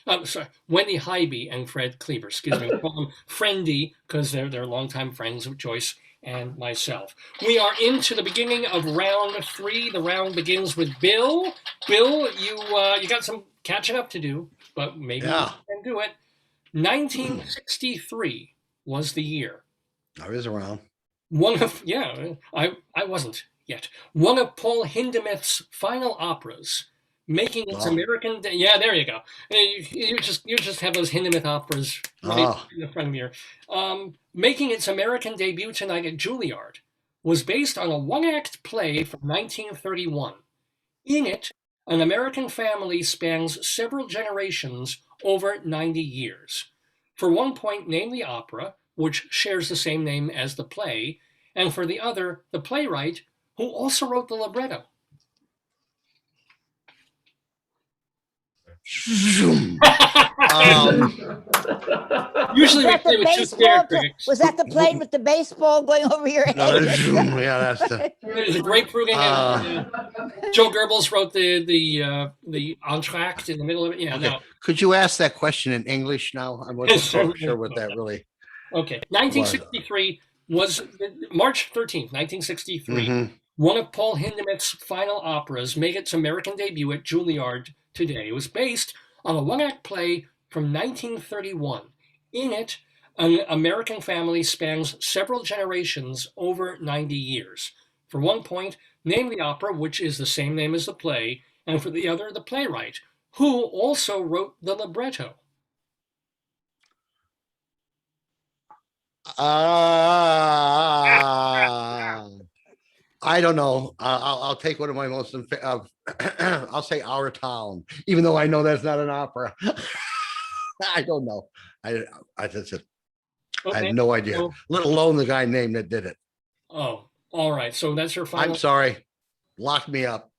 Wendy Highby and Fred Cleaver. Excuse me, we call them Frendy because they're longtime friends of Joyce and myself. We are into the beginning of round 3. The round begins with Bill. Bill, you got some catching up to do, but maybe you can do it. 1963 was the year. I was around. I wasn't yet. One of Paul Hindemith's final operas, making its American. Yeah, there you go. You just have those Hindemith operas right in the front of your. Making its American debut tonight at Juilliard, was based on a one-act play from 1931. In it, an American family spans several generations over 90 years. For one point, name the opera, which shares the same name as the play, and for the other, the playwright, who also wrote the libretto. Usually we play with 2 scared critics. Was that the plane with the baseball going over your head? Yeah, that's the. There's a grapefruiting. Joe Goebbels wrote the entr'acte in the middle of it. Yeah, Okay. no. Could you ask that question in English now? I wasn't so sure what that really. Okay, 1963 was March 13th, 1963. Mhm. One of Paul Hindemith's final operas made its American debut at Juilliard today. It was based on a one-act play from 1931. In it, an American family spans several generations over 90 years. For one point, name the opera, which is the same name as the play, and for the other, the playwright, who also wrote the libretto. I don't know. I'll take one of my most. I'll say Our Town, even though I know that's not an opera. I don't know. I just I Okay. have no idea. Well- Let alone the guy named that did it. Oh, all right. So that's your final. I'm sorry. Lock me up.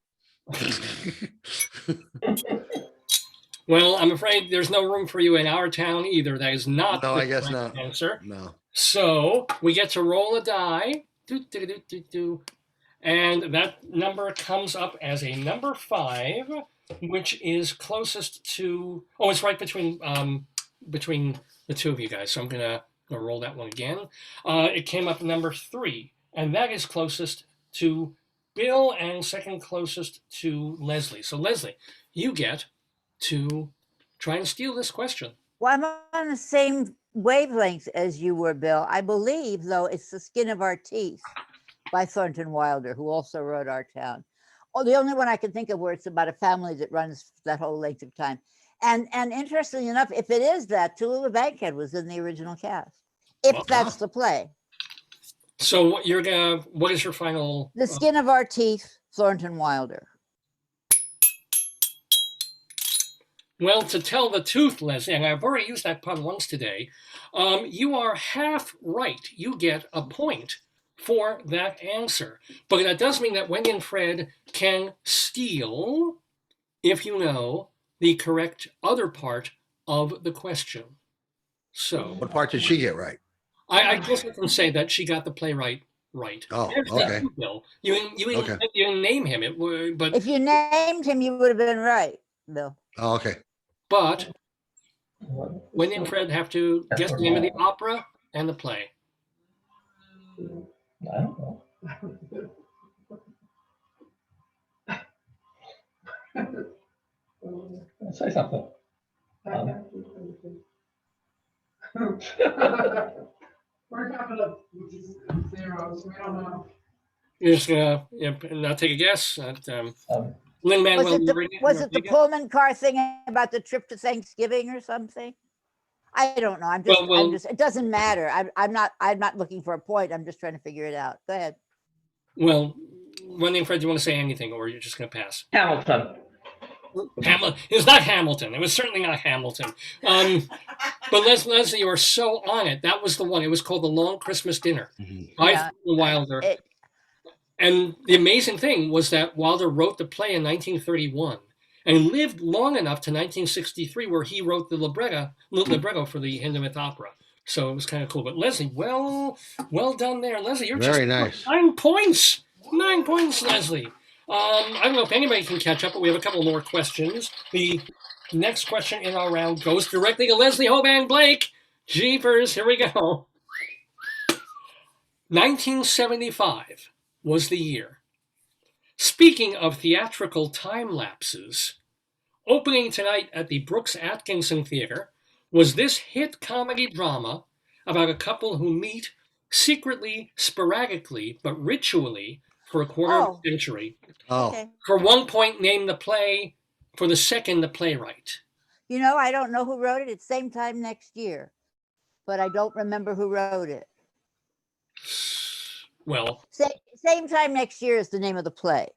Well, I'm afraid there's no room for you in Our Town either. That is not No, the I guess correct not. answer. No. So we get to roll a die. And that number comes up as a number 5, which is closest to. Oh, it's right between the two of you guys. So I'm gonna roll that one again. It came up number 3, and that is closest to Bill and second closest to Leslie. So Leslie, you get to try and steal this question. Well, I'm on the same wavelength as you were, Bill. I believe, though, it's The Skin of Our Teeth by Thornton Wilder, who also wrote Our Town. Oh, the only one I can think of where it's about a family that runs that whole length of time. And interestingly enough, if it is that, Tallulah Bankhead was in the original cast, if that's the play. So what is your final? The Skin of Our Teeth, Thornton Wilder. Well, to tell the truth, Leslie, and I've already used that pun once today, you are half right. You get a point for that answer. But that does mean that Wendy and Fred can steal, if you know, the correct other part of the question. So What part did she get right? I guess I can say that she got the playwright right. Oh, As did okay. you, Bill. You didn't name him, but If you named him, you would have been right, Bill. Oh, okay. But Wendy and Fred have to guess the name of the opera and the play. I don't know. Say something. We're coming up with 0, so we don't know. You're just gonna not take a guess. Lin-Manuel Was it the Pullman car thing about the trip to Thanksgiving or something? I don't know. I'm just. It doesn't matter. I'm not looking for a point. I'm just trying to figure it out. Go ahead. Well, Wendy and Fred, do you want to say anything, or you're just gonna pass? Hamilton. It was not Hamilton. It was certainly not Hamilton. But Leslie, you were so on it. That was the one. It was called The Long Christmas Dinner by Thornton Wilder. And the amazing thing was that Wilder wrote the play in 1931. and lived long enough to 1963, where he wrote the libretto for the Hindemith opera. So it was kind of cool. But Leslie, well done there, Leslie. You're Very just nice. 9 points. 9 points, Leslie. I don't know if anybody can catch up, but we have a couple more questions. The next question in our round goes directly to Leslie Hoban Blake. Jeepers, here we go. 1975 was the year. Speaking of theatrical time lapses, opening tonight at the Brooks Atkinson Theater was this hit comedy drama about a couple who meet secretly, sporadically, but ritually for a quarter of a century. Oh, Okay. For 1 point, name the play. For the second, the playwright. You know, I don't know who wrote it. It's same time next year, but I don't remember who wrote it. Well, Same time next year is the name of the play,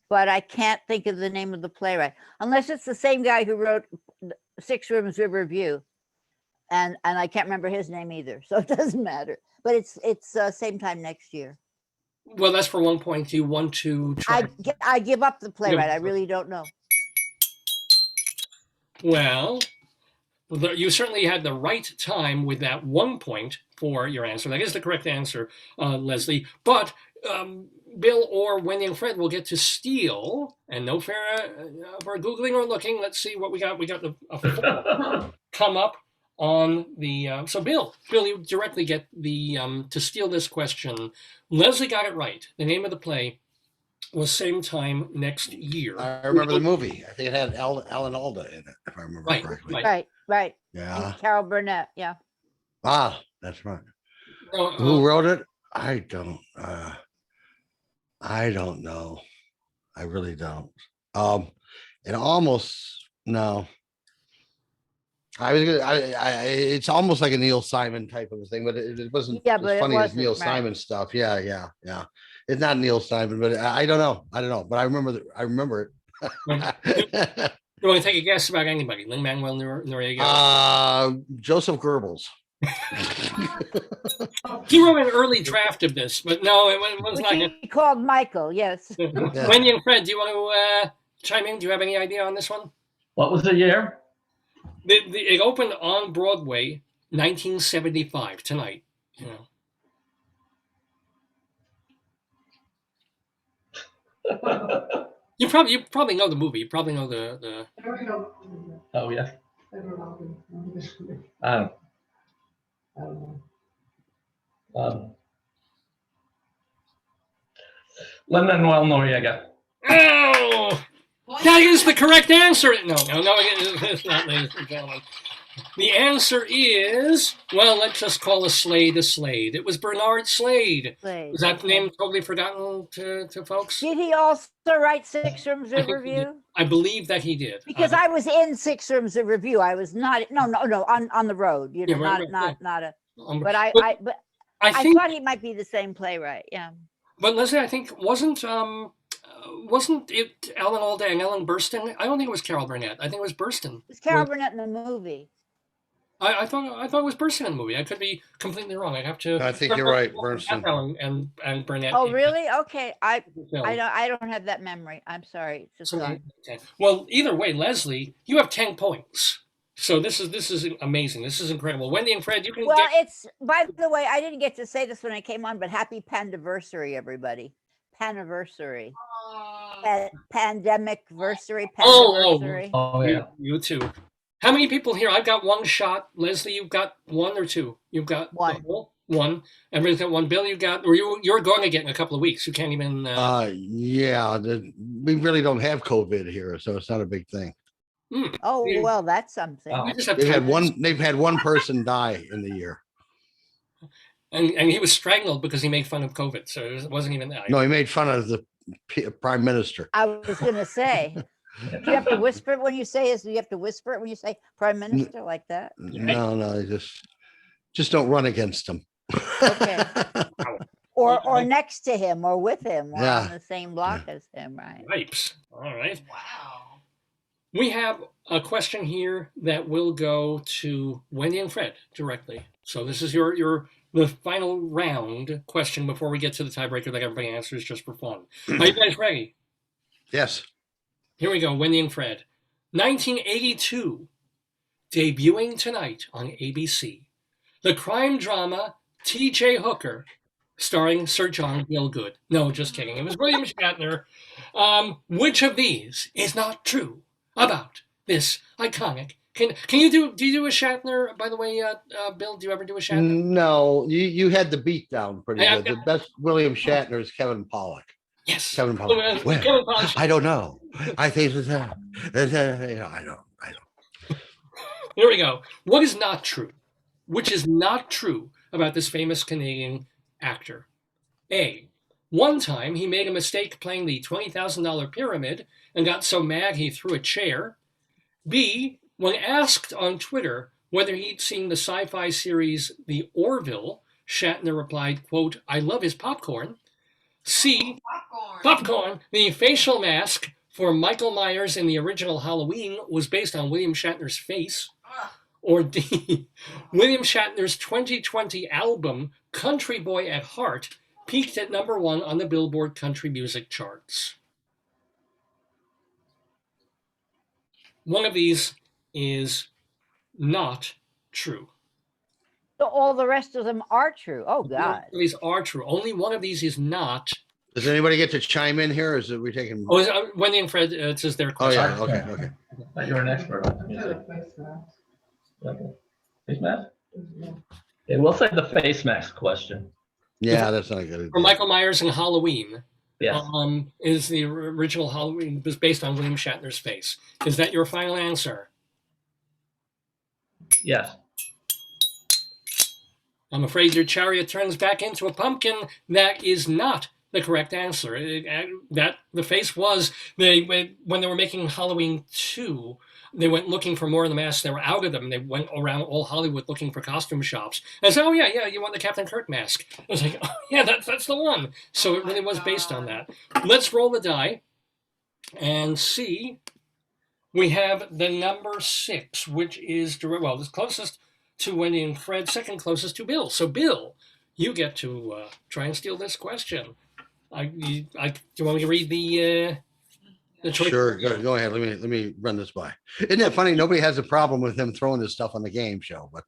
but I can't think of the name of the playwright unless it's the same guy who wrote Six Rooms River View, and I can't remember his name either, so it doesn't matter. But it's same time next year. well, that's for 1 point. Do you want to try? I give up the playwright. I really don't know. Well, you certainly had the right time with that 1 point for your answer. That is the correct answer, Leslie. But Bill or Wendy and Fred will get to steal, and no fair for Googling or looking. Let's see what we got. We got a come up on the. So Bill, you directly get the to steal this question. Leslie got it right. The name of the play was Same Time Next Year. I remember the movie. I think it had Alan Alda in it, if I remember Right, correctly. Right. Yeah. And Carol Burnett. Yeah. Ah, that's right. No, Who wrote it? I don't know. I really don't. It almost no. I was gonna. It's almost like a Neil Simon type of a thing, but it wasn't Yeah, as but it funny as wasn't, Neil right. Simon stuff. Yeah. It's not Neil Simon, but I don't know. But I remember it. You want to take a guess about anybody? Lin-Manuel Noriega? Joseph Goebbels. He wrote an early draft of this, but no, it was Which not. he called Michael. Yes. Yeah. Wendy and Fred, do you want to chime in? Do you have any idea on this one? What was the year? It opened on Broadway, 1975. Tonight, you know. You probably know the movie. You probably know the. I don't know. Oh, yeah. I don't know. Um, I don't know. Lin-Manuel Noriega. Oh, that is the correct answer. No, it's not, ladies and gentlemen. The answer is, well, let's just call a Slade. It was Bernard Slade. Was that name totally forgotten to folks? Did he also write Six Rooms of Review? I believe that he did. Because I was in Six Rooms of Review. I was not. No. On the road. You know, not a. But I thought he might be the same playwright. Yeah. But Leslie, I think wasn't it Alan Alda and Ellen Burstyn? I don't think it was Carol Burnett. I think it was Burstyn. It was Carol Burnett in the movie. I thought it was Burstyn in the movie. I could be completely wrong. I have to. I think you're right, Burstyn. And Burnett. Oh, really? Okay. I don't have that memory. I'm sorry. It's just gone. Okay. Well, either way, Leslie, you have 10 points. So this is amazing. This is incredible. Wendy and Fred, you can. Well, it's, by the way, I didn't get to say this when I came on, but happy Pandiversary, everybody. Paniversary. Pandemic-versary. Pandiversary. Oh, yeah. You too. How many people here? I've got one shot. Leslie, you've got one or two? You've got one. One. Everybody's got one. Bill, you got, or you're going to get in a couple of weeks. You can't even. Yeah, we really don't have COVID here, so it's not a big thing. Oh, well, that's something. Oh. They've had one person die in the year. And he was strangled because he made fun of COVID, so it wasn't even that. No, he made fun of the prime minister. I was going to say, do you have to whisper it when you say this? Do you have to whisper it when you say prime minister like that? No, just don't run against him. Okay. Or next to him, or with him, or on the same block as him, right? Yipes. All right. Wow. We have a question here that will go to Wendy and Fred directly. So this is the final round question before we get to the tiebreaker that everybody answers just for fun. Are you guys ready? Yes. Here we go, Wendy and Fred. 1982, debuting tonight on ABC. The crime drama T.J. Hooker, starring Sir John Gielgud. No, just kidding. It was William Shatner. Which of these is not true about this iconic? Do you do a Shatner, by the way, Bill? Do you ever do a Shatner? No, you had the beat down pretty I- good. The best William Shatner is Kevin Pollak. Yes. Kevin Pollak. Well, Kevin Pollak. I don't know. I think it's I don't. Here we go. What is not true? Which is not true about this famous Canadian actor? A. One time he made a mistake playing the $20,000 pyramid and got so mad he threw a chair. B. When asked on Twitter whether he'd seen the sci-fi series The Orville, Shatner replied, quote, I love his popcorn. C. Popcorn. The facial mask for Michael Myers in the original Halloween was based on William Shatner's face. Or D. William Shatner's 2020 album, Country Boy at Heart, peaked at #1 on the Billboard country music charts. One of these is not true. So all the rest of them are true. Oh, God. One of these are true. Only one of these is not. Does anybody get to chime in here? Or is it we taking? Oh, Wendy and Fred, it says their Oh question. yeah. Okay. You're an expert on music. Face mask. Okay. Face mask? Okay, we'll say the face mask question. Yeah, that's not a good. For Michael Myers in Halloween, Yes. is the original Halloween was based on William Shatner's face. Is that your final answer? Yes. I'm afraid your chariot turns back into a pumpkin. That is not the correct answer. That the face was when they were making Halloween 2. They went looking for more of the masks. They were out of them. They went around all Hollywood looking for costume shops. And said, "Oh yeah, you want the Captain Kirk mask?" I was like, "Oh yeah, that's the one." So it really was based on that. Let's roll the die and see. We have the number 6, which is the closest to Wendy and Fred, second closest to Bill. So Bill, you get to try and steal this question. Do you want me to read the choice? Sure, go ahead. Let me run this by. Isn't that funny? Nobody has a problem with him throwing this stuff on the game show, but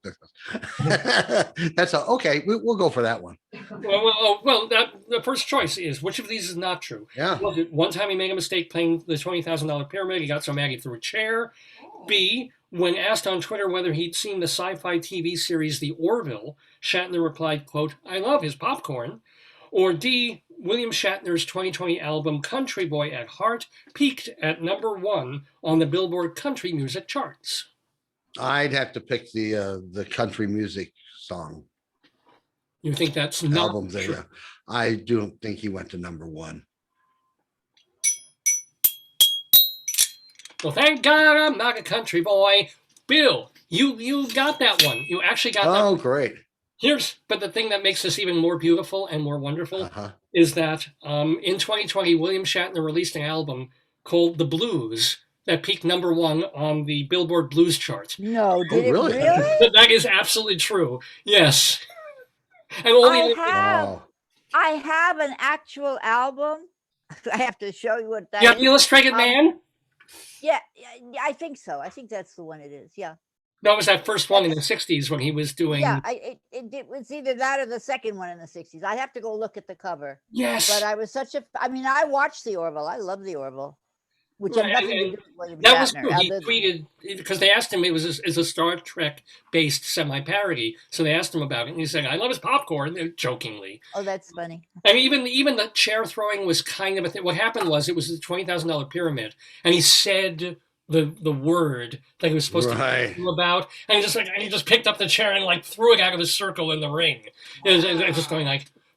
that's okay. We'll go for that one. Well, the first choice is which of these is not true? Yeah. One time he made a mistake playing the $20,000 pyramid. He got so mad he threw a chair. B. When asked on Twitter whether he'd seen the sci-fi TV series The Orville, Shatner replied, quote, I love his popcorn. Or D. William Shatner's 2020 album Country Boy at Heart peaked at #1 on the Billboard country music charts. I'd have to pick the country music song You think that's not album true? there. I don't think he went to #1. Well, thank God I'm not a country boy. Bill, you got that one. You actually got that Oh, one. great. But the thing that makes this even more beautiful and more wonderful is that in 2020, William Shatner released an album called The Blues that peaked #1 on the Billboard Blues chart. No, did it really? really? That is absolutely true. Yes. And only I have an actual album. I have to show you what that you have is. the Illustrated Man? Yeah, I think so. I think that's the one it is. Yeah. That was that first one in the 60s when he was doing. Yeah, it was either that or the second one in the 60s. I'd have to go look at the cover. Yes. But I was I watched the Orville. I love the Orville, which had nothing to do with William That was Shatner. true. He tweeted, because they asked him, it was a Star Trek-based semi-parody, so they asked him about it, and he said, I love his popcorn, jokingly. Oh, that's funny. I mean, even the chair throwing was kind of a thing. What happened was, it was a $20,000 pyramid, and he said the word that he was supposed to do about, and he just picked up the chair and threw it out of the circle in the ring. It was just going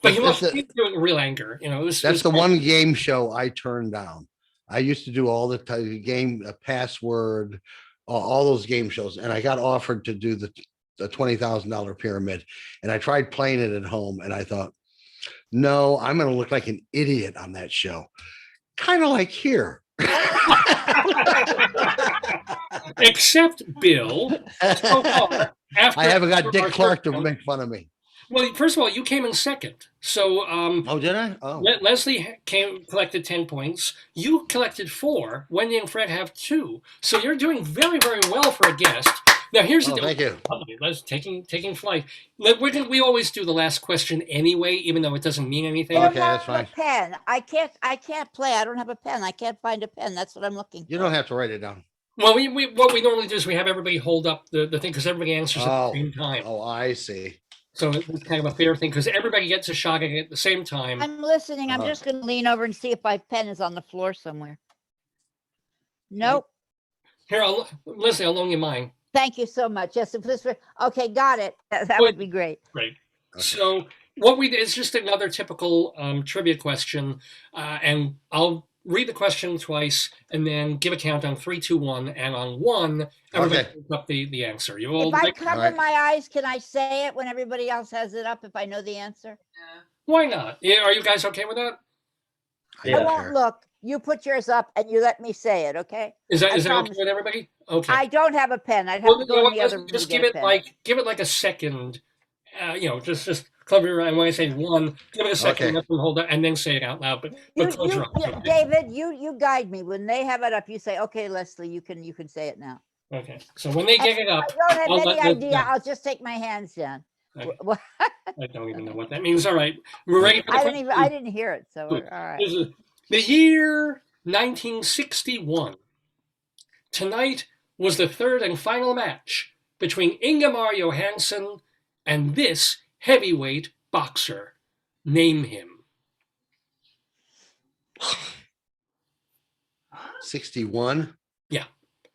but he was doing it in real anger. That's the one game show I turned down. I used to do all the game password, all those game shows, and I got offered to do the $20,000 pyramid, and I tried playing it at home, and I thought, no, I'm going to look like an idiot on that show, kind of like here. Except Bill. So far, I haven't got Dick Clark to make fun of me. Well, first of all, you came in second. So Oh, did I? Oh, Leslie collected 10 points. You collected 4. Wendy and Fred have 2. So you're doing very, very well for a guest. Now here's the oh, deal. thank you. Let's taking flight. We always do the last question anyway, even though it doesn't mean anything. I Okay, don't that's have a fine. pen. I can't play. I don't have a pen. I can't find a pen. That's what I'm looking You for. don't have to write it down. Well, what we normally do is we have everybody hold up the thing because everybody answers at the Oh, same time. oh, I see. So it's kind of a fair thing because everybody gets a shot at it at the same time. I'm listening. I'm just going to lean over and see if my pen is on the floor somewhere. Nope. Here, Leslie, I'll loan you mine. Thank you so much. Yes, if this were, okay, got it. That Well, would be great. Great. Okay. So what we did is just another typical trivia question, and I'll read the question twice and then give a count on 3, 2, 1, and on 1, everybody Okay. picks up the answer. You all If I like, cover right. my eyes, can I say it when everybody else has it up if I know the answer? Yeah. why not? Yeah, are you guys okay with that? I I don't won't care. look. You put yours up and you let me say it, okay? Is that I okay promise. with everybody? Okay. I don't have a pen. I'd have Well, to you go know in what, the other let's room just to give get a it pen. give it like a second. Just cover your eye. And when I say 1, give it a second, Okay. let them hold it, and then say it out loud. But close your eyes. Okay. David, you guide me. When they have it up, you say, okay, Leslie, you can say it now. Okay. So when they get it I up, don't have I'll any let them idea. know. I'll just take my hands down. Okay. Well, I don't even know what that means. All right. We're ready for the question. I didn't hear it. So, all Good. right. This is the year 1961. Tonight was the third and final match between Ingemar Johansson and this heavyweight boxer. Name him. 61.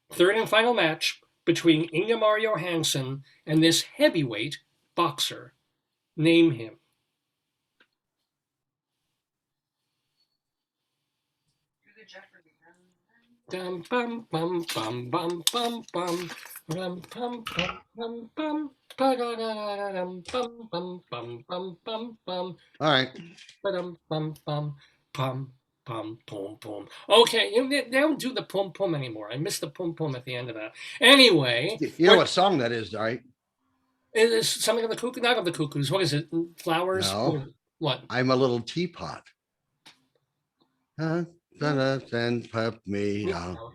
Third and final match between Ingemar Johansson and this heavyweight boxer. Name him. Do the Jeopardy. Dum bum bum bum bum bum bum bum bum bum bum bum bum bum bum bum bum bum. All right. Bum bum bum pum pum pum pum. Okay, they don't do the pum pum anymore. I missed the pum pum at the end of that. Anyway, You know what song that is, right? it is something of the cuckoo, not of the cuckoos. What is it? Flowers? No. What? I'm a little teapot. And pop me out.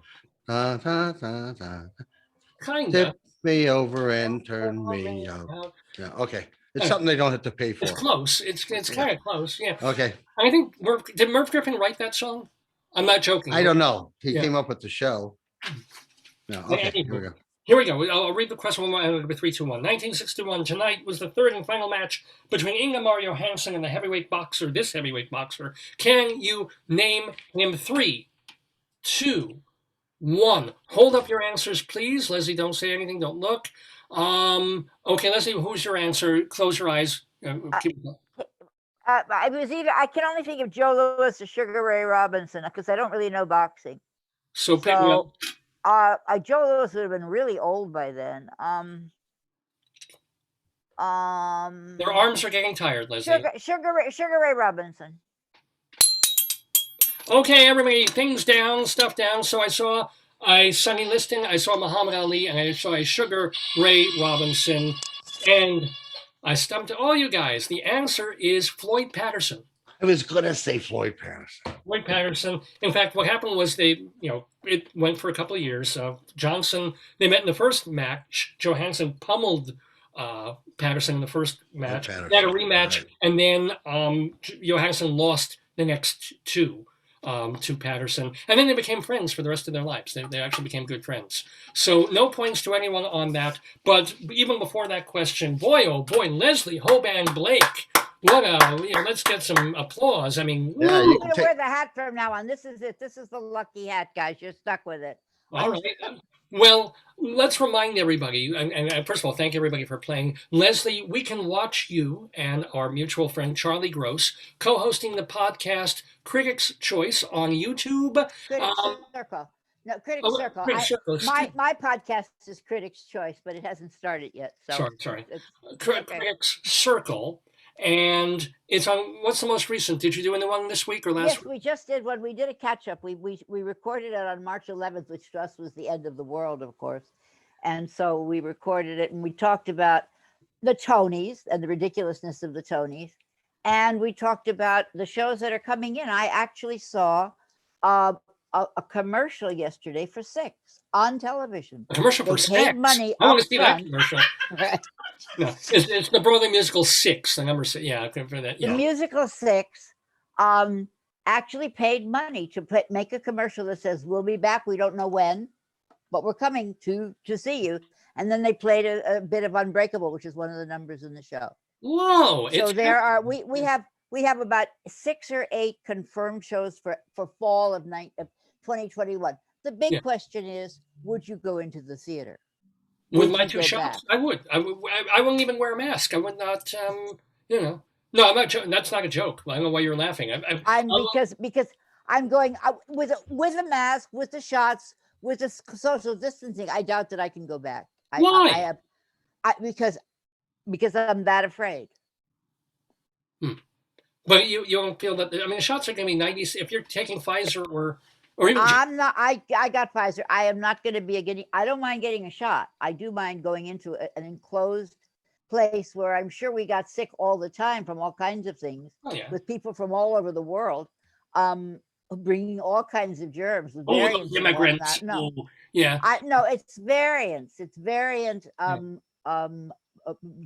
Kinda. Tip me over and turn me out. Yeah, okay. It's something they don't have to pay for. It's close. It's kind of close. Yeah. Okay. I think did Merv Griffin write that song? I'm not joking. I don't know. He Yeah. came up with the show. No, okay. Here we go. Here we go. I'll read the question one more. 3, 2, 1. 1961. Tonight was the third and final match between Ingemar Johansson and the heavyweight boxer. This heavyweight boxer. Can you name him? 3, 2, 1. Hold up your answers, please. Leslie, don't say anything. Don't look. Okay, Leslie, who's your answer? Close your eyes. I can only think of Joe Louis or Sugar Ray Robinson because I don't really know boxing. So Joe Louis would have been really old by then. their arms are getting tired, Leslie. Sugar Ray Robinson. Okay, everybody, things down, stuff down. So I saw Sonny Liston, I saw Muhammad Ali, and I saw a Sugar Ray Robinson. And I stumped all you guys. The answer is Floyd Patterson. I was going to say Floyd Patterson. Floyd Patterson. In fact, what happened was it went for a couple of years. Johnson, they met in the first match. Johansson pummeled Patterson in the first match. They had a rematch, right. And then Johansson lost the next 2. To Patterson, and then they became friends for the rest of their lives. They actually became good friends. So no points to anyone on that. But even before that question, boy, oh boy, Leslie Hoban Blake. What let's get some applause. I mean, yeah, I'm gonna wear the hat from now on. This is it. This is the lucky hat, guys. You're stuck with it. All right. Well, let's remind everybody, and first of all, thank everybody for playing. Leslie, we can watch you and our mutual friend Charlie Gross co-hosting the podcast Critic's Choice on YouTube. Critics Circle. No, Critics Circle. My podcast is Critics Choice, but it hasn't started yet. So sorry. Okay. Critics Circle. And it's on, what's the most recent? Did you do the one this week or last week? Yes, we just did one. We did a catch up. We recorded it on March 11th, which to us was the end of the world, of course. And so we recorded it and we talked about the Tonys and the ridiculousness of the Tonys. And we talked about the shows that are coming in. I actually saw a commercial yesterday for Six on television. A commercial They for paid Six. money I want up to see that front. commercial. Right. No, it's the Broadway musical Six, the number 6. Yeah, for that. The Yeah. musical Six actually paid money to make a commercial that says, "We'll be back. We don't know when, but we're coming to see you." And then they played a bit of Unbreakable, which is one of the numbers in the show. Whoa! So there are we have about 6 or 8 confirmed shows for fall of 2021. The big question is, would you go into the theater? With my 2 shots, I would. I wouldn't even wear a mask. I would not. No, I'm not. That's not a joke. I don't know why you're laughing. Because I'm going with a mask, with the shots, with the social distancing. I doubt that I can go back. Why? Because I'm that afraid. But you don't feel that? I mean, the shots are going to be 90. If you're taking Pfizer or even. I'm not. I got Pfizer. I am not going to be I don't mind getting a shot. I do mind going into an enclosed place where I'm sure we got sick all the time from all kinds of things, with people from all over the world, bringing all kinds of germs. Those immigrants. No, yeah. No, it's variants. It's variant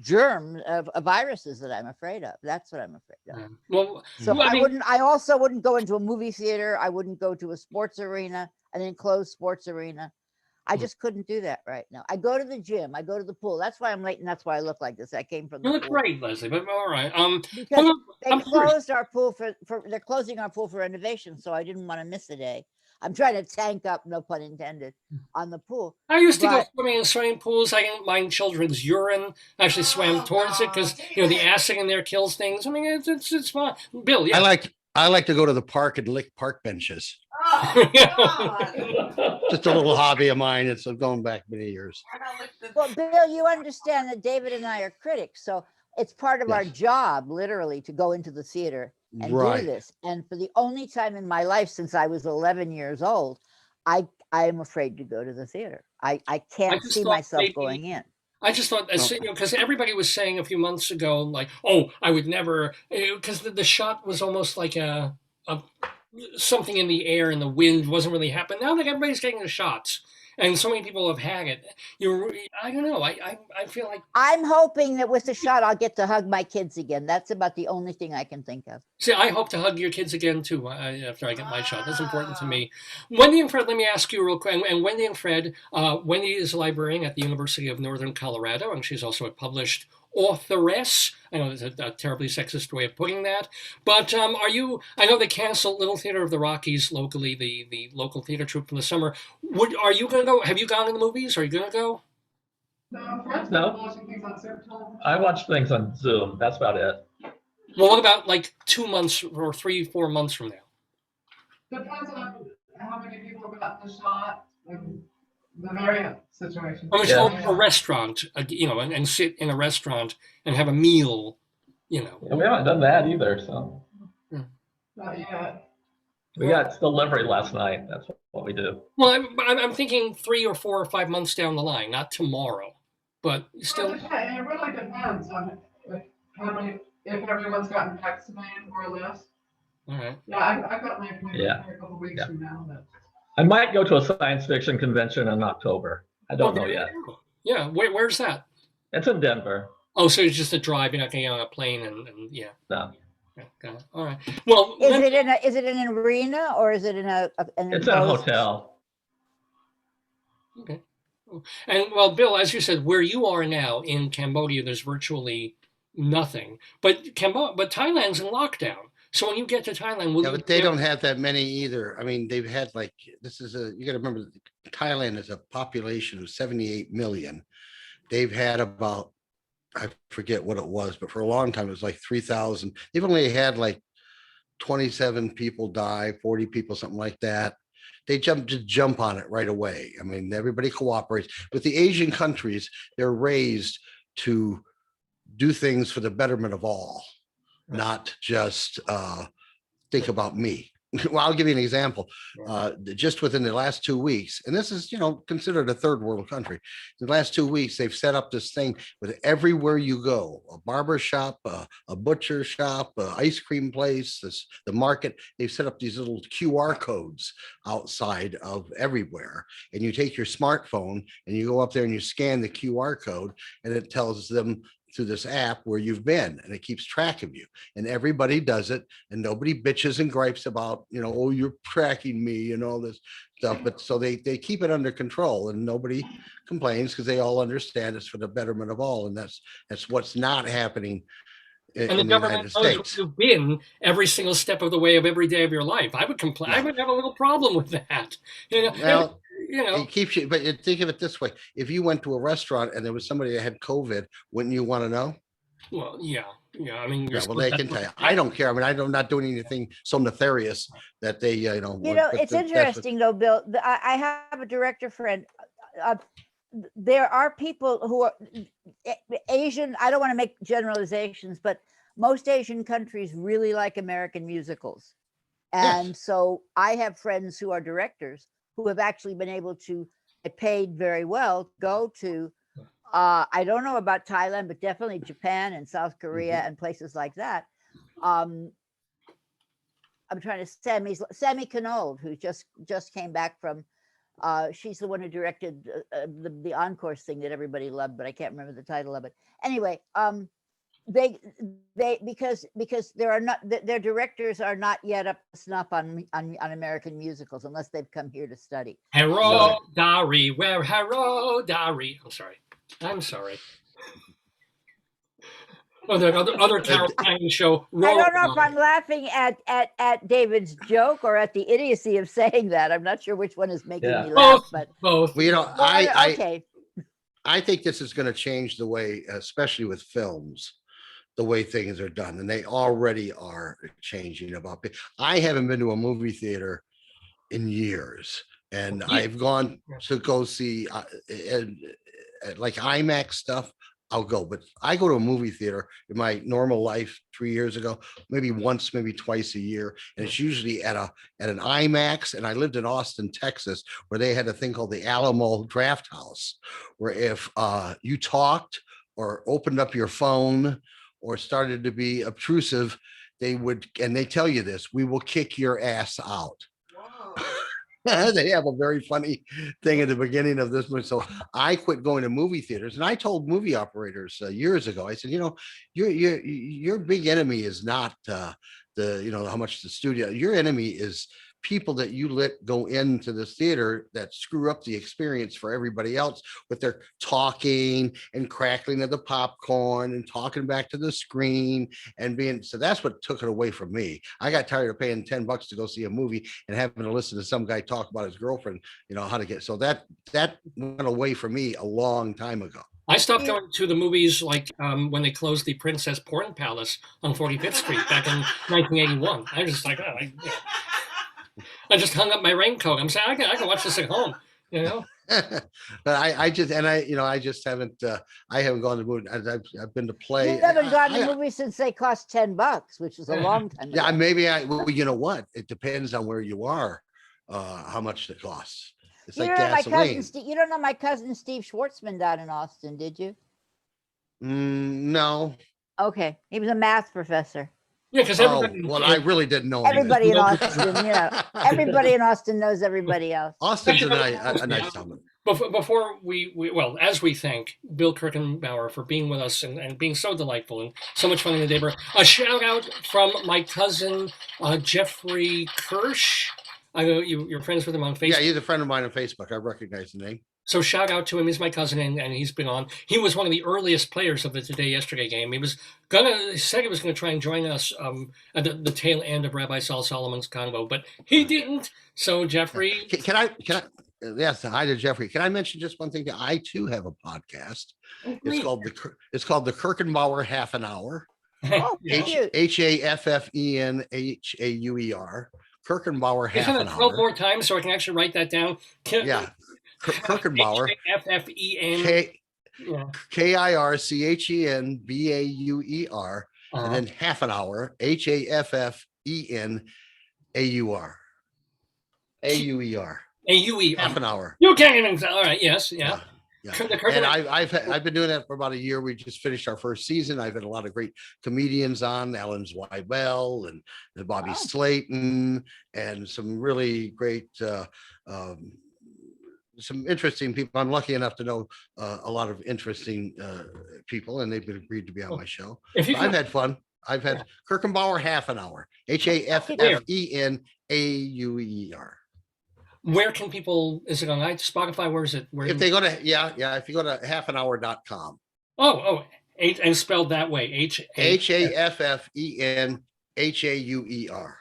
germ of viruses that I'm afraid of. That's what I'm afraid of. Well, so I also wouldn't go into a movie theater. I wouldn't go to a sports arena, an enclosed sports arena. I just couldn't do that right now. I go to the gym. I go to the pool. That's why I'm late, and that's why I look like this. I came from the pool. You look great, Leslie, but all right. Because they closed our pool they're closing our pool for renovation, so I didn't want to miss a day. I'm trying to tank up, no pun intended, on the pool. I used to go swimming in swimming pools. I didn't mind children's urine. I actually swam towards it because the acid in there kills things. I mean, it's fun. Bill, yeah. I like to go to the park and lick park benches. Oh, God. Just a little hobby of mine. It's going back many years. Well, Bill, you understand that David and I are critics, so it's part of our job, literally, to go into the theater and do this. And for the only time in my life since I was 11 years old, I am afraid to go to the theater. I can't see myself going in. I just thought, because everybody was saying a few months ago, like, oh, I would never, because the shot was almost like a something in the air and the wind wasn't really happening. Now that everybody's getting the shots and so many people have had it, I don't know. I feel like I'm hoping that with the shot I'll get to hug my kids again. That's about the only thing I can think of. See, I hope to hug your kids again too after I get my shot. That's important to me. Wendy and Fred, let me ask you real quick. And Wendy and Fred, Wendy is a librarian at the University of Northern Colorado, and she's also a published authoress. I know it's a terribly sexist way of putting that, but I know they canceled Little Theater of the Rockies locally, the local theater troupe from the summer. Are you going to go? Have you gone to the movies? Are you going to go? No. I watch things on Zoom. That's about it. Well, what about like 2 months or 3-4 months from now? Depends on how many people got the shot. The variant situation. I mean, go to a restaurant, and sit in a restaurant and have a meal, Yeah, we haven't done that either, so. Not yet. We got delivery last night. That's what we do. Well, I'm thinking 3 or 4 or 5 months down the line, not tomorrow, but still. It really depends on if everyone's gotten vaccinated more or less. All right. Yeah, I've got my appointment for a couple weeks from now. I might go to a science fiction convention in October. I don't know yet. Yeah, where's that? It's in Denver. Oh, so it's just a drive. You're not going to get on a plane and yeah. No. Okay. All right. Well, is it in an arena or is it in it's in a hotel. Okay. And well, Bill, as you said, where you are now in Cambodia, there's virtually nothing. But Thailand's in lockdown. So when you get to Thailand, but they don't have that many either. I mean, they've had you got to remember, Thailand is a population of 78 million. They've had about, I forget what it was, but for a long time, it was like 3,000. They've only had like 27 people die, 40 people, something like that. They jump on it right away. I mean, everybody cooperates. With the Asian countries, they're raised to do things for the betterment of all. Not just think about me. Well, I'll give you an example. Yeah. Just within the last 2 weeks, and this is, considered a third world country. The last 2 weeks, they've set up this thing with everywhere you go, a barber shop, a butcher shop, ice cream place, the market. They've set up these little QR codes outside of everywhere. And you take your smartphone and you go up there and you scan the QR code, and it tells them through this app where you've been, and it keeps track of you, and everybody does it, and nobody bitches and gripes about, oh, you're tracking me and all this stuff. But so they keep it under control, and nobody complains because they all understand it's for the betterment of all. And that's what's not happening And the in the government United knows where States. you've been every single step of the way of every day of your life. I would complain. I would have a little problem with that. Well, And, it keeps you, but think of it this way: if you went to a restaurant and there was somebody that had COVID, wouldn't you want to know? well, yeah. I mean, Yeah, well, they can tell you. I don't care. I mean, I'm not doing anything so nefarious that they, It's interesting though, Bill. I have a director friend. There are people who are Asian. I don't want to make generalizations, but most Asian countries really like American musicals. And Yes. so I have friends who are directors who have actually been able to get paid very well, go to, I don't know about Thailand, but definitely Japan and South Korea and places like that. I'm trying to, Sammy Knold, who just came back from, she's the one who directed the Encore thing that everybody loved, but I can't remember the title of it. Anyway, they because there are not, their directors are not yet up to snuff on American musicals unless they've come here to study. Hero Dari, where Hero Dari. I'm sorry. Oh, the other Carol Channing show. I don't know if I'm laughing at David's joke or at the idiocy of saying that. I'm not sure which one is making me laugh, but both. Well, okay. I think this is going to change the way, especially with films, the way things are done, and they already are changing. I haven't been to a movie theater in years, and I've gone to go see like IMAX stuff. I'll go, but I go to a movie theater in my normal life 3 years ago, maybe once, maybe twice a year. And it's usually at an IMAX. And I lived in Austin, Texas, where they had a thing called the Alamo Draft House, where if you talked or opened up your phone or started to be obtrusive, they would, and they tell you this, we will kick your ass out. Whoa. They have a very funny thing at the beginning of this movie. So I quit going to movie theaters, and I told movie operators years ago, I said, your big enemy is not how much the studio, your enemy is people that you let go into this theater that screw up the experience for everybody else with their talking and crackling of the popcorn and talking back to the screen and so that's what took it away from me. I got tired of paying $10 to go see a movie and having to listen to some guy talk about his girlfriend, how to get, so that went away from me a long time ago. I stopped going to the movies like when they closed the Princess Porn Palace on 45th Street back in 1981. I was just like, I just hung up my raincoat. I'm saying I can watch this at home, But I just haven't I haven't gone to the movie. I've been to play. You haven't gone to movies since they cost $10, which is a long time ago. Yeah, maybe well, you know what? It depends on where you are, how much it costs. It's like gasoline. You don't know my cousin Steve Schwartzman down in Austin, did you? No. Okay, he was a math professor. Yeah, because I really didn't know everybody in Austin. Everybody in Austin knows everybody else. Austin's a nice town. Before we as we thank Bill Kirchenbauer for being with us and being so delightful and so much fun in the neighborhood, a shout out from my cousin Jeffrey KIRCH. I know you're friends with him on Facebook. Yeah, he's a friend of mine on Facebook. I recognize the name. So shout out to him. He's my cousin, and he's been on. He was one of the earliest players of the Today-Yesterday game. He said he was gonna try and join us at the tail end of Rabbi Saul Solomon's convo, but he didn't. So Jeffrey, can I? Yes, hi to Jeffrey. Can I mention just one thing? That I too have a podcast. It's called the Kirchenbauer Half an Hour. Oh, HAFFENHAUER. Kirchenbauer Half an Hour. 12 more times so I can actually write that down. Yeah. Kirchenbauer. HAFFEN. KIRCHENBAUER. And then half an hour. HAFFENHAUER. AUR. AUER. AUE. Half an hour. You can't even. All right. Yes. Yeah. Yeah. The curtain- And I've been doing that for about a year. We just finished our first season. I've had a lot of great comedians on, Alan Zweibel and Bobby Slayton, and some really great, some interesting people. I'm lucky enough to know a lot of interesting people, and they've agreed to be on my show. If you So can- I've had fun. I've had Kirchenbauer half an hour. HAFFENAUER. Where can people? Is it on Spotify? Where is it? Where If they go to if you go to halfanour.com. and spelled that way. HAFFENHAUER.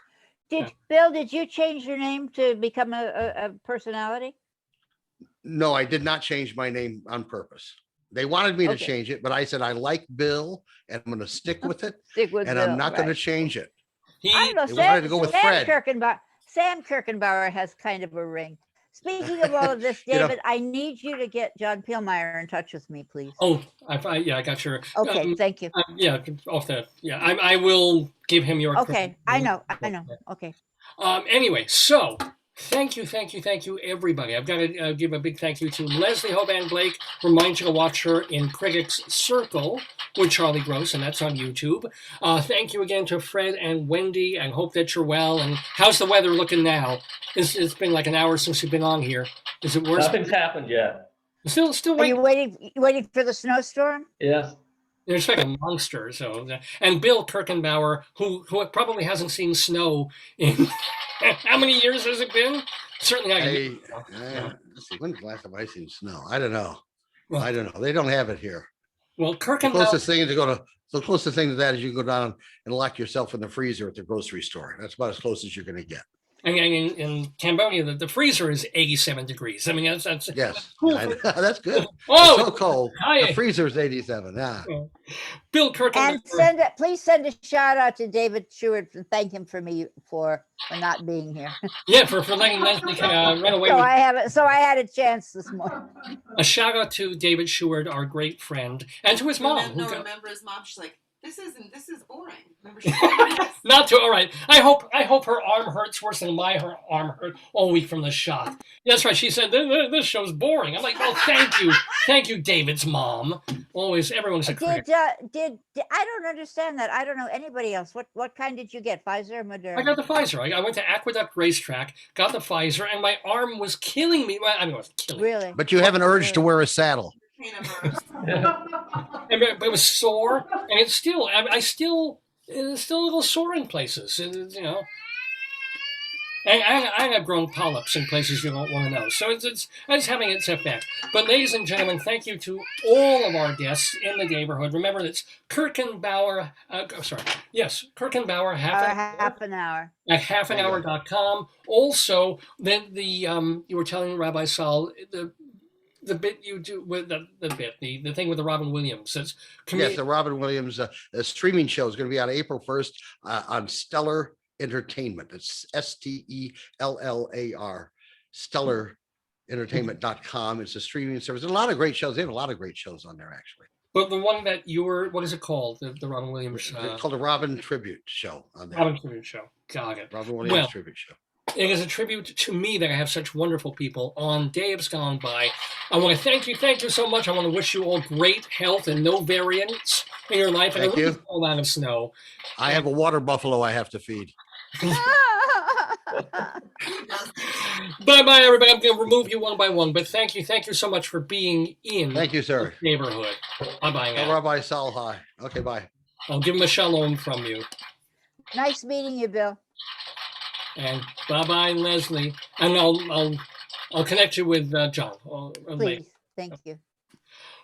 Bill, did you change your name to become a personality? No, I did not change my name on purpose. They wanted me to Okay. change it, but I said I like Bill and I'm going to stick with it, Stick with and Bill, I'm not going to right. change it. I don't know. They wanted to go with Fred. Sam Kirchenbauer has kind of a ring. Speaking of all of this, You know- David, I need you to get John Peelmeyer in touch with me, please. Oh, I got your. Okay, thank you. Yeah, off the. Yeah, I will give him your. Okay, I know. Okay. Anyway, so thank you, everybody. I've got to give a big thank you to Leslie Hoban Blake. Remind you to watch her in Critics Circle with Charlie Gross, and that's on YouTube. Thank you again to Fred and Wendy, and hope that you're well. And how's the weather looking now? It's been like an hour since you've been on here. Is it worse? Nothing's happened yet. Still Are you waiting. waiting for the snowstorm? Yes. There's like a monster. So, and Bill Kirchenbauer, who probably hasn't seen snow in how many years has it been? Certainly, Let's see, when's the last time I seen snow? I don't know. Well- I don't know. They don't have it here. Well, The Kirchenbauer. closest thing to that is you go down and lock yourself in the freezer at the grocery store. That's about as close as you're going to get. And in Cambodia, the freezer is 87 degrees. I mean, that's Yes, cool. that's good. Oh, It's so cold. hi. The freezer is 87. Yeah. Bill Kirchenbauer. And please send a shout out to David Stewart and thank him for not being here. Yeah, for letting Leslie run away So with. I had a chance this morning. A shout out to David Stewart, our great friend, and to his mom. Remember his mom? She's like, this is boring. Remember Not to. All right. I hope her arm hurts worse than her arm hurt all week from the shot. That's right. She said this show's boring. I'm like, well, thank you, David's mom. Always, everyone's a critic. Did I don't understand that. I don't know anybody else. What kind did you get? Pfizer or Moderna? I got the Pfizer. I went to Aqueduct Racetrack, got the Pfizer, and my arm was killing me. Well, I mean, it was killing me. Really? But you have an urge to wear a saddle. But it was sore, and it's still. It's still a little sore in places. You know. I have grown polyps in places you don't want to know. So it's having its effect. But ladies and gentlemen, thank you to all of our guests in the Daverhood. Remember, that's Kirchenbauer. Kirchenbauer Half an hour. at halfanour.com. Also, then you were telling Rabbi Saul the bit you do with the thing with the Robin Williams. That's Yes, the Robin Williams streaming show is going to be on April 1st on Stellar Entertainment. It's STELLAR, StellarEntertainment.com. It's a streaming service. A lot of great shows. They have a lot of great shows on there, actually. But the one that what is it called? The Robin Williams. It's called the Robin Tribute Show on there. Robin Tribute Show. Got it. Robin Williams Tribute Show. It is a tribute to me that I have such wonderful people on Dave's Gone By. I want to thank you so much. I want to wish you all great health and no variants in your life. Thank and you. A lot of snow. I have a water buffalo I have to feed. Bye-bye, everybody. I'm going to remove you one by one, but thank you so much for being in Thank you, sir. the neighborhood. Bye-bye now. Rabbi Sal, hi. Okay, bye. I'll give him a shalom from you. Nice meeting you, Bill. And bye-bye, Leslie. And I'll connect you with John. Later. Please. Thank you.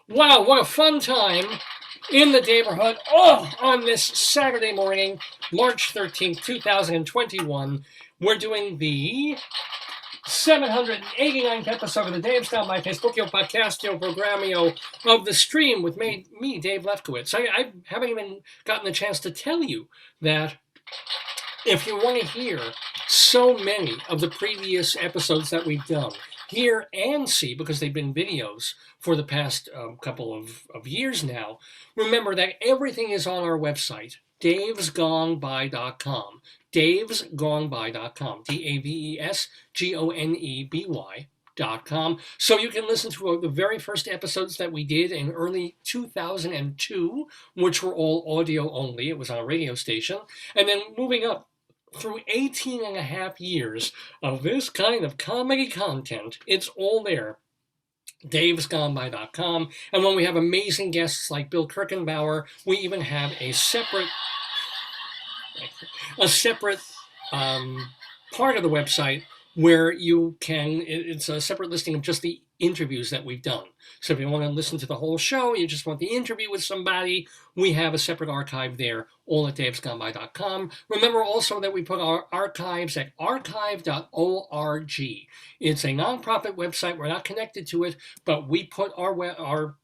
Wow, what a fun time in the Daverhood. On this Saturday morning, March 13th, 2021. We're doing the 789th episode of the Dave's Gone By Facebookio Podcastio Programmio of the stream with me, Dave Lefkowitz. I haven't even gotten the chance to tell you that if you want to hear so many of the previous episodes that we've done, hear and see, because they've been videos for the past couple of years now, remember that everything is on our website, davesgoneby.com. davesgoneby.com. davesgoneby.com. So you can listen to the very first episodes that we did in early 2002, which were all audio only. It was on a radio station. And then moving up through 18 and a half years of this kind of comedy content, it's all there. davesgoneby.com. And when we have amazing guests like Bill Kirchenbauer, we even have a separate part of the website where you can, it's a separate listing of just the interviews that we've done. So if you want to listen to the whole show, you just want the interview with somebody, we have a separate archive there, all at davesgoneby.com. Remember also that we put our archives at archive.org. It's a nonprofit website. We're not connected to it, but we put our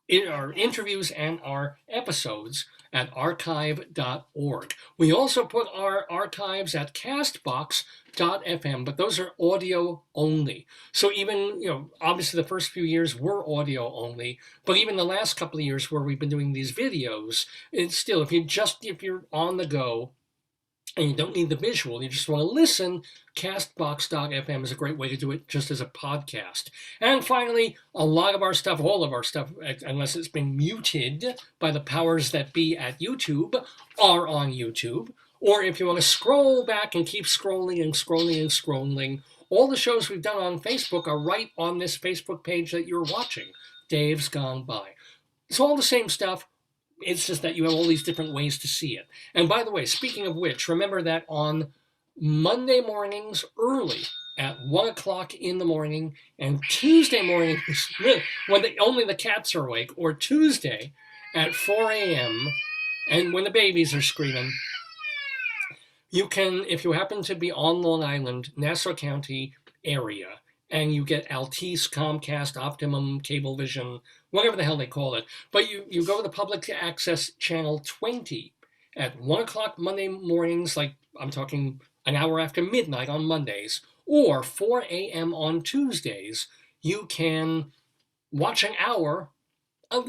interviews and our episodes at archive.org. We also put our archives at castbox.fm, but those are audio only. So even, obviously the first few years were audio only, but even the last couple of years where we've been doing these videos, it's still, if you're on the go and you don't need the visual, you just want to listen, castbox.fm is a great way to do it just as a podcast. And finally, a lot of our stuff, all of our stuff, unless it's been muted by the powers that be at YouTube, are on YouTube. Or if you want to scroll back and keep scrolling and scrolling and scrolling, all the shows we've done on Facebook are right on this Facebook page that you're watching, Dave's Gone By. It's all the same stuff. It's just that you have all these different ways to see it. And by the way, speaking of which, remember that on Monday mornings early at 1 o'clock in the morning, and Tuesday mornings when only the cats are awake, or Tuesday at 4 a.m. and when the babies are screaming, you can, if you happen to be on Long Island, Nassau County area, and you get Altice, Comcast, Optimum, Cablevision, whatever the hell they call it. But you go to the public access channel 20 at 1 o'clock Monday mornings, like I'm talking an hour after midnight on Mondays, or 4 a.m. on Tuesdays. You can watch an hour of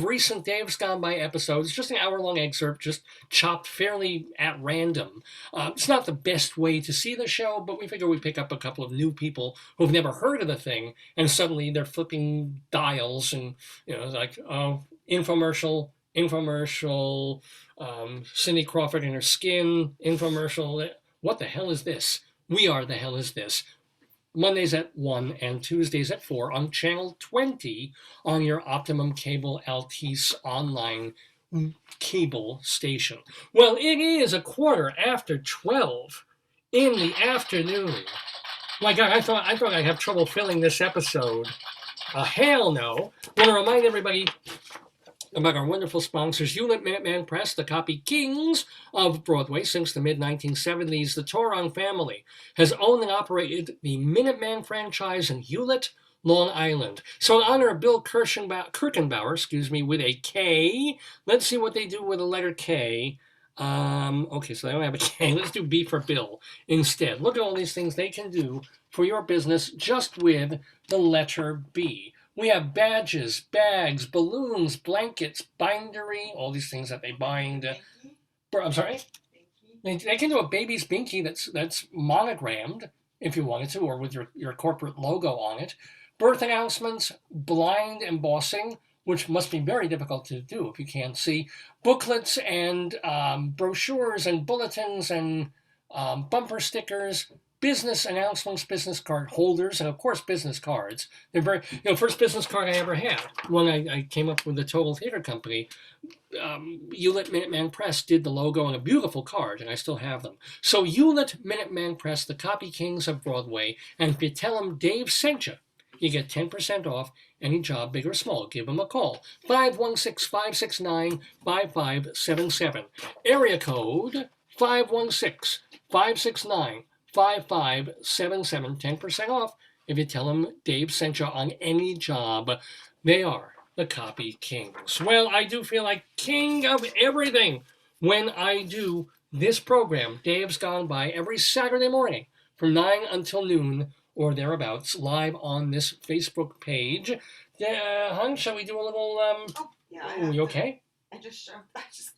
recent Dave's Gone By episodes, just an hour-long excerpt, just chopped fairly at random. It's not the best way to see the show, but we figure we pick up a couple of new people who've never heard of the thing, and suddenly they're flipping dials, and like, infomercial, Cindy Crawford in her skin, infomercial. What the hell is this? We are the hell is this? Mondays at 1 and Tuesdays at 4 on channel 20 on your Optimum Cable Altice online cable station. Well, it is 12:15 in the afternoon. My God, I thought I'd have trouble filling this episode. Hell no. I want to remind everybody about our wonderful sponsors, Hewlett Minuteman Press, the copy kings of Broadway since the mid-1970s. The Torong family has owned and operated the Minuteman franchise in Hewlett, Long Island. So in honor of Bill Kirchenbauer, with a K, let's see what they do with a letter K. Okay, so they don't have a K. Let's do B for Bill instead. Look at all these things they can do for your business just with the letter B. We have badges, bags, balloons, blankets, bindery, all these things that they bind. I'm sorry? They can do a baby's binky that's monogrammed, if you wanted to, or with your corporate logo on it. Birth announcements, blind embossing, which must be very difficult to do if you can't see. Booklets and brochures and bulletins and bumper stickers, business announcements, business card holders, and of course business cards. They're very, first business card I ever had when I came up with the Total Theater Company. Hewlett Minuteman Press did the logo and a beautiful card, and I still have them. So Hewlett Minuteman Press, the copy kings of Broadway, and if you tell them Dave sent you get 10% off any job, big or small. Give them a call. 516-569-5577. Area code 516-569-5577. 10% off if you tell them Dave sent you on any job. They are the copy kings. Well, I do feel like king of everything when I do this program, Dave's Gone By, every Saturday morning from 9 until noon or thereabouts live on this Facebook page. Hun, shall we do a little? Oh, yeah. Oh, you okay? I just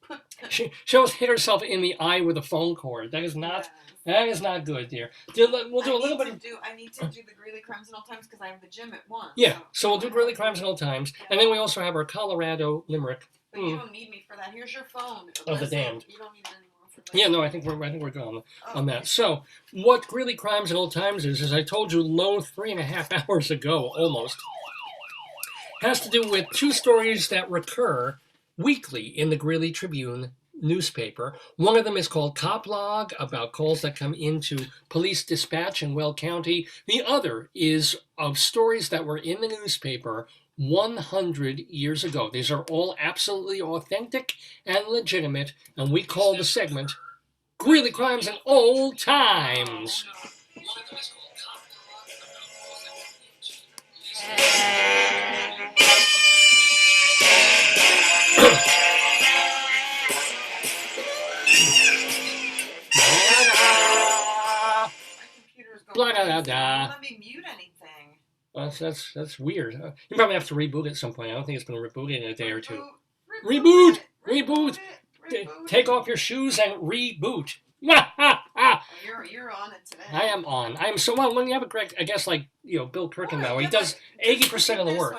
put. She almost hit herself in the eye with a phone cord. That is not. Yes. That is not good, dear. We'll do a little bit of. I need to do the Greeley Crimes and Old Times because I have the gym at 1. Yeah, so we'll do Greeley Crimes and Old Times, and then we also have our Colorado Limerick. But you don't need me for that. Here's your phone. Of the damned. You don't need it anymore for that. Yeah, no, I think we're good on that. Okay. So, what Greeley Crimes and Old Times is, as I told you low 3.5 hours ago, almost, has to do with 2 stories that recur weekly in the Greeley Tribune newspaper. One of them is called Cop Log, about calls that come into police dispatch in Weld County. The other is of stories that were in the newspaper 100 years ago. These are all absolutely authentic and legitimate, and we call the segment Greeley Crimes and Old Times. Blah, da, da, da. Let me mute anything. That's weird. You probably have to reboot at some point. I don't think it's been rebooted in a day or two. Reboot. Reboot. Take off your shoes and reboot. You're on it today. I am on. So well, when you have a correct, I guess like Bill Kirchenbauer, he does 80% of the work.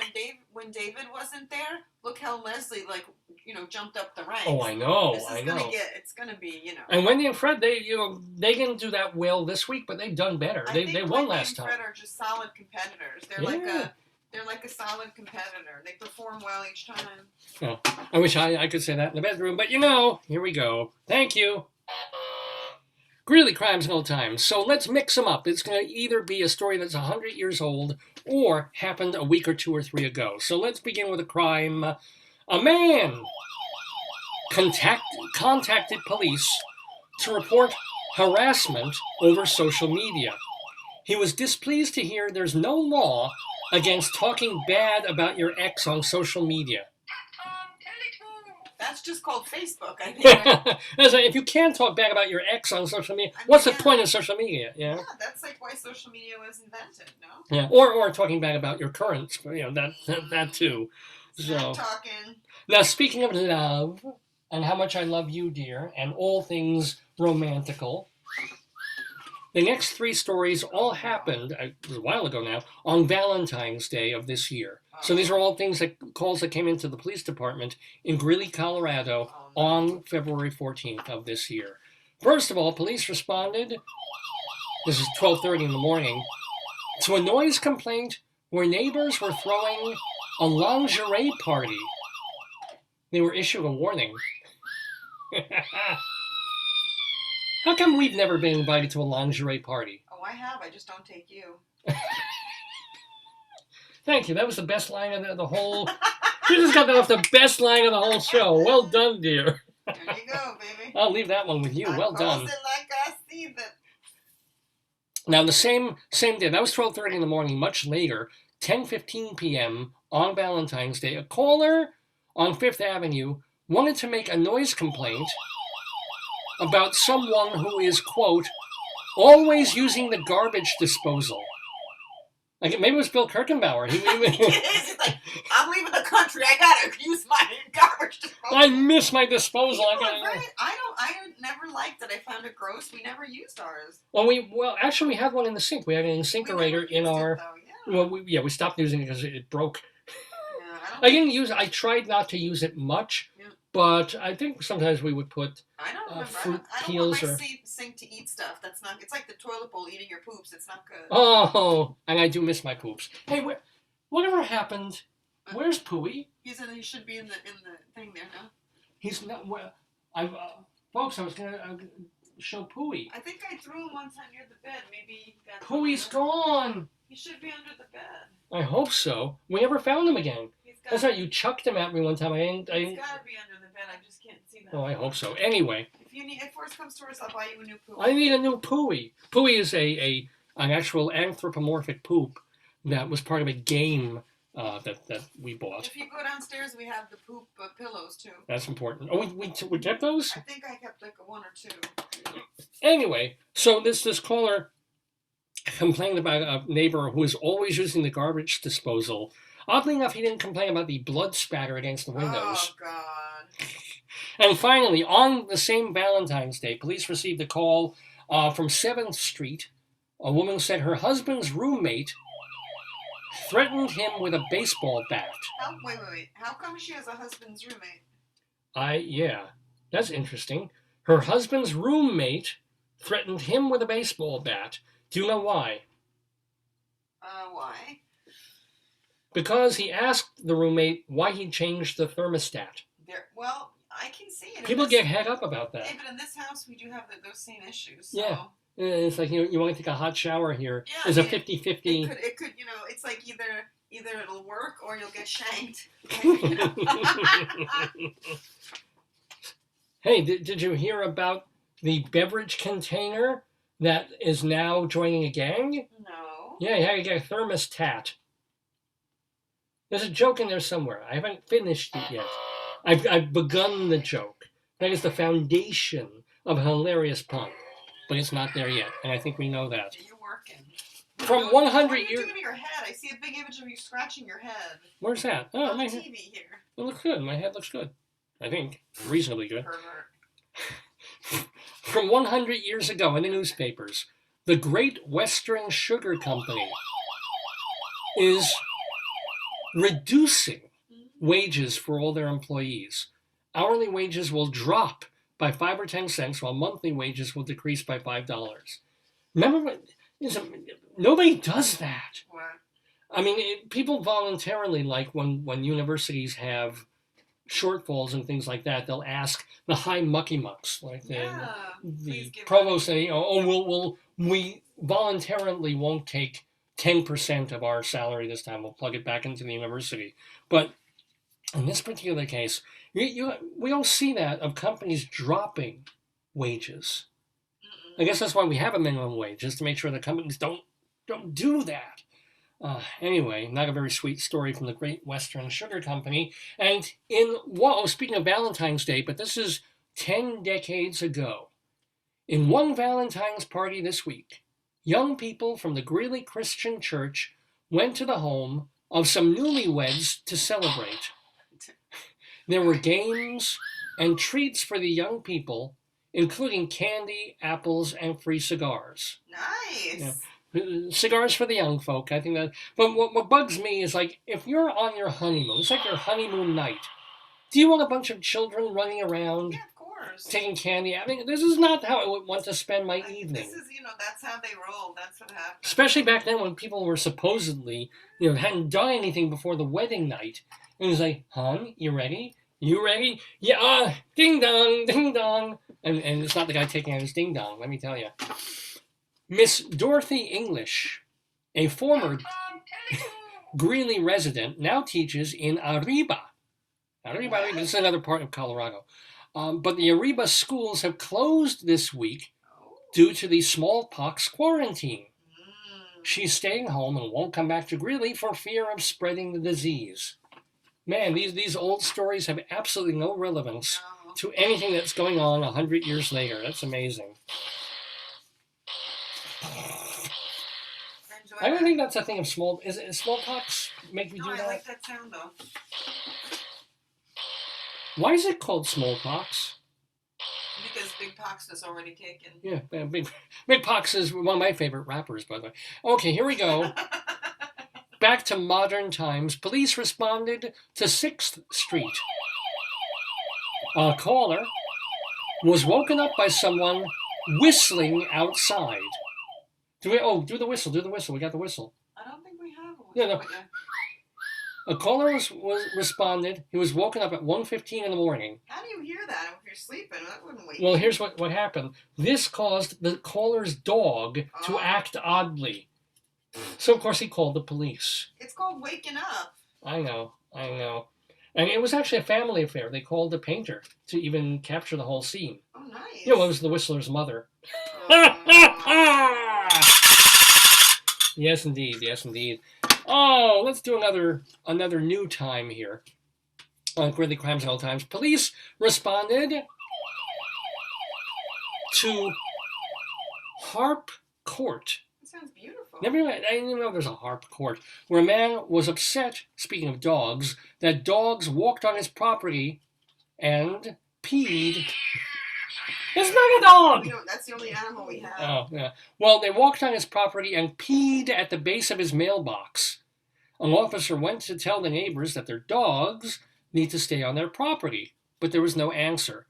When David wasn't there, look how Leslie jumped up the ranks. Oh, I know. It's gonna be. And Wendy and Fred, they didn't do that well this week, but they've done better. They won last time. Fred are just solid competitors. They're like a solid competitor. They perform well each time. Well, I wish I could say that in the bedroom, but here we go. Thank you. Greeley Crimes and Old Times. So let's mix them up. It's going to either be a story that's 100 years old or happened a week or 2 or 3 ago. So let's begin with a crime. A man contacted police to report harassment over social media. He was displeased to hear there's no law against talking bad about your ex on social media. That's just called Facebook, I think. If you can talk bad about your ex on social media, what's the point of social media? Yeah, that's like why social media was invented, no? Yeah, or talking bad about your current, that too. So talking. Now, speaking of love and how much I love you, dear, and all things romantical, the next 3 stories all happened a while ago now on Valentine's Day of this year. So these are all calls that came into the police department in Greeley, Colorado on February 14th of this year. First of all, police responded, this is 12:30 in the morning, to a noise complaint where neighbors were throwing a lingerie party. They were issued a warning. How come we've never been invited to a lingerie party? Oh, I have. I just don't take you. Thank you. That was the best line of the whole... You just got that off the best line of the whole show. Well done, dear. There you go, baby. I'll leave that one with you. Well done. It like I see that. Now, the same day, that was 12:30 in the morning, much later, 10:15 p.m. on Valentine's Day, a caller on 5th Avenue wanted to make a noise complaint about someone who is, quote, always using the garbage disposal. Like maybe it was Bill Kirchenbauer. He's like, I'm leaving the country. I gotta use my garbage disposal. I miss my disposal. I never liked it. I found it gross. We never used ours. Well, actually, we had one in the sink. We had an incinerator in our. We stopped using it because it broke. Yeah, I didn't use it. I tried not to use it much, but I think sometimes we would put. I don't remember. Fruit I don't peels want my sink to eat stuff. That's not. It's like the toilet bowl eating your poops. It's not good. Oh, and I do miss my poops. Hey, whatever happened? Where's Pooey? He should be in the thing there now. He's not. Well, folks, I was gonna show Pooey. I think I threw him one time near the bed. Maybe he got. Pooey's gone. He should be under the bed. I hope so. We never found him again. That's right. You chucked him at me one time. He's got to be under the bed. I just can't see that. Oh, I hope so. Anyway. If worse comes to worse, I'll buy you a new Pooey. I need a new Pooey. Pooey is an actual anthropomorphic poop that was part of a game that we bought. If you go downstairs, we have the poop pillows too. That's important. Oh, we kept those? I think I kept like 1 or 2. Anyway, so this caller complained about a neighbor who was always using the garbage disposal. Oddly enough, he didn't complain about the blood spatter against the windows. Oh, God. And finally, on the same Valentine's Day, police received a call from 7th Street. A woman said her husband's roommate threatened him with a baseball bat. Wait. How come she has a husband's roommate? Yeah, that's interesting. Her husband's roommate threatened him with a baseball bat. Do you know why? Why? Because he asked the roommate why he changed the thermostat. Well, I can see it. People get head up about that. Yeah, but in this house, we do have those same issues. So. Yeah. It's like, you want to take a hot shower here. Yeah, There's a 50-50. It could, it's like either it'll work or you'll get shanked. Hey, did you hear about the beverage container that is now joining a gang? No. Yeah, you had to get a thermostat. There's a joke in there somewhere. I haven't finished it yet. I've begun the joke. That is the foundation of a hilarious pun. But it's not there yet, and I think we know that. You're working. From 100 What are you years... doing to your head? I see a big image of you scratching your head. Where's that? Oh, On my the head. TV here. It looks good. My head looks good. I think. Reasonably good. Pervert. From 100 years ago in the newspapers, the Great Western Sugar Company is reducing wages for all their employees. Hourly wages will drop by 5 or 10 cents, while monthly wages will decrease by $5. Remember, nobody does that. What? I mean, people voluntarily, like when universities have shortfalls and things like that, they'll ask the high mucky mucks, like the provost, say, we voluntarily won't take 10% of our salary this time. We'll plug it back into the university. But in this particular case, we all see that of companies dropping wages. I guess that's why we have a minimum wage, just to make sure the companies don't do that. Anyway, not a very sweet story from the Great Western Sugar Company. And speaking of Valentine's Day, but this is 10 decades ago. In one Valentine's party this week, young people from the Greeley Christian Church went to the home of some newlyweds to celebrate. There were games and treats for the young people, including candy, apples, and free cigars. Nice. Yeah. Cigars for the young folk, I think that. But what bugs me is, like, if you're on your honeymoon, it's like your honeymoon night. Do you want a bunch of children running around? Yeah, of course. Taking candy? I mean, this is not how I would want to spend my evening. This is, that's how they roll. That's what happened. Especially back then when people were supposedly, hadn't done anything before the wedding night. And it was like, hon, you ready? You ready? Yeah, ding dong, ding dong. And it's not the guy taking out his ding dong, let me tell you. Miss Dorothy English, a former Greeley resident, now teaches in Arriba. Arriba, this is another part of Colorado. But the Arriba schools have closed this week due to the smallpox quarantine. She's staying home and won't come back to Greeley for fear of spreading the disease. Man, these old stories have absolutely no relevance to anything that's going on 100 years later. That's amazing. I don't think that's a thing of is smallpox make you do that? I like that sound though. Why is it called smallpox? Because Big Pox was already taken. Yeah, Big Pox is one of my favorite rappers, by the way. Okay, here we go. Back to modern times. Police responded to 6th Street. A caller was woken up by someone whistling outside. Do the whistle, We got the whistle. I don't think we have a whistle. Yeah, no. A caller was responded. He was woken up at 1:15 in the morning. How do you hear that if you're sleeping? That wouldn't wake Well, you. here's what happened. This caused the caller's dog to act oddly. So, of course, he called the police. It's called waking up. I know. And it was actually a family affair. They called the painter to even capture the whole scene. Oh, nice. It was the whistler's mother. Yes, indeed. Oh, let's do another new time here on Greeley Crimes at All Times. Police responded to Harp Court sounds beautiful. I didn't even know there's a harp court where a man was upset, speaking of dogs, that dogs walked on his property and peed. It's not a dog! That's the only animal we have. Oh, yeah. Well, they walked on his property and peed at the base of his mailbox. An officer went to tell the neighbors that their dogs need to stay on their property, but there was no answer.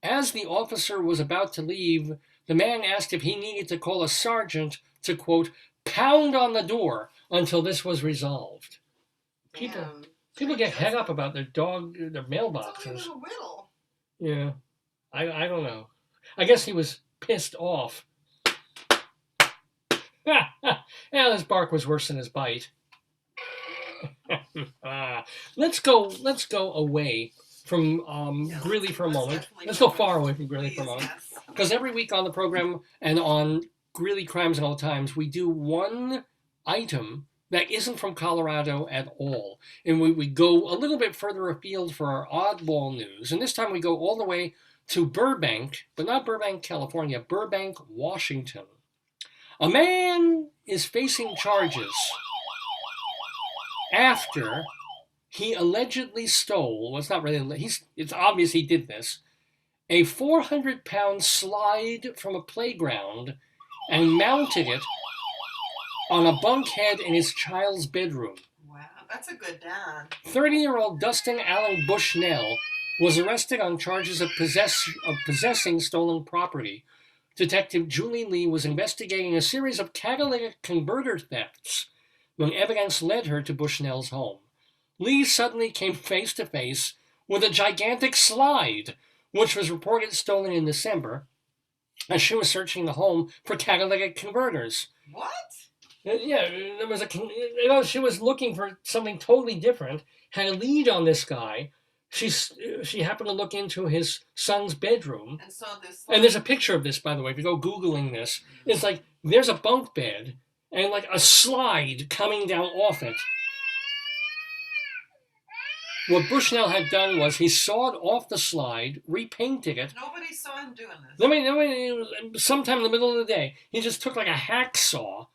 As the officer was about to leave, the man asked if he needed to call a sergeant to, quote, pound on the door until this was resolved. People get head up about their mailboxes. It's only a little whittle. Yeah, I don't know. I guess he was pissed off. Yeah, his bark was worse than his bite. Let's go away from Greeley for a moment. Let's go far away from Greeley for a moment. Because every week on the program and on Greeley Crimes and Old Times, we do one item that isn't from Colorado at all. And we go a little bit further afield for our oddball news. And this time we go all the way to Burbank, but not Burbank, California, Burbank, Washington. A man is facing charges after he allegedly stole, well, it's not really, it's obvious he did this, a 400-pound slide from a playground and mounted it on a bunkhead in his child's bedroom. Wow, that's a good dad. 30-year-old Dustin Allen Bushnell was arrested on charges of possessing stolen property. Detective Julie Lee was investigating a series of catalytic converter thefts when evidence led her to Bushnell's home. Lee suddenly came face to face with a gigantic slide, which was reported stolen in December, as she was searching the home for catalytic converters. What? Yeah, there was she was looking for something totally different, had a lead on this guy. She happened to look into his son's bedroom. And saw this. And there's a picture of this, by the way. If you go Googling this, it's like there's a bunk bed and like a slide coming down off it. What Bushnell had done was he sawed off the slide, repainted it. Nobody saw him doing this. It was sometime in the middle of the day. He just took like a hacksaw,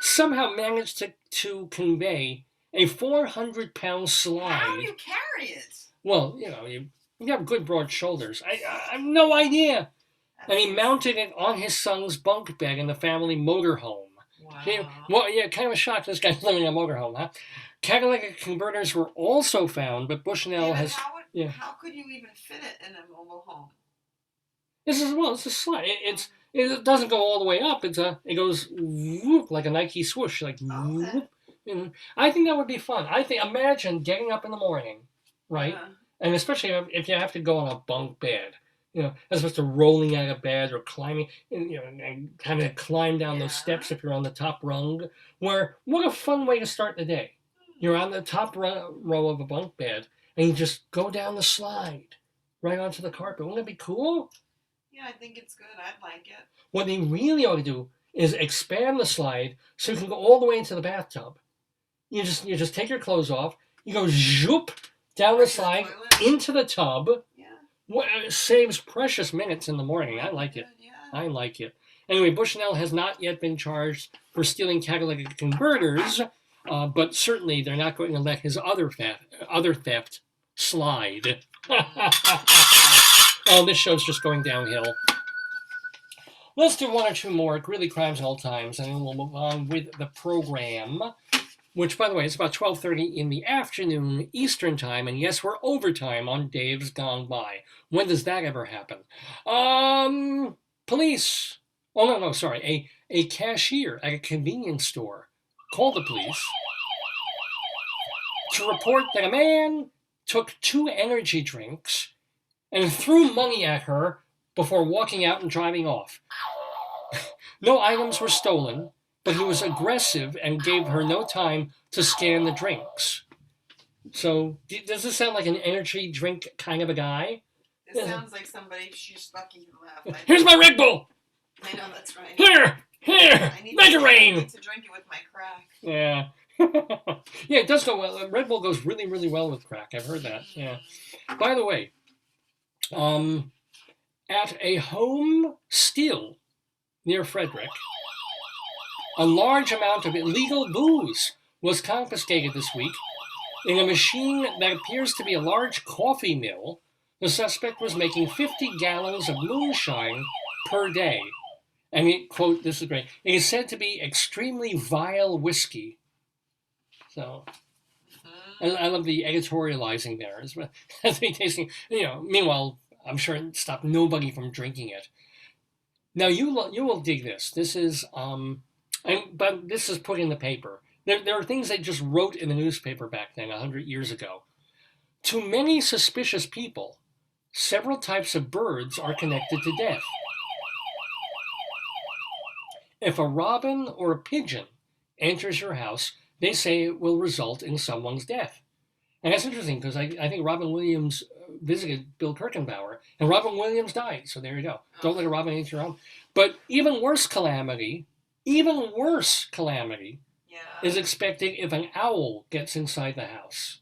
somehow managed to convey a 400-pound slide. How do you carry it? Well, you have good broad shoulders. I have no idea. And he mounted it on his son's bunk bed in the family motorhome. Wow. Kind of a shock this guy's living in a motorhome, huh? Catalytic converters were also found, but Bushnell has... How could you even fit it in a mobile home? It's a slide. It doesn't go all the way up. It goes whoop, like a Nike swoosh, like whoop. I think that would be fun. Imagine getting up in the morning, right? Yeah. And especially if you have to go on a bunk bed, as opposed to rolling out of bed or climbing, and having to climb down those steps if you're on the top rung. What a fun way to start the day. You're on the top row of a bunk bed, and you just go down the slide right onto the carpet. Wouldn't that be cool? Yeah, I think it's good. I'd like it. What they really ought to do is expand the slide so you can go all the way into the bathtub. You just take your clothes off. You go zoop down the slide into the tub. Yeah. It saves precious minutes in the morning. I like it. Yeah. I like it. Anyway, Bushnell has not yet been charged for stealing catalytic converters, but certainly they're not going to let his other theft slide. Oh, this show's just going downhill. Let's do one or two more Greeley Crimes and Old Times, and then we'll move on with the program, which, by the way, is about 12:30 in the afternoon Eastern Time, and yes, we're overtime on Dave's Gone By. When does that ever happen? Police. Oh, no, sorry. A cashier at a convenience store called the police to report that a man took 2 energy drinks and threw money at her before walking out and driving off. No items were stolen, but he was aggressive and gave her no time to scan the drinks. So, does this sound like an energy drink kind of a guy? This sounds like somebody she's lucky who left. Here's my Red Bull! I know, that's right. Here! Make it rain! I need to drink it with my crack. Yeah. Yeah, it does go well. Red Bull goes really, really well with crack. I've heard that. Yeah. By the way, at a home still near Frederick, a large amount of illegal booze was confiscated this week in a machine that appears to be a large coffee mill. The suspect was making 50 gallons of moonshine per day. And he, quote, this is great, it is said to be extremely vile whiskey. So I love the editorializing there. As me tasting, meanwhile, I'm sure it stopped nobody from drinking it. Now you will dig this. This is, but this is put in the paper. There are things they just wrote in the newspaper back then, 100 years ago. To many suspicious people, several types of birds are connected to death. If a robin or a pigeon enters your house, they say it will result in someone's death. And that's interesting because I think Robin Williams visited Bill Kirchenbauer, and Robin Williams died. So there you go. Don't let a robin enter your home. But even worse calamity is expected if an owl gets inside the house.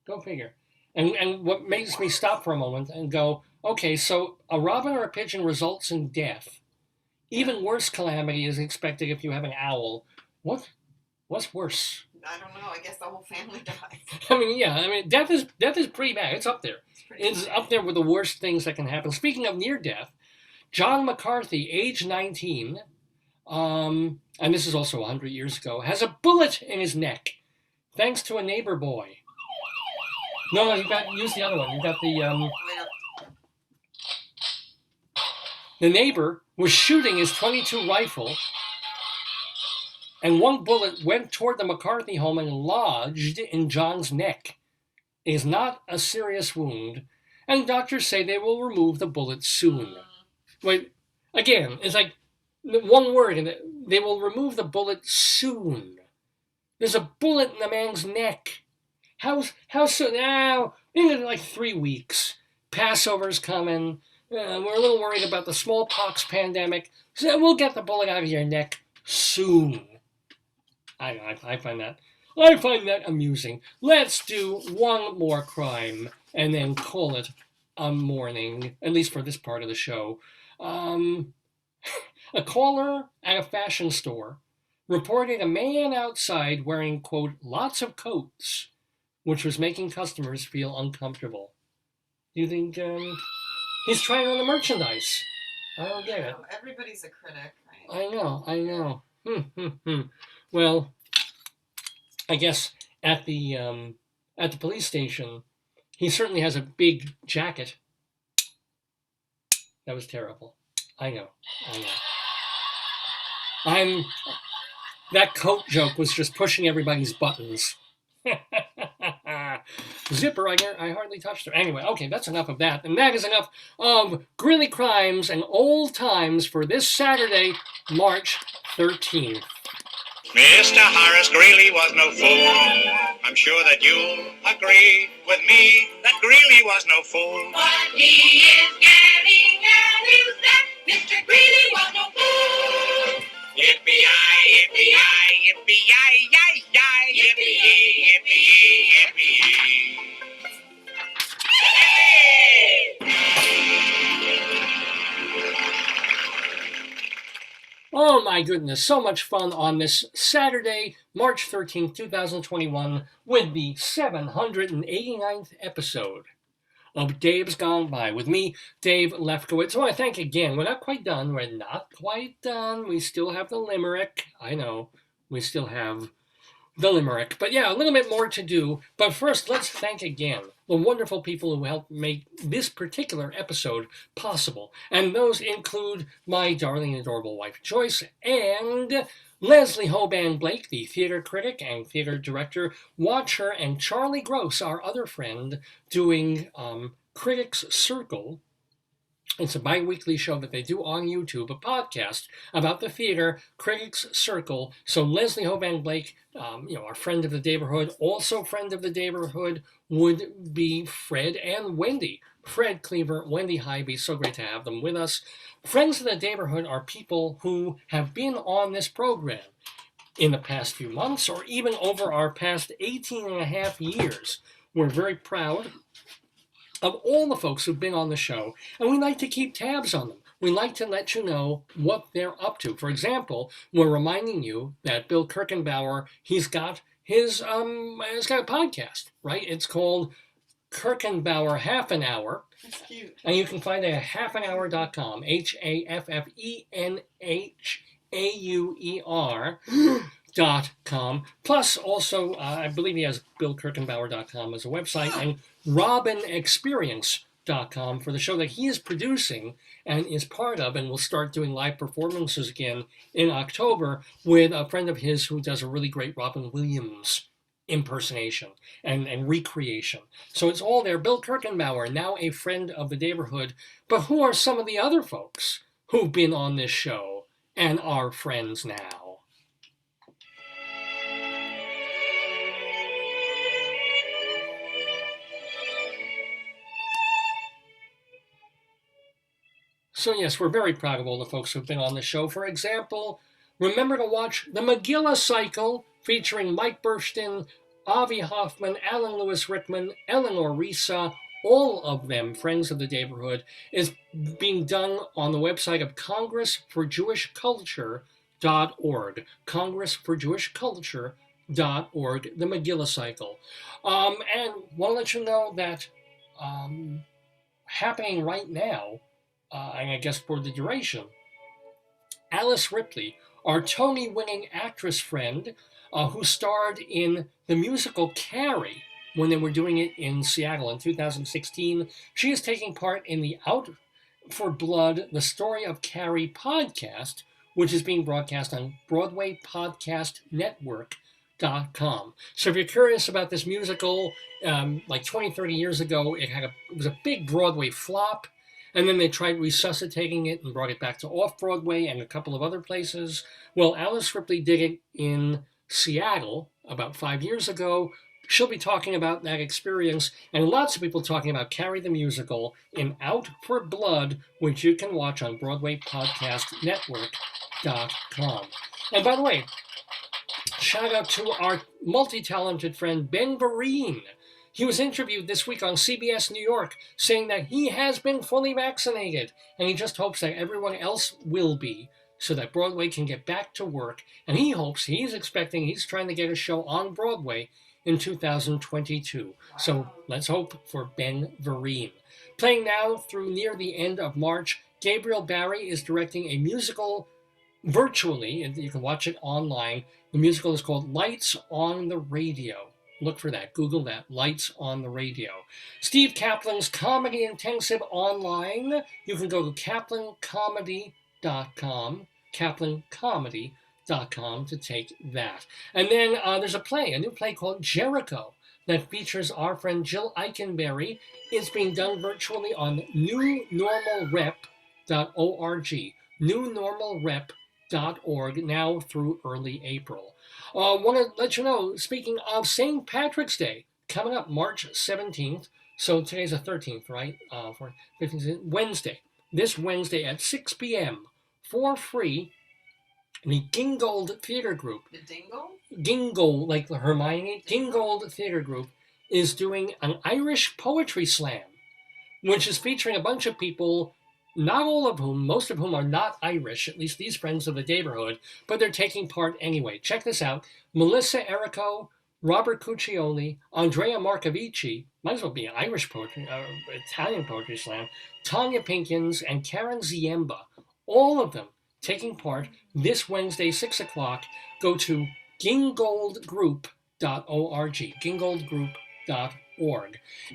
Go figure. And what makes me stop for a moment and go, okay, so a robin or a pigeon results in death. Even worse calamity is expected if you have an owl. What's worse? I don't know. I guess the whole family dies. Death is pretty bad. It's up there. It's up there with the worst things that can happen. Speaking of near death, John McCarthy, age 19, and this is also 100 years ago, has a bullet in his neck, thanks to a neighbor boy. No, use the other one. You got the neighbor was shooting his .22 rifle, and one bullet went toward the McCarthy home and lodged in John's neck. It is not a serious wound, and doctors say they will remove the bullet soon. Wait, again, it's like one word, and they will remove the bullet soon. There's a bullet in the man's neck. How soon? Now, in like 3 weeks. Passover's coming. We're a little worried about the smallpox pandemic. So we'll get the bullet out of your neck soon. I find that amusing. Let's do one more crime and then call it a morning, at least for this part of the show. A caller at a fashion store reported a man outside wearing, quote, lots of coats, which was making customers feel uncomfortable. Do you think he's trying on the merchandise? I don't get it. Everybody's a critic. Right? I know. Well, I guess at the police station, he certainly has a big jacket. That was terrible. I know. That coat joke was just pushing everybody's buttons. Zipper, I hardly touched her. Anyway, okay, that's enough of that. And that is enough of Greeley Crimes and Old Times for this Saturday, March 13th. Mr. Horace Greeley was no fool. I'm sure that you'll agree with me that Greeley was no fool. What he is getting at is that Mr. Greeley was no fool. Yippee-yi, yippee-yi, yippee-yi, yi, yi, yippee-yi, yippee-yi, yippee-yi. Oh my goodness, so much fun on this Saturday, March 13th, 2021, with the 789th episode of Dave's Gone By, with me, Dave Lefkowitz. I want to thank again, we're not quite done, we still have the Limerick, I know, we still have the Limerick, but yeah, a little bit more to do, but first, let's thank again the wonderful people who helped make this particular episode possible. And those include my darling and adorable wife, Joyce, and Leslie Hoban Blake, the theater critic and theater director. Watch her and Charlie Gross, our other friend, doing Critics Circle. It's a bi-weekly show that they do on YouTube, a podcast about the theater, Critics Circle. So Leslie Hoban Blake, our friend of the Daverhood, also friend of the Daverhood, would be Fred and Wendy. Fred Cleaver, Wendy Highby, so great to have them with us. Friends of the Daverhood are people who have been on this program in the past few months or even over our past 18 and a half years. We're very proud of all the folks who've been on the show, and we like to keep tabs on them. we like to let you know what they're up to. For example, we're reminding you that Bill Kirchenbauer, he's got a podcast, right? It's called Kirchenbauer Half an Hour. That's cute. And you can find it at halfanhour.com, HAFFENHAUER.com. Plus, also, I believe he has BillKirchenbauer.com as a website, and RobinExperience.com for the show that he is producing and is part of, and will start doing live performances again in October with a friend of his who does a really great Robin Williams impersonation and recreation. So it's all there. Bill Kirchenbauer, now a friend of the Daverhood. But who are some of the other folks who've been on this show and are friends now? So yes, we're very proud of all the folks who've been on the show. For example, remember to watch The Megillah Cycle, featuring Mike Burstyn, Avi Hoffman, Alan Lewis Rickman, Eleanor Risa, all of them friends of the Daverhood, is being done on the website of congressforjewishculture.org. congressforjewishculture.org, the Megillah Cycle. And want to let you know that happening right now, and I guess for the duration, Alice Ripley, our Tony-winning actress friend, who starred in the musical Carrie when they were doing it in Seattle in 2016. She is taking part in the Out for Blood, The Story of Carrie podcast, which is being broadcast on BroadwayPodcastNetwork.com. So if you're curious about this musical, like 20, 30 years ago, it was a big Broadway flop. And then they tried resuscitating it and brought it back to Off-Broadway and a couple of other places. Well, Alice Ripley did it in Seattle about 5 years ago. She'll be talking about that experience, and lots of people talking about Carrie the Musical in Out for Blood, which you can watch on BroadwayPodcastNetwork.com. And by the way, shout out to our multi-talented friend Ben Vereen. He was interviewed this week on CBS New York, saying that he has been fully vaccinated, and he just hopes that everyone else will be, so that Broadway can get back to work. And he's trying to get a show on Broadway in 2022. So let's hope for Ben Vereen. Playing now through near the end of March, Gabriel Barry is directing a musical virtually, and you can watch it online. The musical is called Lights on the Radio. Look for that. Google that. Lights on the Radio. Steve Kaplan's Comedy Intensive online. You can go to kaplancomedy.com, kaplancomedy.com to take that. And then there's a new play called Jericho that features our friend Jill Eikenberry. It's being done virtually on newnormalrep.org. newnormalrep.org now through early April. Want to let you know, speaking of St. Patrick's Day, coming up March 17th, so today's the 13th, right? For 15th, Wednesday. This Wednesday at 6 p.m. for free, the Gingold Theater Group. The Dingle? Gingold, like Hermione. Gingold Theater Group is doing an Irish poetry slam, which is featuring a bunch of people, most of whom are not Irish, at least these friends of the Daverhood, but they're taking part anyway. Check this out. Melissa Errico, Robert Cuccioli, Andrea Marcovici, might as well be an Irish poetry, Italian poetry slam, Tanya Pinkins, and Karen Ziemba, all of them taking part this Wednesday, 6 o'clock. Go to gingoldgroup.org, gingoldgroup.org.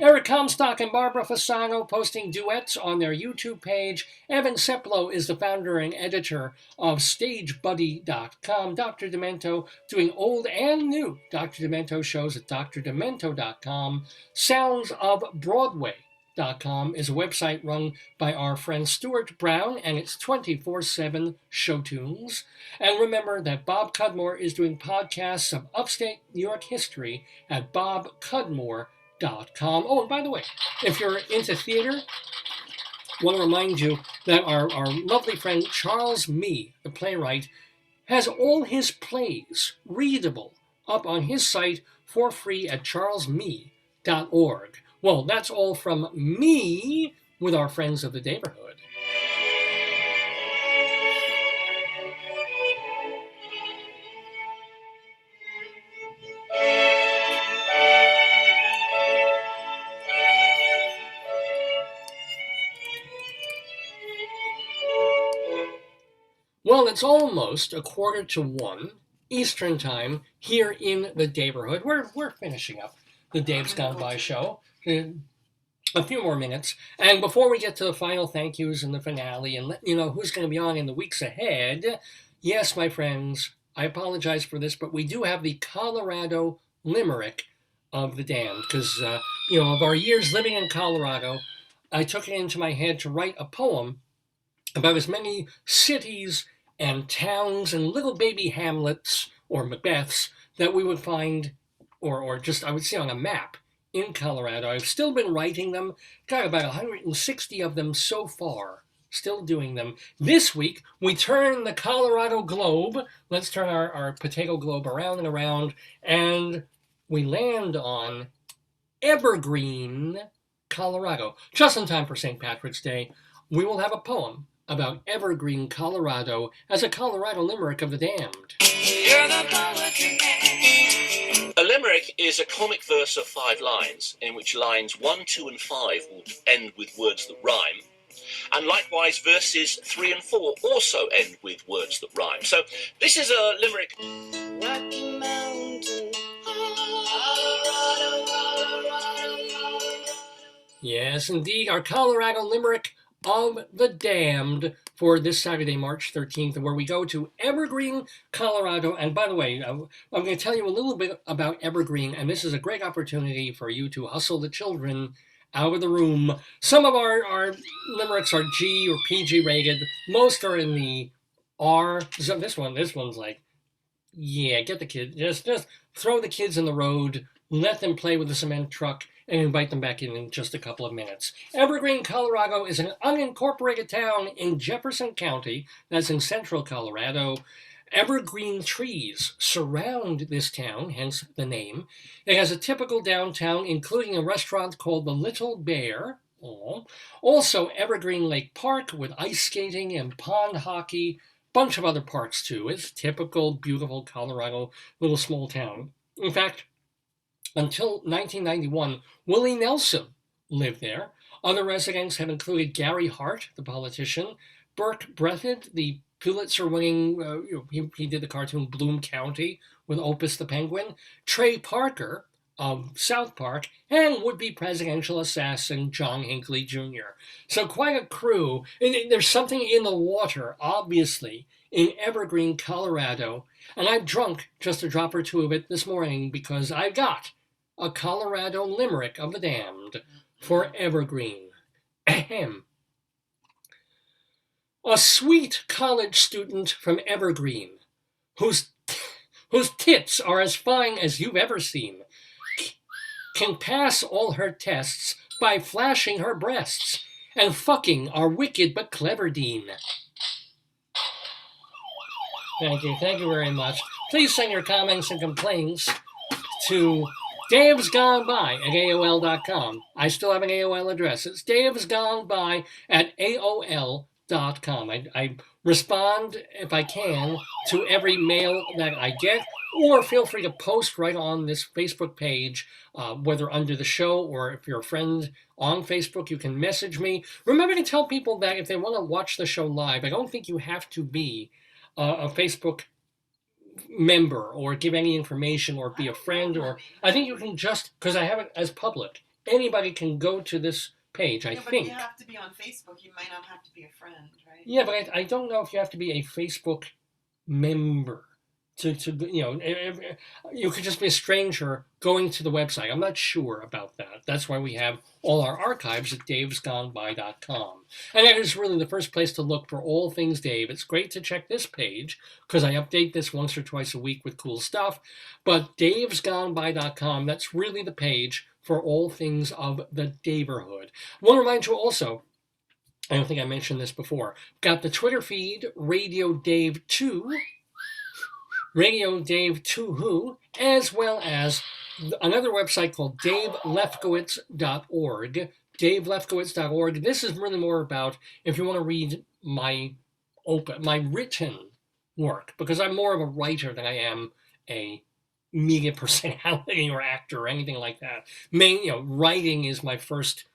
Eric Comstock and Barbara Fasano posting duets on their YouTube page. Evan Seplow is the founder and editor of StageBuddy.com. Dr. Demento doing old and new Dr. Demento shows at drdemento.com. Sounds of Broadway.com is a website run by our friend Stuart Brown, and it's 24/7 show tunes. And remember that Bob Cudmore is doing podcasts of upstate New York history at bobcudmore.com. Oh, and by the way, if you're into theater, I want to remind you that our lovely friend Charles Mee, the playwright, has all his plays readable up on his site for free at charlesmee.org. Well, that's all from me with our friends of the Daverhood. Well, it's almost 1:45 Eastern Time here in the Daverhood. We're finishing up the Dave's Gone By show. A few more minutes. And before we get to the final thank yous and the finale and let you know who's going to be on in the weeks ahead, yes, my friends, I apologize for this, but we do have the Colorado Limerick of the Damned because, of our years living in Colorado, I took it into my head to write a poem about as many cities and towns and little baby hamlets or Macbeths that we would find or just I would see on a map in Colorado. I've still been writing them. Got about 160 of them so far. Still doing them. This week, we turn the Colorado globe. Let's turn our potato globe around and around. And we land on Evergreen, Colorado. Just in time for St. Patrick's Day, we will have a poem about Evergreen, Colorado as a Colorado Limerick of the Damned. A limerick is a comic verse of 5 lines, in which lines 1, 2, and 5 will end with words that rhyme. And likewise, verses 3 and 4 also end with words that rhyme. So this is a limerick. Rocky Mountain, Colorado, Colorado. Yes, indeed, our Colorado Limerick of the Damned for this Saturday, March 13th, where we go to Evergreen, Colorado. And by the way, I'm going to tell you a little bit about Evergreen, and this is a great opportunity for you to hustle the children out of the room. Some of our limericks are G or PG rated. Most are in the R. So this one's like, yeah, get the kids. Just throw the kids in the road, let them play with the cement truck, and invite them back in just a couple of minutes. Evergreen, Colorado is an unincorporated town in Jefferson County, that's in central Colorado. Evergreen trees surround this town, hence the name. It has a typical downtown, including a restaurant called the Little Bear. Also, Evergreen Lake Park with ice skating and pond hockey. Bunch of other parks, too. It's typical, beautiful Colorado little small town. In fact, until 1991, Willie Nelson lived there. Other residents have included Gary Hart, the politician, Burke Breathed, the Pulitzer-winning, he did the cartoon Bloom County with Opus the Penguin, Trey Parker of South Park, and would-be presidential assassin John Hinckley Jr. So quite a crew. And there's something in the water, obviously, in Evergreen, Colorado. And I've drunk just a drop or two of it this morning because I got a Colorado Limerick of the Damned for Evergreen. Ahem. A sweet college student from Evergreen, whose tits are as fine as you've ever seen, can pass all her tests by flashing her breasts and fucking our wicked but clever dean. Thank you very much. Please send your comments and complaints to davesgoneby@aol.com. I still have an AOL address. It's davesgoneby@aol.com. I respond, if I can, to every mail that I get, or feel free to post right on this Facebook page, whether under the show or if you're a friend on Facebook, you can message me. Remember to tell people that if they want to watch the show live, I don't think you have to be a Facebook member or give any information or be a friend, or I think you can just, because I have it as public, anybody can go to this page, I think. But you have to be on Facebook. You might not have to be a friend, right? Yeah, but I don't know if you have to be a Facebook member to you could just be a stranger going to the website. I'm not sure about that. That's why we have all our archives at davesgoneby.com. And that is really the first place to look for all things Dave. It's great to check this page because I update this once or twice a week with cool stuff. But davesgoneby.com, that's really the page for all things of the Daverhood. I want to remind you also, I don't think I mentioned this before, got the Twitter feed, Radio Dave 2, Radio Dave 2 Who, as well as another website called davelefkowitz.org. davelefkowitz.org. This is really more about if you want to read my written work, because I'm more of a writer than I am a media personality or actor or anything like that. Writing is my first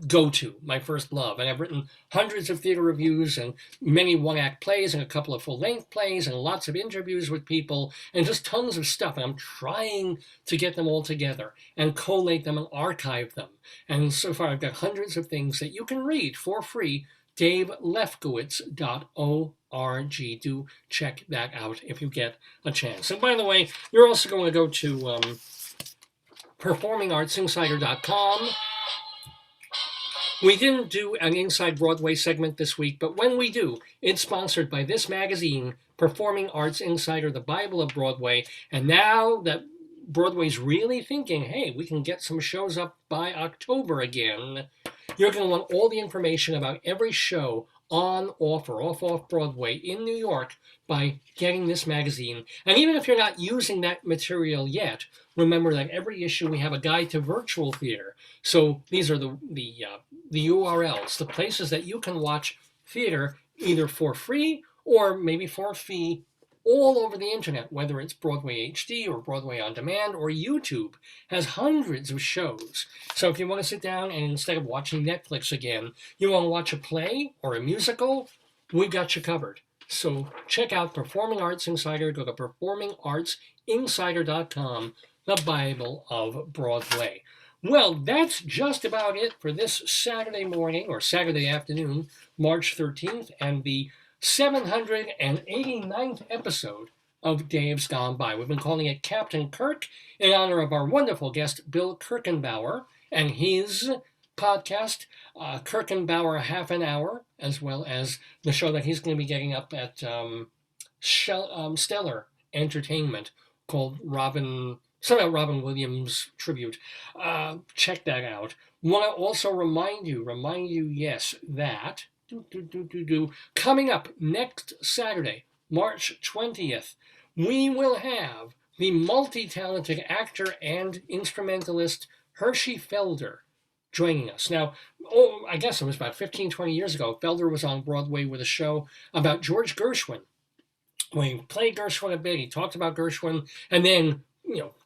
go-to, my first love. And I've written hundreds of theater reviews and many one-act plays and a couple of full-length plays and lots of interviews with people and just tons of stuff. And I'm trying to get them all together and collate them and archive them. And so far I've got hundreds of things that you can read for free. DaveLefkowitz.org. Do check that out if you get a chance. And by the way, you're also going to go to performingartsinsider.com. We didn't do an Inside Broadway segment this week, but when we do, it's sponsored by this magazine, Performing Arts Insider, the Bible of Broadway. And now that Broadway's really thinking, hey, we can get some shows up by October again, you're going to want all the information about every show on, off, or off Broadway in New York by getting this magazine. And even if you're not using that material yet, remember that every issue we have a guide to virtual theater. So these are the URLs, the places that you can watch theater either for free or maybe for a fee all over the internet, whether it's Broadway HD or Broadway On Demand or YouTube, has hundreds of shows. So if you want to sit down and instead of watching Netflix again, you want to watch a play or a musical, we've got you covered. So check out Performing Arts Insider. Go to performingartsinsider.com, the Bible of Broadway. Well, that's just about it for this Saturday morning or Saturday afternoon, March 13th, and the 789th episode of Dave's Gone By. We've been calling it Captain Kirk in honor of our wonderful guest, Bill Kirchenbauer, and his podcast, Kirchenbauer Half an Hour, as well as the show that he's going to be getting up at Stellar Entertainment called Robin Williams Tribute. Check that out. Want to also remind you, yes, that coming up next Saturday, March 20th, we will have the multi-talented actor and instrumentalist Hershey Felder joining us. Now, I guess it was about 15, 20 years ago, Felder was on Broadway with a show about George Gershwin. When he played Gershwin a bit, he talked about Gershwin, and then,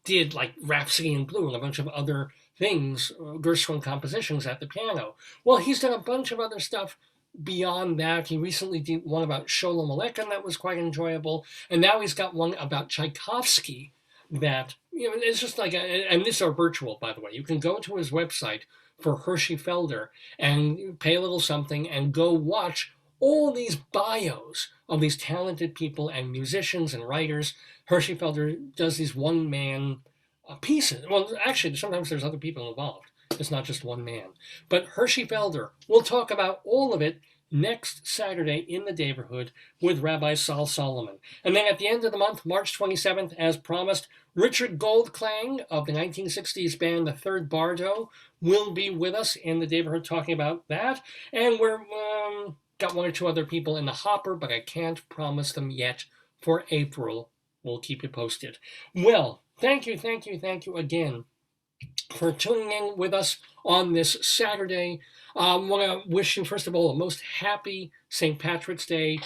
did like Rhapsody in Blue and a bunch of other things, Gershwin compositions at the piano. Well, he's done a bunch of other stuff beyond that. He recently did one about Sholem Aleichem that was quite enjoyable, and now he's got one about Tchaikovsky that, it's just like, and these are virtual, by the way. You can go to his website for Hershey Felder and pay a little something and go watch all these bios of these talented people and musicians and writers. Hershey Felder does these one-man pieces. Well, actually, sometimes there's other people involved. It's not just one man. But Hershey Felder, we'll talk about all of it next Saturday in the Daverhood with Rabbi Sol Solomon. And then at the end of the month, March 27th, as promised, Richard Goldklang of the 1960s band The Third Bardo will be with us in the Daverhood talking about that. And we're got one or two other people in the hopper, but I can't promise them yet for April. We'll keep you posted. Well, thank you again for tuning in with us on this Saturday. I want to wish you, first of all, a most happy St. Patrick's Day.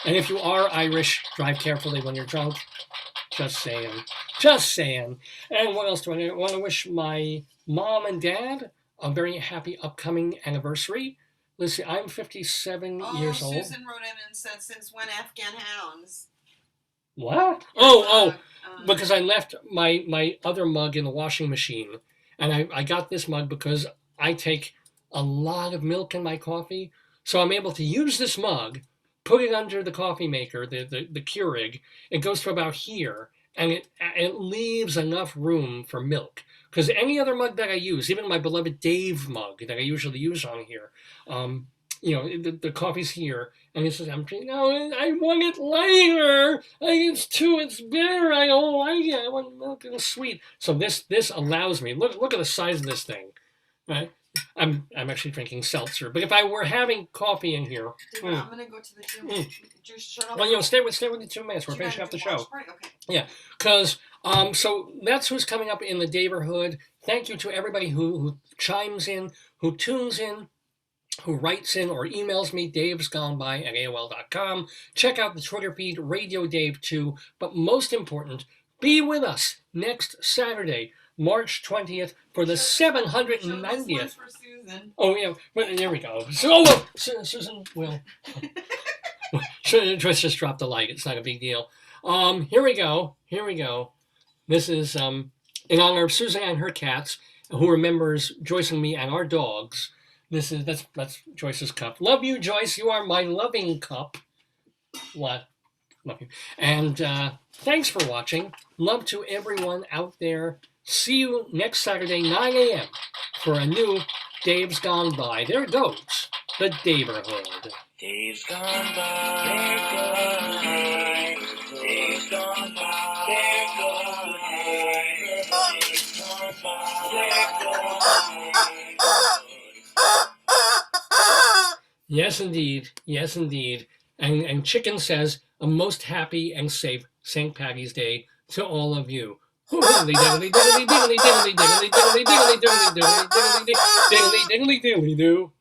And if you are Irish, drive carefully when you're drunk. Just saying. And what else do I want to wish my mom and dad a very happy upcoming anniversary. Let's see, I'm 57 years old. Susan wrote in and said, since when Afghan hounds? What? Because I left my other mug in the washing machine. And I got this mug because I take a lot of milk in my coffee. So I'm able to use this mug, put it under the coffee maker, the Keurig. It goes to about here, and it leaves enough room for milk. Because any other mug that I use, even my beloved Dave mug that I usually use on here, the coffee's here, and it says, I want it lighter. It's bitter. I don't like it. I want milk and sweet. So this allows me. Look at the size of this thing, right? I'm actually drinking seltzer, but if I were having coffee in here, David, I'm gonna go to the gym. Just shut up. Well, stay with the 2 minutes. We're finishing up the show. Right, okay. Yeah, because so that's who's coming up in the Daverhood. Thank you to everybody who chimes in, who tunes in, who writes in or emails me, davesgoneby@aol.com. Check out the Twitter feed, Radio Dave 2. But most important, be with us next Saturday March 20th for the Show this 790th. one for Susan. Oh, yeah. Well, there we go. So, Susan will. Joyce just dropped a like. It's not a big deal. Here we go. Here we go. This is in honor of Susan and her cats, who remembers Joyce and me and our dogs. That's Joyce's cup. Love you, Joyce. You are my loving cup. What? Love you. And thanks for watching. Love to everyone out there. See you next Saturday, 9 a.m. for a new Dave's Gone By. There it goes. The Daverhood. Days gone by, they're gone. Days gone by, they're gone. Days gone by, they're gone. Yes, indeed. Yes, indeed. And Chicken says, a most happy and safe St. Patty's Day to all of you. Diddly diddly diddly diddly diddly diddly diddly diddly diddly diddly diddly diddly diddly diddly diddly diddly do.